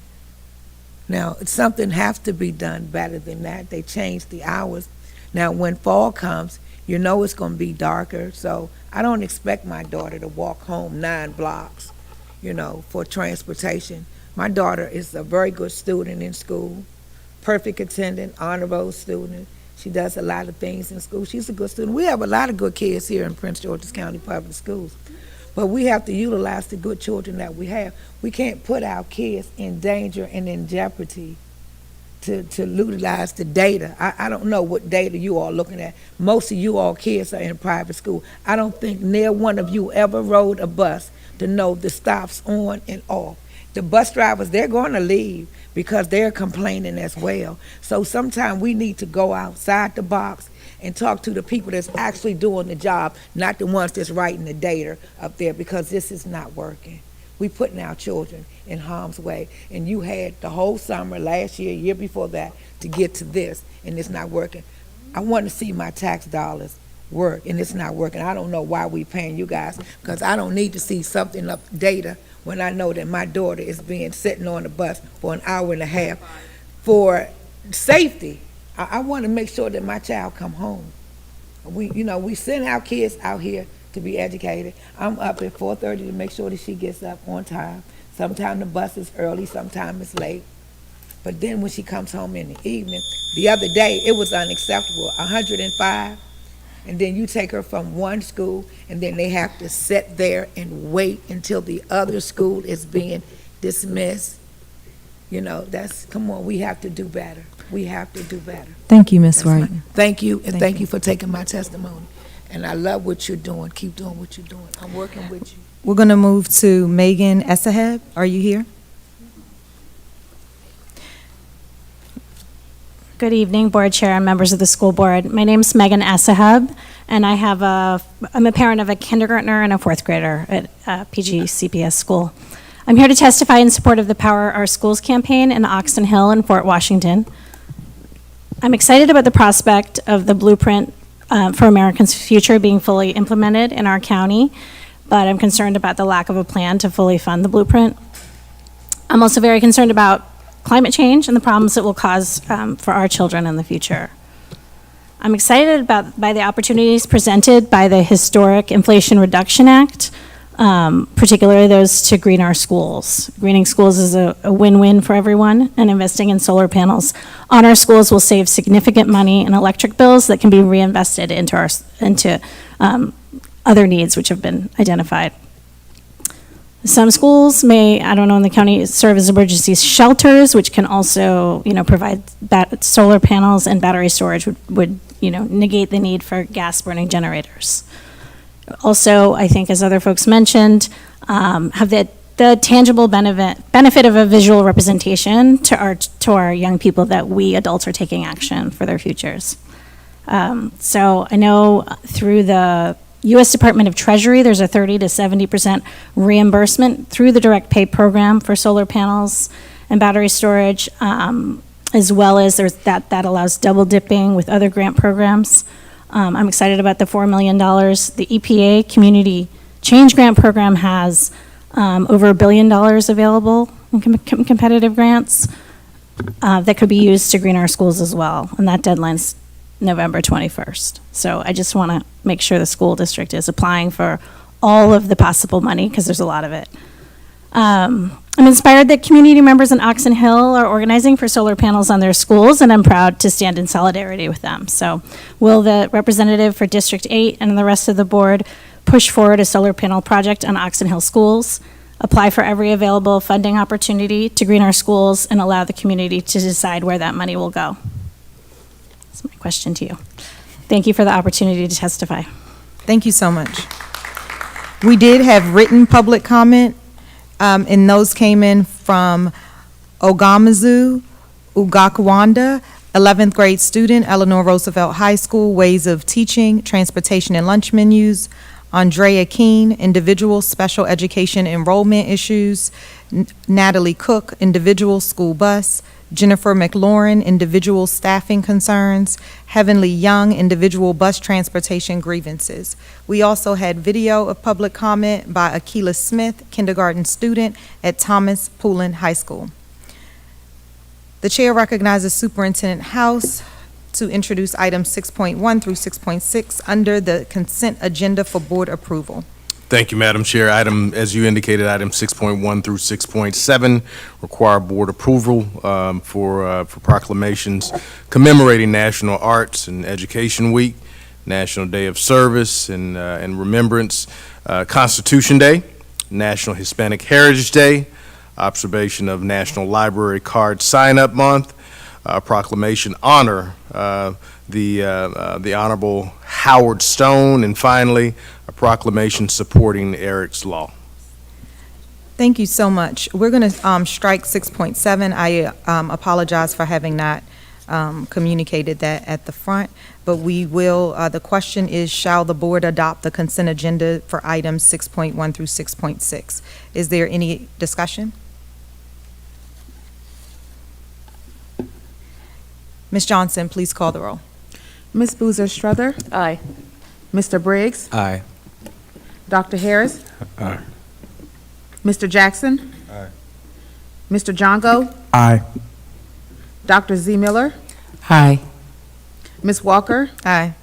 Now, something has to be done better than that. They changed the hours. Now, when fall comes, you know it's going to be darker, so I don't expect my daughter to walk home 9 blocks, you know, for transportation. My daughter is a very good student in school, perfect attendant, honor roll student. She does a lot of things in school. She's a good student. We have a lot of good kids here in Prince George's County Public Schools. But we have to utilize the good children that we have. We can't put our kids in danger and in jeopardy to utilize the data. I don't know what data you all looking at. Most of you all kids are in private school. I don't think near one of you ever rode a bus to know the stops on and off. The bus drivers, they're going to leave because they're complaining as well. So sometimes we need to go outside the box and talk to the people that's actually doing the job, not the ones that's writing the data up there, because this is not working. We putting our children in harm's way, and you had the whole summer, last year, year before that, to get to this, and it's not working. I want to see my tax dollars work, and it's not working. I don't know why we paying you guys, because I don't need to see something up data when I know that my daughter is being sitting on the bus for an hour and a half for safety. I want to make sure that my child come home. We send our kids out here to be educated. I'm up at 4:30 to make sure that she gets up on time. Sometimes the bus is early, sometimes it's late. But then when she comes home in the evening, the other day, it was unacceptable, 105. And then you take her from one school, and then they have to sit there and wait until the other school is being dismissed. You know, come on, we have to do better. We have to do better. Thank you, Ms. Wright. Thank you, and thank you for taking my testimony. And I love what you're doing. Keep doing what you're doing. I'm working with you. We're going to move to Megan Essaheb. Are you here? Good evening, Board Chair and members of the school board. My name is Megan Essaheb, and I'm a parent of a kindergartner and a 4th grader at PGCPS school. I'm here to testify in support of the Power Our Schools campaign in Oxton Hill and Fort Washington. I'm excited about the prospect of the blueprint for Americans' future being fully implemented in our county, but I'm concerned about the lack of a plan to fully fund the blueprint. I'm also very concerned about climate change and the problems it will cause for our children in the future. I'm excited by the opportunities presented by the historic Inflation Reduction Act. particularly those to green our schools. Greening schools is a win-win for everyone, and investing in solar panels on our schools will save significant money in electric bills that can be reinvested into other needs which have been identified. Some schools may, I don't know, in the county, serve as emergency shelters, which can also, provide solar panels, and battery storage would negate the need for gas-burning generators. Also, I think, as other folks mentioned, have the tangible benefit of a visual representation to our young people that we adults are taking action for their futures. So I know through the U.S. Department of Treasury, there's a 30 to 70% reimbursement through the direct pay program for solar panels and battery storage, as well as that allows double dipping with other grant programs. I'm excited about the $4 million. The EPA Community Change Grant Program has over $1 billion available in competitive grants that could be used to green our schools as well, and that deadline's November 21st. So I just want to make sure the school district is applying for all of the possible money, because there's a lot of it. I'm inspired that community members in Oxon Hill are organizing for solar panels on their schools, and I'm proud to stand in solidarity with them. So will the representative for District 8 and the rest of the board push forward a solar panel project on Oxon Hill schools, apply for every available funding opportunity to green our schools, and allow the community to decide where that money will go? That's my question to you. Thank you for the opportunity to testify. Thank you so much. We did have written public comment, and those came in from Ogamazu Ugakwanda, 11th grade student, Eleanor Roosevelt High School, Ways of Teaching, Transportation and Lunch Menus. Andrea Keene, Individual Special Education Enrollment Issues. Natalie Cook, Individual School Bus. Jennifer McLaurin, Individual Staffing Concerns. Heavenly Young, Individual Bus Transportation Grievances. We also had video of public comment by Akila Smith, kindergarten student at Thomas Poulin High School. The chair recognizes Superintendent House to introduce items 6.1 through 6.6 under the consent agenda for board approval. Thank you, Madam Chair. As you indicated, item 6.1 through 6.7 require board approval for proclamations commemorating National Arts and Education Week, National Day of Service and Remembrance, Constitution Day, National Hispanic Heritage Day, observation of National Library Card Sign-Up Month, proclamation honor the Honorable Howard Stone, and finally, a proclamation supporting Eric's Law. Thank you so much. We're going to strike 6.7. I apologize for having not communicated that at the front, but we will, the question is, shall the board adopt the consent agenda for items 6.1 through 6.6? Is there any discussion? Ms. Johnson, please call the roll. Ms. Boozer Strother? Aye. Mr. Briggs? Aye. Dr. Harris? Aye. Mr. Jackson? Aye. Mr. Jongo? Aye. Dr. Z. Miller? Aye. Ms. Walker? Aye.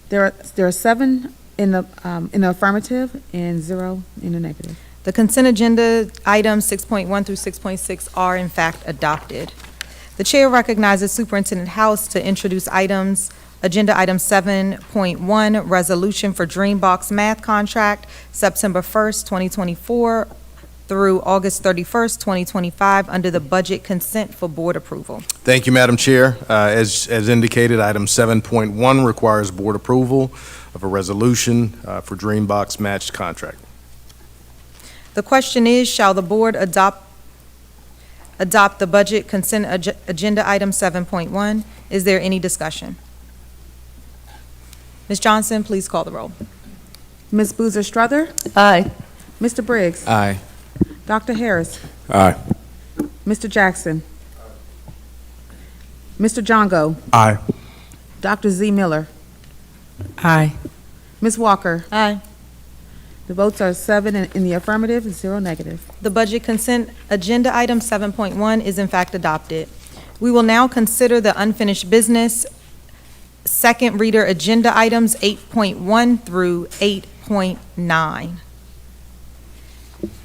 There are 7 in the affirmative and 0 in the negative. The consent agenda items 6.1 through 6.6 are in fact adopted. The chair recognizes Superintendent House to introduce agenda item 7.1, resolution for Dreambox math contract, September 1st, 2024 through August 31st, 2025, under the budget consent for board approval. Thank you, Madam Chair. As indicated, item 7.1 requires board approval of a resolution for Dreambox matched contract. The question is, shall the board adopt the budget consent agenda item 7.1? Is there any discussion? Ms. Johnson, please call the roll. Ms. Boozer Strother? Aye. Mr. Briggs? Aye. Dr. Harris? Aye. Mr. Jackson? Mr. Jongo? Aye. Dr. Z. Miller? Aye. Ms. Walker? Aye. The votes are 7 in the affirmative and 0 negative. The budget consent agenda item 7.1 is in fact adopted. We will now consider the unfinished business second reader agenda items 8.1 through 8.9.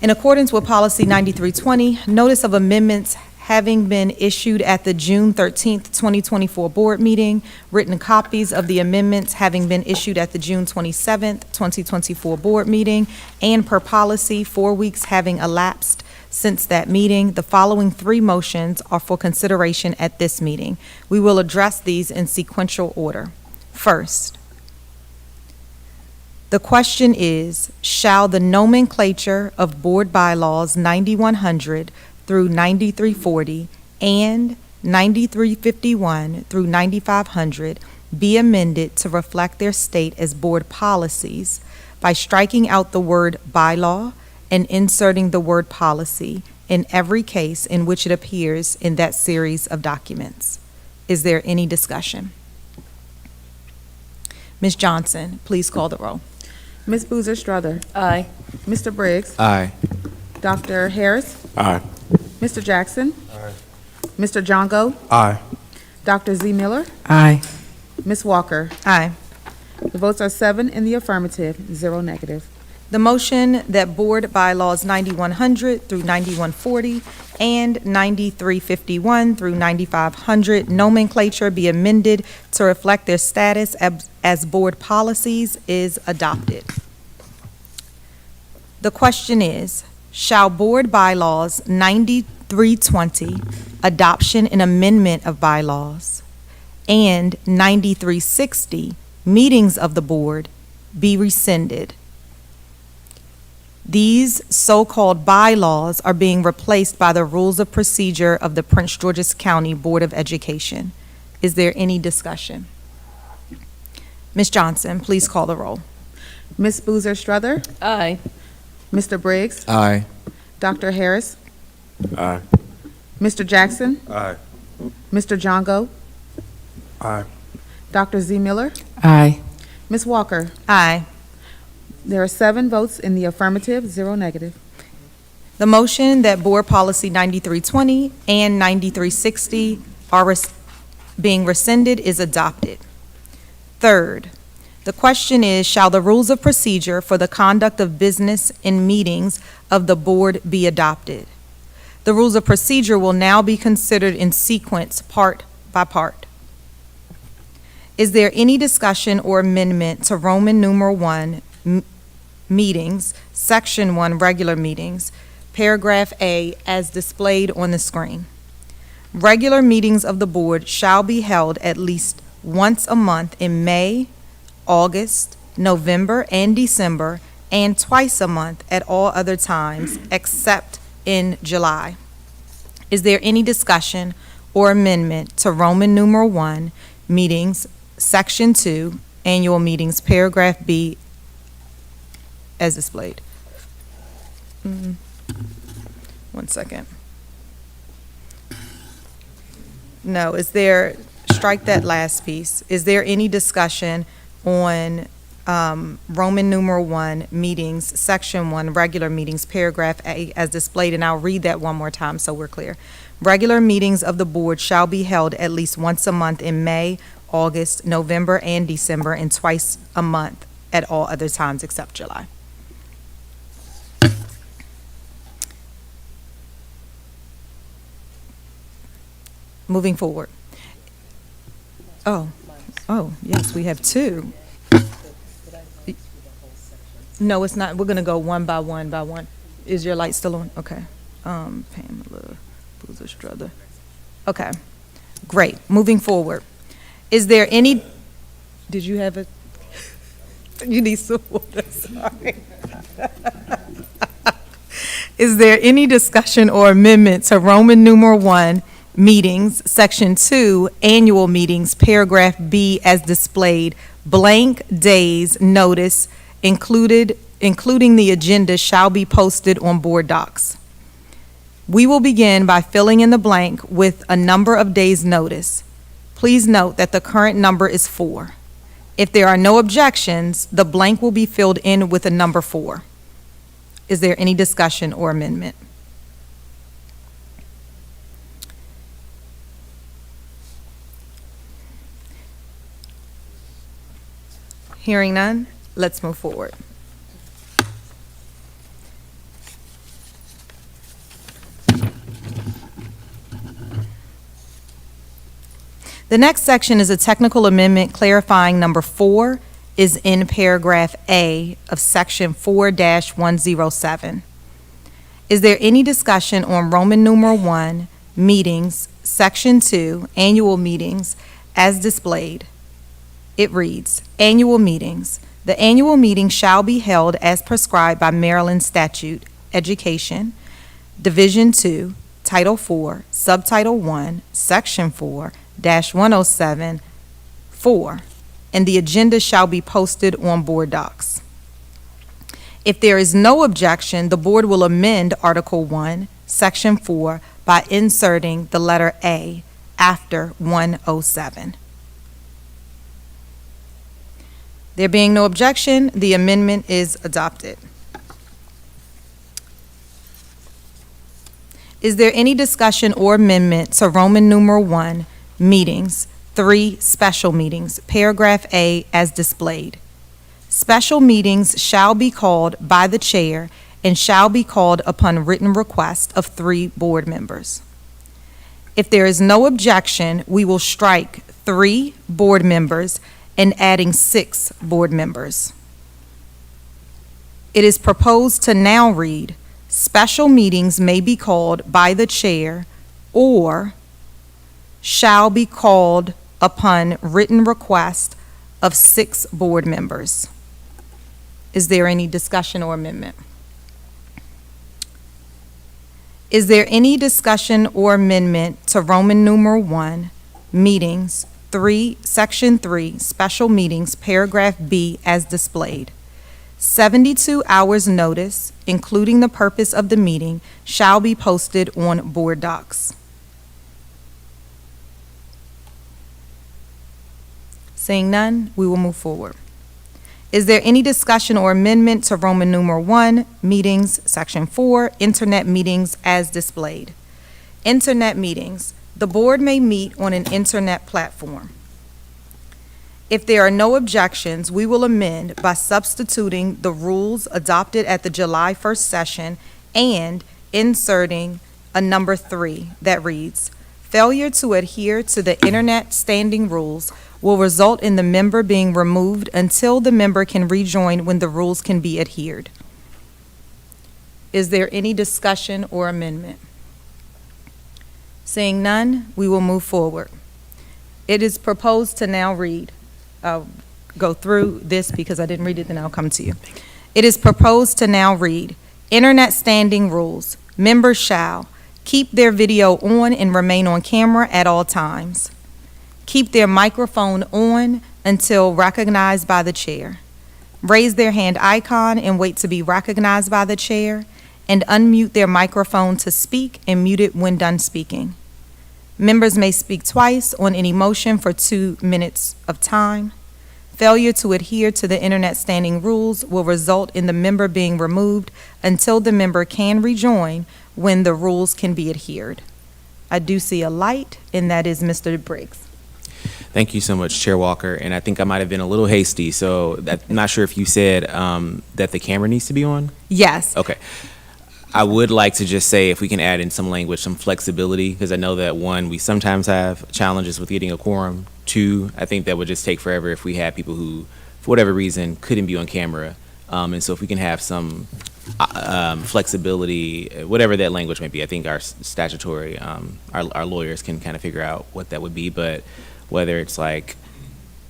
In accordance with Policy 9320, notice of amendments having been issued at the June 13th, 2024 board meeting, written copies of the amendments having been issued at the June 27th, 2024 board meeting, and per policy, 4 weeks having elapsed since that meeting, the following 3 motions are for consideration at this meeting. We will address these in sequential order. First, the question is, shall the nomenclature of Board Bylaws 9100 through 9340 and 9351 through 9500 be amended to reflect their state as board policies by striking out the word bylaw and inserting the word policy in every case in which it appears in that series of documents? Is there any discussion? Ms. Johnson, please call the roll. Ms. Boozer Strother. Aye. Mr. Briggs. Aye. Dr. Harris. Aye. Mr. Jackson. Mr. Jongo. Aye. Dr. Z. Miller. Aye. Ms. Walker. Aye. The votes are 7 in the affirmative, 0 negative. The motion that Board Bylaws 9100 through 9140 and 9351 through 9500 nomenclature be amended to reflect their status as board policies is adopted. The question is, shall Board Bylaws 9320, adoption and amendment of bylaws, and 9360, meetings of the board, be rescinded? These so-called bylaws are being replaced by the rules of procedure of the Prince George's County Board of Education. Is there any discussion? Ms. Johnson, please call the roll. Ms. Boozer Strother. Aye. Mr. Briggs. Aye. Dr. Harris. Aye. Mr. Jackson. Aye. Mr. Jongo. Aye. Dr. Z. Miller. Aye. Ms. Walker. Aye. There are 7 votes in the affirmative, 0 negative. The motion that Board Policy 9320 and 9360 are being rescinded is adopted. Third, the question is, shall the rules of procedure for the conduct of business in meetings of the board be adopted? The rules of procedure will now be considered in sequence, part by part. Is there any discussion or amendment to Roman numeral 1, meetings, section 1, regular meetings, paragraph A, as displayed on the screen? Regular meetings of the board shall be held at least once a month in May, August, November, and December, and twice a month at all other times except in July. Is there any discussion or amendment to Roman numeral 1, meetings, section 2, annual meetings, paragraph B, as displayed? 1 second. No, strike that last piece. Is there any discussion on Roman numeral 1, meetings, section 1, regular meetings, paragraph A, as displayed? And I'll read that one more time so we're clear. Regular meetings of the board shall be held at least once a month in May, August, November, and December, and twice a month at all other times except July. Moving forward. Oh, yes, we have 2. No, it's not. We're going to go one by one by one. Is your light still on? Okay. Pamela Boozer Strother. Okay, great. Moving forward. Is there any, did you have a, you need some water, sorry. Is there any discussion or amendment to Roman numeral 1, meetings, section 2, annual meetings, paragraph B, as displayed, blank days notice including the agenda shall be posted on board docs? We will begin by filling in the blank with a number of days notice. Please note that the current number is 4. If there are no objections, the blank will be filled in with a number 4. Is there any discussion or amendment? Hearing none, let's move forward. The next section is a technical amendment clarifying number 4 is in paragraph A of section 4-107. Is there any discussion on Roman numeral 1, meetings, section 2, annual meetings, as displayed? It reads, annual meetings. The annual meeting shall be held as prescribed by Maryland statute, education, Division 2, Title 4, Subtitle 1, Section 4-107, 4, and the agenda shall be posted on board docs. If there is no objection, the board will amend Article 1, Section 4 by inserting the letter A after 107. There being no objection, the amendment is adopted. Is there any discussion or amendment to Roman numeral 1, meetings, 3, special meetings, paragraph A as displayed? Special meetings shall be called by the chair and shall be called upon written request of 3 board members. If there is no objection, we will strike 3 board members and adding 6 board members. It is proposed to now read, special meetings may be called by the chair or shall be called upon written request of 6 board members. Is there any discussion or amendment? Is there any discussion or amendment to Roman numeral 1, meetings, 3, Section 3, special meetings, paragraph B as displayed? 72 hours notice, including the purpose of the meeting, shall be posted on board docs. Seeing none, we will move forward. Is there any discussion or amendment to Roman numeral 1, meetings, Section 4, internet meetings as displayed? Internet meetings. The board may meet on an internet platform. If there are no objections, we will amend by substituting the rules adopted at the July 1st session and inserting a number 3 that reads, failure to adhere to the internet standing rules will result in the member being removed until the member can rejoin when the rules can be adhered. Is there any discussion or amendment? Seeing none, we will move forward. It is proposed to now read, I'll go through this because I didn't read it, then I'll come to you. It is proposed to now read, internet standing rules. Members shall keep their video on and remain on camera at all times. Keep their microphone on until recognized by the chair. Raise their hand icon and wait to be recognized by the chair, and unmute their microphone to speak and mute it when done speaking. Members may speak twice on any motion for 2 minutes of time. Failure to adhere to the internet standing rules will result in the member being removed until the member can rejoin when the rules can be adhered. I do see a light, and that is Mr. Briggs. Thank you so much, Chair Walker. And I think I might have been a little hasty, so I'm not sure if you said that the camera needs to be on? Yes. Okay. I would like to just say if we can add in some language, some flexibility, because I know that 1, we sometimes have challenges with getting a quorum. 2, I think that would just take forever if we had people who, for whatever reason, couldn't be on camera. And so if we can have some flexibility, whatever that language may be, I think our statutory, our lawyers can kind of figure out what that would be. But whether it's like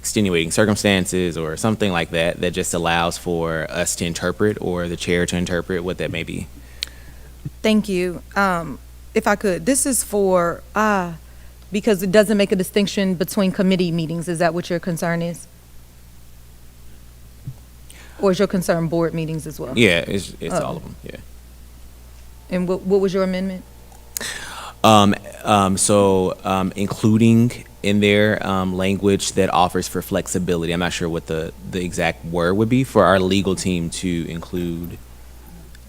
extenuating circumstances or something like that, that just allows for us to interpret or the chair to interpret what that may be. Thank you. If I could, this is for, because it doesn't make a distinction between committee meetings. Is that what your concern is? Or is your concern board meetings as well? Yeah, it's all of them, yeah. And what was your amendment? Including in there language that offers for flexibility. I'm not sure what the exact word would be for our legal team to include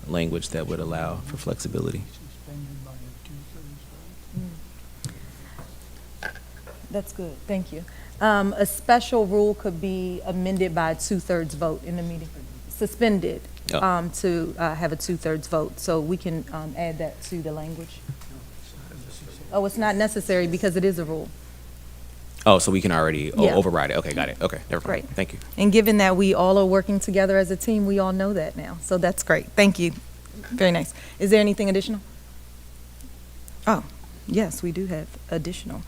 language that would allow for flexibility. That's good, thank you. A special rule could be amended by a 2/3 vote in the meeting, suspended to have a 2/3 vote, so we can add that to the language. Oh, it's not necessary because it is a rule. Oh, so we can already Yeah. override it. Okay, got it. Okay, never mind. Great. Thank you. And given that we all are working together as a team, we all know that now. So that's great. Thank you. Very nice. Is there anything additional? Oh, yes, we do have additional.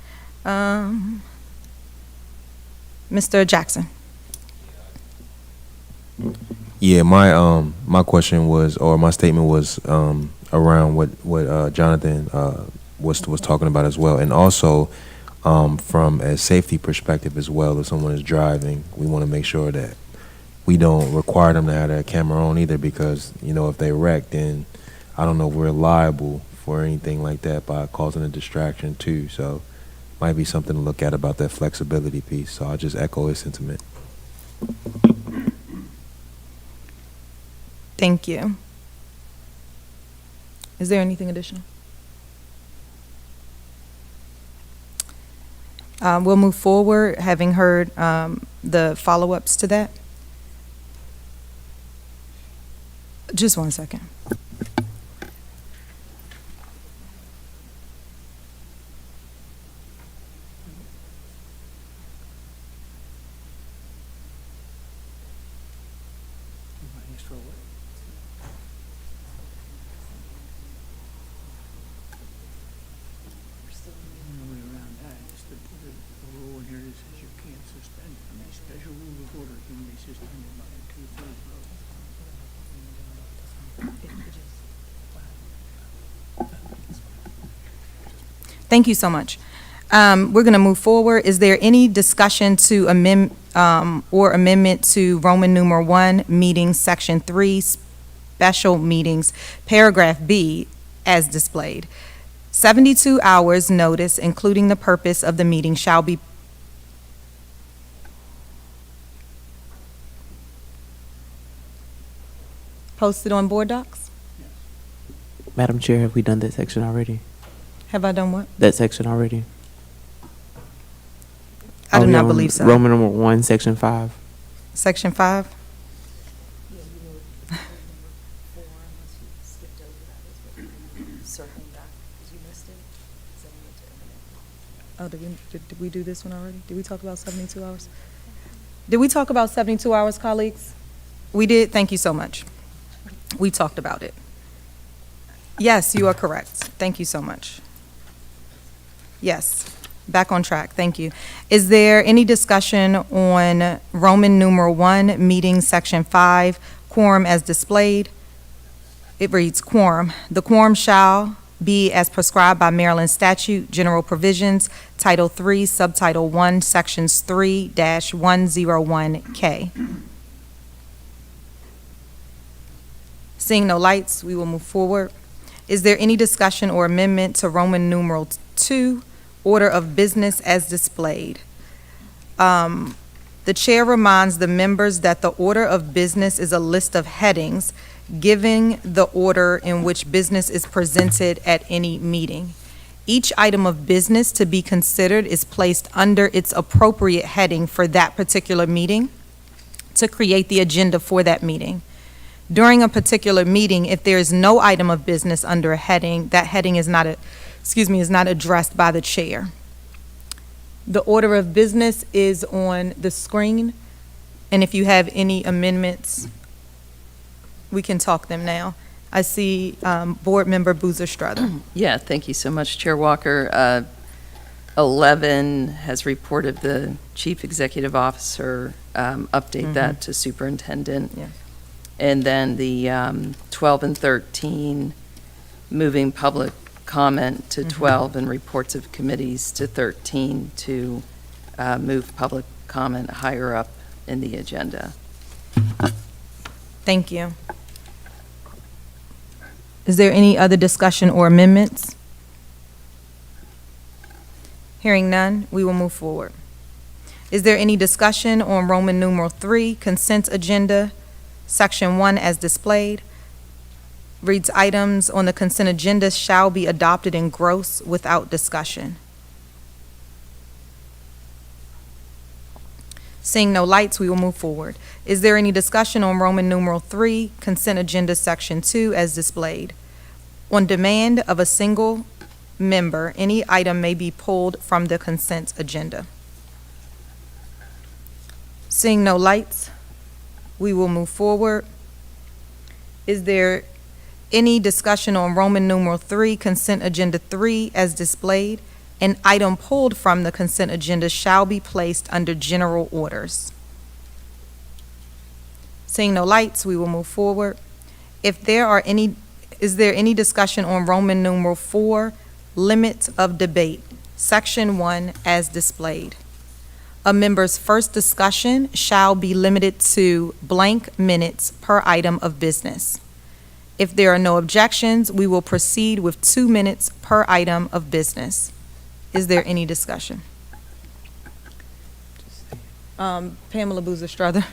Mr. Jackson. Yeah, my question was, or my statement was around what Jonathan was talking about as well, and also from a safety perspective as well. If someone is driving, we want to make sure that we don't require them to have their camera on either, because if they wreck, then I don't know if we're liable for anything like that by causing a distraction too. So might be something to look at about that flexibility piece. So I'll just echo his sentiment. Thank you. Is there anything additional? We'll move forward, having heard the follow-ups to that. Just one second. Thank you so much. We're going to move forward. Is there any discussion to amend or amendment to Roman numeral 1, meetings, section 3, special meetings, paragraph B, as displayed? 72 hours notice, including the purpose of the meeting, shall be posted on board docs? Madam Chair, have we done that section already? Have I done what? That section already? I do Are we not on believe so. Roman number 1, section 5. Section 5? Oh, did we do this one already? Did we talk about 72 hours? Did we talk about 72 hours, colleagues? We did. Thank you so much. We talked about it. Yes, you are correct. Thank you so much. Yes, back on track. Thank you. Is there any discussion on Roman numeral 1, meeting section 5, quorum as displayed? It reads quorum. The quorum shall be as prescribed by Maryland statute, general provisions, Title 3, Subtitle 1, Sections 3-101K. Seeing no lights, we will move forward. Is there any discussion or amendment to Roman numeral 2, order of business as displayed? The chair reminds the members that the order of business is a list of headings giving the order in which business is presented at any meeting. Each item of business to be considered is placed under its appropriate heading for that particular meeting to create the agenda for that meeting. During a particular meeting, if there is no item of business under a heading, that heading is not addressed by the chair. The order of business is on the screen, and if you have any amendments, we can talk them now. I see Board Member Boozer Strother. Yeah, thank you so much, Chair Walker. 11 has reported the Chief Executive Officer, update that to Superintendent. Yeah. And then the 12 and 13, moving public comment to 12 and reports of committees to 13 to move public comment higher up in the agenda. Thank you. Is there any other discussion or amendments? Hearing none, we will move forward. Is there any discussion on Roman numeral 3, consent agenda, section 1 as displayed? Reads items on the consent agenda shall be adopted in gross without discussion. Seeing no lights, we will move forward. Is there any discussion on Roman numeral 3, consent agenda section 2 as displayed? On demand of a single member, any item may be pulled from the consent agenda. Seeing no lights, we will move forward. Is there any discussion on Roman numeral 3, consent agenda 3 as displayed? An item pulled from the consent agenda shall be placed under general orders. Seeing no lights, we will move forward. Is there any discussion on Roman numeral 4, limits of debate, section 1 as displayed? A member's first discussion shall be limited to blank minutes per item of business. If there are no objections, we will proceed with 2 minutes per item of business. Is there any discussion? Pamela Boozer-Strother.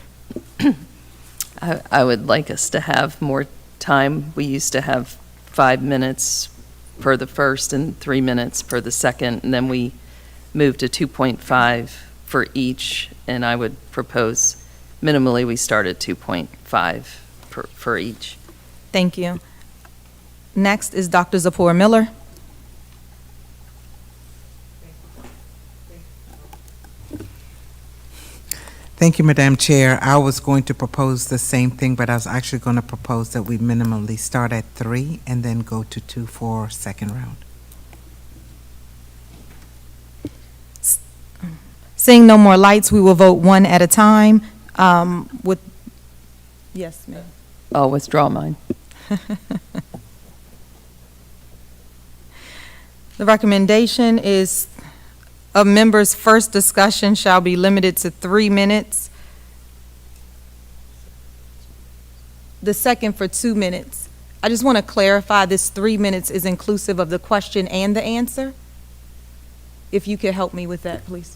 I would like us to have more time. We used to have 5 minutes per the first and 3 minutes per the second, and then we moved to 2.5 for each, and I would propose minimally we start at 2.5 for each. Thank you. Next is Dr. Zipporah Miller. Thank you, Madam Chair. I was going to propose the same thing, but I was actually going to propose that we minimally start at 3 and then go to 2 for second round. Seeing no more lights, we will vote one at a time. Yes, ma'am. I'll withdraw mine. The recommendation is a member's first discussion shall be limited to 3 minutes. The second for 2 minutes. I just want to clarify this 3 minutes is inclusive of the question and the answer. If you could help me with that, please.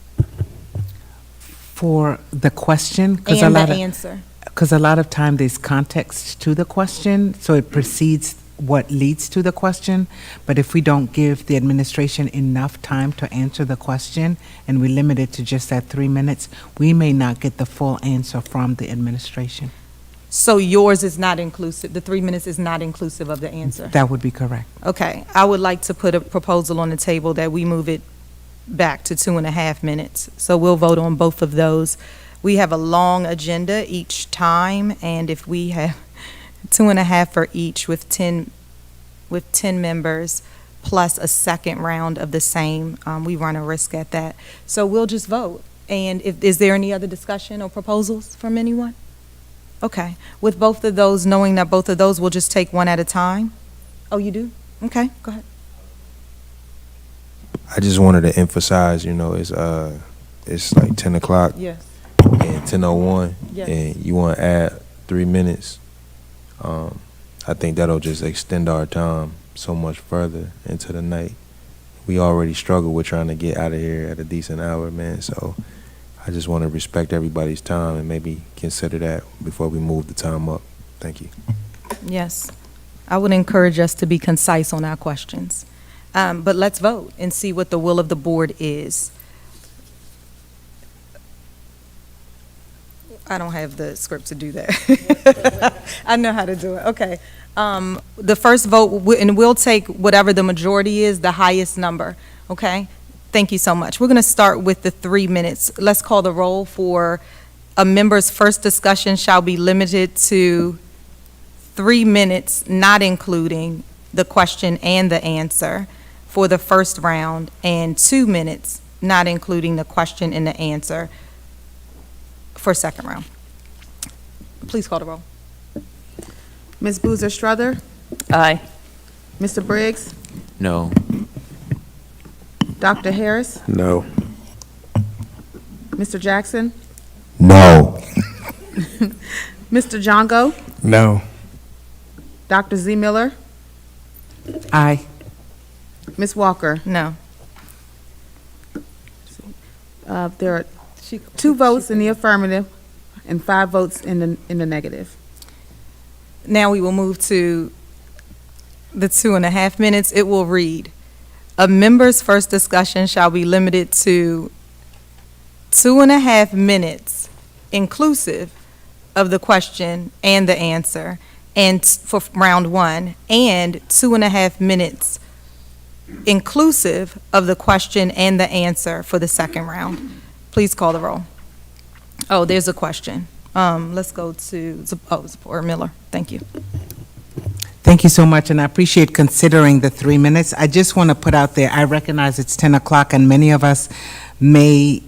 For the question, And the answer. because a lot of time there's context to the question, so it precedes what leads to the question. But if we don't give the administration enough time to answer the question and we limit it to just that 3 minutes, we may not get the full answer from the administration. So yours is not inclusive, the 3 minutes is not inclusive of the answer? That would be correct. Okay, I would like to put a proposal on the table that we move it back to 2.5 minutes. So we'll vote on both of those. We have a long agenda each time, and if we have 2.5 for each with 10 members, plus a second round of the same, we run a risk at that. So we'll just vote. And is there any other discussion or proposals from anyone? Okay, with both of those, knowing that both of those, we'll just take one at a time? Oh, you do? Okay, go ahead. I just wanted to emphasize, it's like 10 o'clock. Yes. And 10:01. Yes. And you want to add 3 minutes. I think that'll just extend our time so much further into the night. We already struggle with trying to get out of here at a decent hour, man. So I just want to respect everybody's time and maybe consider that before we move the time up. Thank you. Yes. I would encourage us to be concise on our questions. But let's vote and see what the will of the board is. I don't have the script to do that. I know how to do it. Okay. The first vote, and we'll take whatever the majority is, the highest number. Okay? Thank you so much. We're going to start with the 3 minutes. Let's call the roll for a member's first discussion shall be limited to 3 minutes, not including the question and the answer for the first round, and 2 minutes, not including the question and the answer for second round. Please call the roll. Ms. Boozer-Strother? Aye. Mr. Briggs? No. Dr. Harris? No. Mr. Jackson? No. Mr. Jongo? No. Dr. Z. Miller? Aye. Ms. Walker? No. There are 2 votes in the affirmative and 5 votes in the negative. Now we will move to the 2.5 minutes. It will read, a member's first discussion shall be limited to 2.5 minutes, inclusive of the question and the answer, and for round 1, and 2.5 minutes, inclusive of the question and the answer for the second round. Please call the roll. Oh, there's a question. Let's go to, Zipporah Miller. Thank you. Thank you so much, and I appreciate considering the 3 minutes. I just want to put out there, I recognize it's 10 o'clock, and many of us may,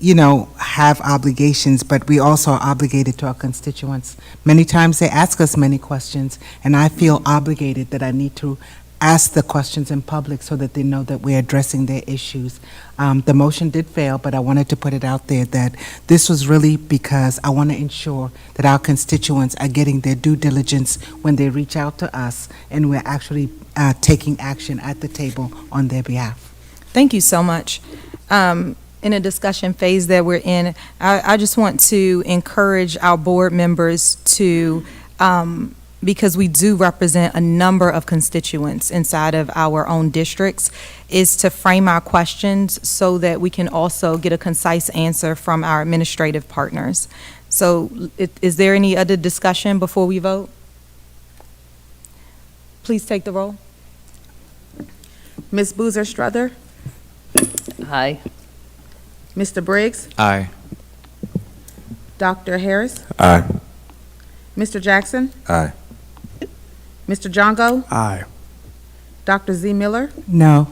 have obligations, but we also are obligated to our constituents. Many times they ask us many questions, and I feel obligated that I need to ask the questions in public so that they know that we're addressing their issues. The motion did fail, but I wanted to put it out there that this was really because I want to ensure that our constituents are getting their due diligence when they reach out to us, and we're actually taking action at the table on their behalf. Thank you so much. In a discussion phase that we're in, I just want to encourage our board members to, because we do represent a number of constituents inside of our own districts, is to frame our questions so that we can also get a concise answer from our administrative partners. So is there any other discussion before we vote? Please take the roll. Ms. Boozer Struther? Aye. Mr. Briggs? Aye. Dr. Harris? Aye. Mr. Jackson? Aye. Mr. Jongo? Aye. Dr. Z. Miller? No.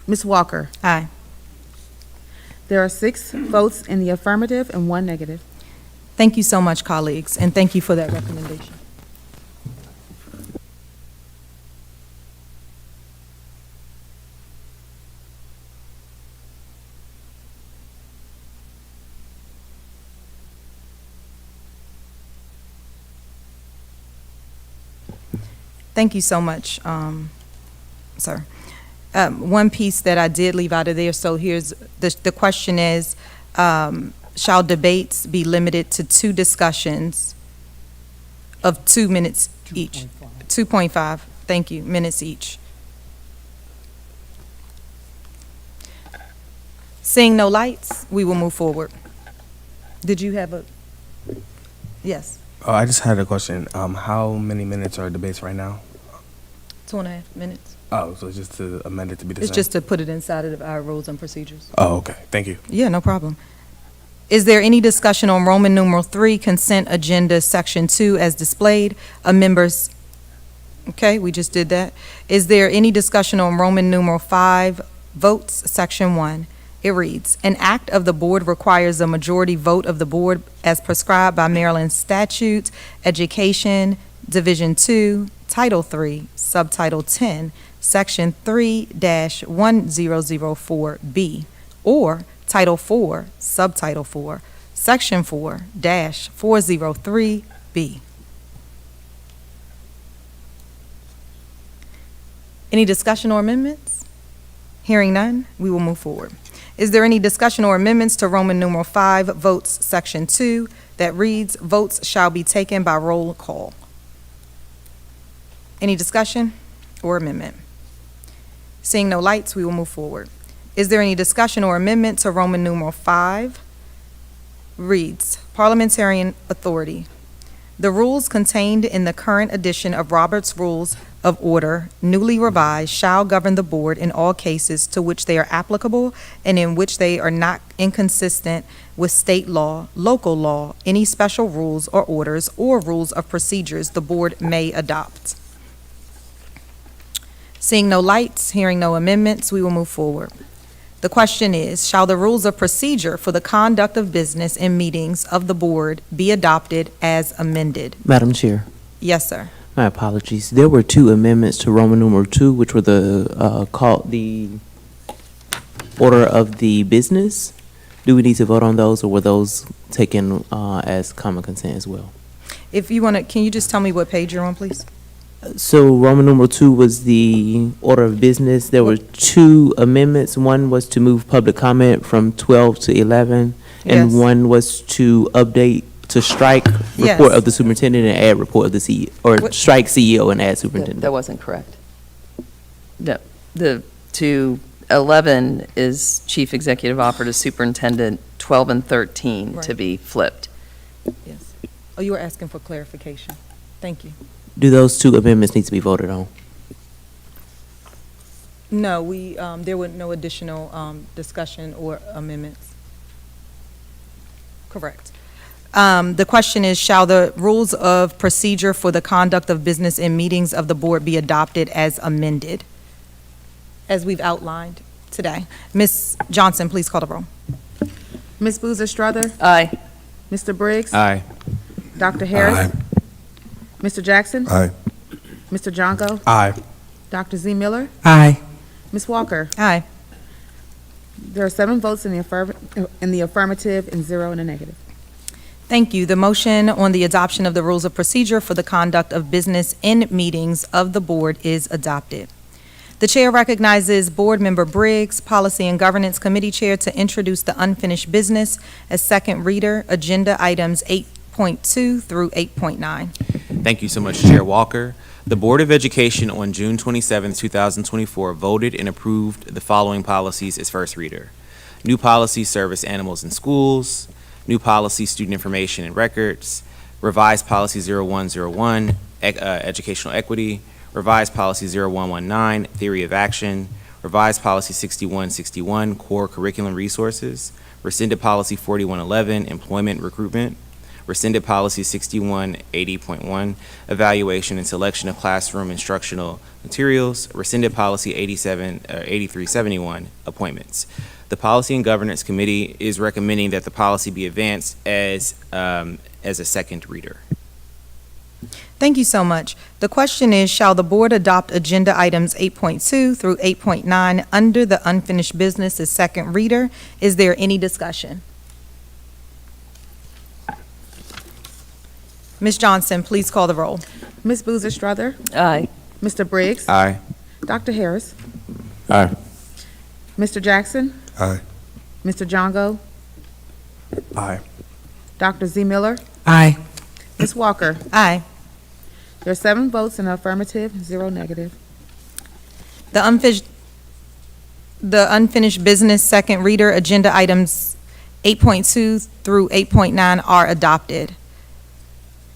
Ms. Walker? Aye. There are 6 votes in the affirmative and 1 negative. Thank you so much, colleagues, and thank you for that recommendation. Thank you so much, sir. One piece that I did leave out of there, so here's, the question is, shall debates be limited to 2 discussions of 2 minutes each? 2.5, thank you, minutes each. Seeing no lights, we will move forward. Did you have a, yes, Oh, I just had a question. How many minutes are debates right now? 2.5 minutes. Oh, so just to amend it to be the It's same? just to put it inside of our rules and procedures. Oh, okay. Thank you. Yeah, no problem. Is there any discussion on Roman numeral 3, consent agenda, section 2, as displayed? Members, okay, we just did that. Is there any discussion on Roman numeral 5, votes, section 1? It reads, an act of the board requires a majority vote of the board as prescribed by Maryland statute, education, division 2, title 3, subtitle 10, section 3-1004B, or title 4, subtitle 4, section 4-403B. Any discussion or amendments? Hearing none, we will move forward. Is there any discussion or amendments to Roman numeral 5, votes, section 2, that reads, votes shall be taken by roll call? Any discussion or amendment? Seeing no lights, we will move forward. Is there any discussion or amendment to Roman numeral 5? Reads, parliamentarian authority. The rules contained in the current edition of Robert's Rules of Order, newly revised, shall govern the board in all cases to which they are applicable and in which they are not inconsistent with state law, local law, any special rules or orders or rules of procedures the board may adopt. Seeing no lights, hearing no amendments, we will move forward. The question is, shall the rules of procedure for the conduct of business and meetings of the board be adopted as amended? Madam Chair, Yes, sir. my apologies. There were 2 amendments to Roman numeral 2, which were the order of the business. Do we need to vote on those, or were those taken as common consent as well? If you want to, can you just tell me what page you're on, please? So Roman numeral 2 was the order of business. There were 2 amendments. One was to move public comment from 12 to 11, and Yes. one was to update, to strike Yes. report of the superintendent and add report of the CEO, or What- strike CEO and add superintendent. That wasn't correct. No, to 11 is chief executive officer to superintendent, 12 and 13 to Right. be flipped. Yes. Oh, you were asking for clarification. Thank you. Do those 2 amendments need to be voted on? No, there were no additional discussion or amendments. Correct. The question is, shall the rules of procedure for the conduct of business in meetings of the board be adopted as amended, as we've outlined today? Ms. Johnson, please call the roll. Ms. Boozer Strother? Aye. Mr. Briggs? Aye. Dr. Harris? Mr. Jackson? Aye. Mr. Jongo? Aye. Dr. Z. Miller? Aye. Ms. Walker? Aye. There are 7 votes in the affirmative and 0 in the negative. Thank you. The motion on the adoption of the rules of procedure for the conduct of business in meetings of the board is adopted. The chair recognizes Board Member Briggs, Policy and Governance Committee Chair, to introduce the unfinished business as second reader, agenda items 8.2 through 8.9. Thank you so much, Chair Walker. The Board of Education on June 27, 2024 voted and approved the following policies as first reader. New policy, service animals in schools. New policy, student information and records. Revised policy 0101, educational equity. Revised policy 0119, theory of action. Revised policy 6161, core curriculum resources. Rescinded policy 4111, employment recruitment. Rescinded policy 6180.1, evaluation and selection of classroom instructional materials. Rescinded policy 8371, appointments. The Policy and Governance Committee is recommending that the policy be advanced as a second reader. Thank you so much. The question is, shall the board adopt agenda items 8.2 through 8.9 under the unfinished business as second reader? Is there any discussion? Ms. Johnson, please call the roll. Ms. Boozer Strother? Aye. Mr. Briggs? Aye. Dr. Harris? Aye. Mr. Jackson? Aye. Mr. Jongo? Aye. Dr. Z. Miller? Aye. Ms. Walker? Aye. There are 7 votes in the affirmative, 0 negative. The unfinished business second reader, agenda items 8.2 through 8.9 are adopted.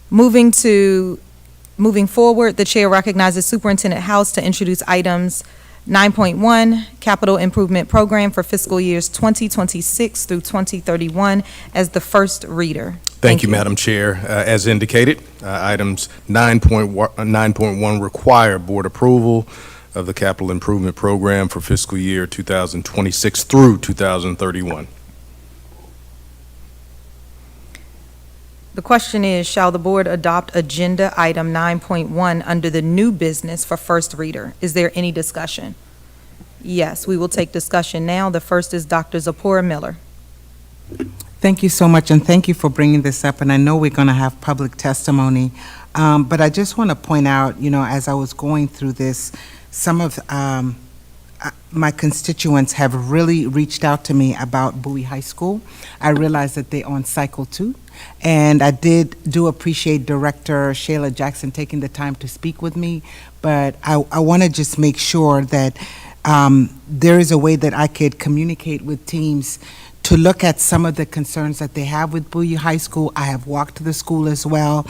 Moving forward, the chair recognizes Superintendent House to introduce items 9.1, Capital Improvement Program for fiscal years 2026 through 2031 as the first reader. Thank you, Madam Chair. As indicated, items 9.1 require board approval of the Capital Improvement Program for fiscal year 2026 through 2031. The question is, shall the board adopt agenda item 9.1 under the new business for first reader? Is there any discussion? Yes, we will take discussion now. The first is Dr. Zipporah Miller. Thank you so much, and thank you for bringing this up. And I know we're going to have public testimony, but I just want to point out, as I was going through this, some of my constituents have really reached out to me about Bowie High School. I realize that they're on cycle 2. And I do appreciate Director Shayla Jackson taking the time to speak with me, but I want to just make sure that there is a way that I could communicate with teams to look at some of the concerns that they have with Bowie High School. I have walked to the school as well.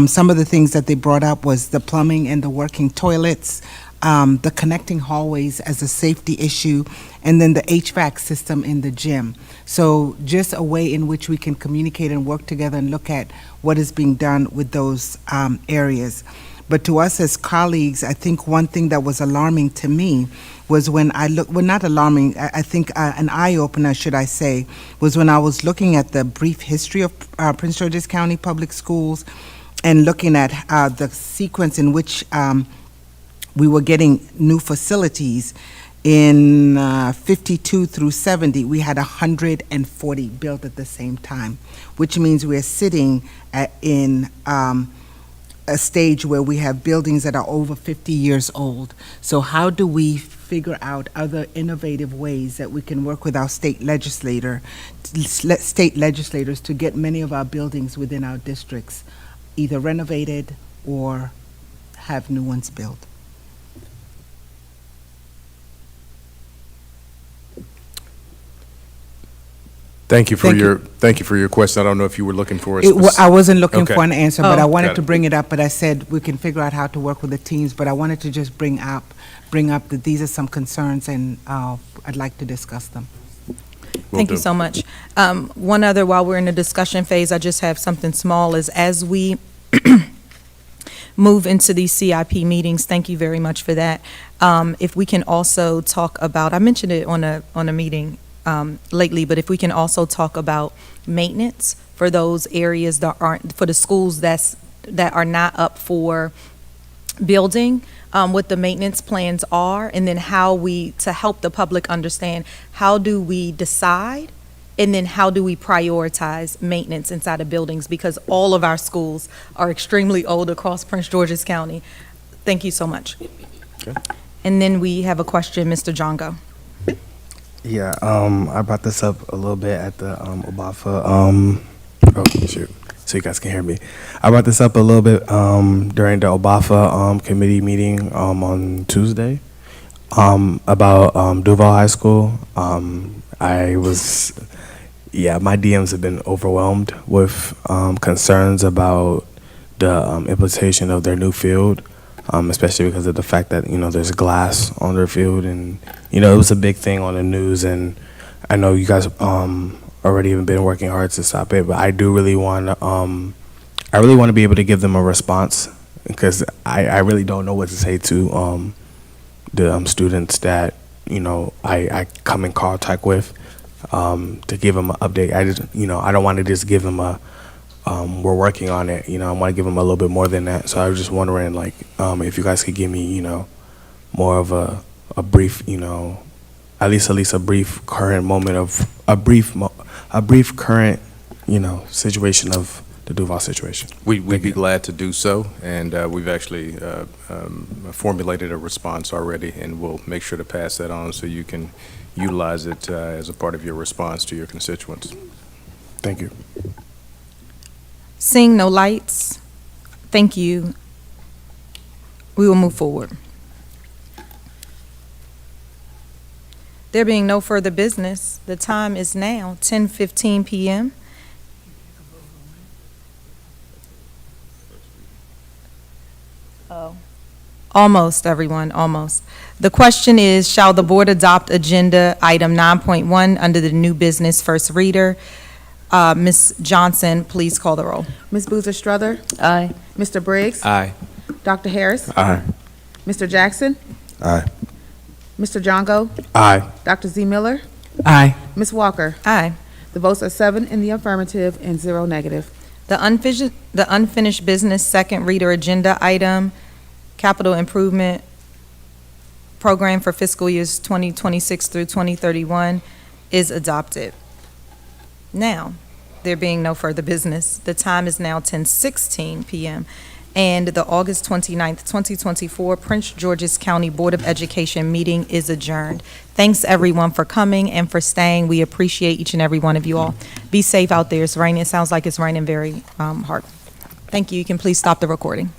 Some of the things that they brought up was the plumbing and the working toilets, the connecting hallways as a safety issue, and then the HVAC system in the gym. So just a way in which we can communicate and work together and look at what is being done with those areas. But to us as colleagues, I think one thing that was alarming to me was when I look, well, not alarming, I think an eye-opener, should I say, was when I was looking at the brief history of Prince George's County Public Schools and looking at the sequence in which we were getting new facilities. In 52 through 70, we had 140 built at the same time, which means we're sitting in a stage where we have buildings that are over 50 years old. So how do we figure out other innovative ways that we can work with our state legislators to get many of our buildings within our districts either renovated or have new ones built? Thank you for your question. I don't know if you were looking for a I wasn't looking Okay. for an answer, but I wanted Got to it. bring it up, but I said we can figure out how to work with the teams, but I wanted to just bring up that these are some concerns, and I'd like to discuss them. Thank you so much. One other, while we're in the discussion phase, I just have something small, is as we move into these CIP meetings, thank you very much for that. If we can also talk about, I mentioned it on a meeting lately, but if we can also talk about maintenance for those areas that aren't, for the schools that are not up for building, what the maintenance plans are, and then how we, to help the public understand, how do we decide, and then how do we prioritize maintenance inside of buildings, because all of our schools are extremely old across Prince George's County. Thank you so much. Okay. And then we have a question, Mr. Jongo. Yeah, I brought this up a little bit at the OBAFA, oh, shoot, so you guys can hear me. I brought this up a little bit during the OBAFA committee meeting on Tuesday about Duval High School. My DMs have been overwhelmed with concerns about the implementation of their new field, especially because of the fact that, there's glass on their field, and, it was a big thing on the news, and I know you guys already have been working hard to stop it, but I do really want to be able to give them a response, because I really don't know what to say to the students that, I come in contact with, to give them an update. I don't want to just give them we're working on it. I want to give them a little bit more than that. So I was just wondering, if you guys could give me, more of a brief, at least a brief current moment of a brief current, situation of the Duval situation. We'd be glad to do so, and we've actually formulated a response already, and we'll make sure to pass that on so you can utilize it as a part of your response to your constituents. Thank you. Seeing no lights, thank you. We will move forward. There being no further business, the time is now 10:15 p.m. Almost, everyone, almost. The question is, shall the board adopt agenda item 9.1 under the new business first reader? Ms. Johnson, please call the roll. Ms. Boozer Strother? Aye. Mr. Briggs? Aye. Dr. Harris? Aye. Mr. Jackson? Aye. Mr. Jongo? Aye. Dr. Z. Miller? Aye. Ms. Walker? Aye. The votes are 7 in the affirmative and 0 negative. The unfinished business second reader agenda item, capital improvement program for fiscal years 2026 through 2031 is adopted. Now, there being no further business, the time is now 10:16 p.m. and the August 29th, 2024 Prince George's County Board of Education meeting is adjourned. Thanks everyone for coming and for staying. We appreciate each and every one of you all. Be safe out there. It's raining. It sounds like it's raining very hard. Thank you. You can please stop the recording.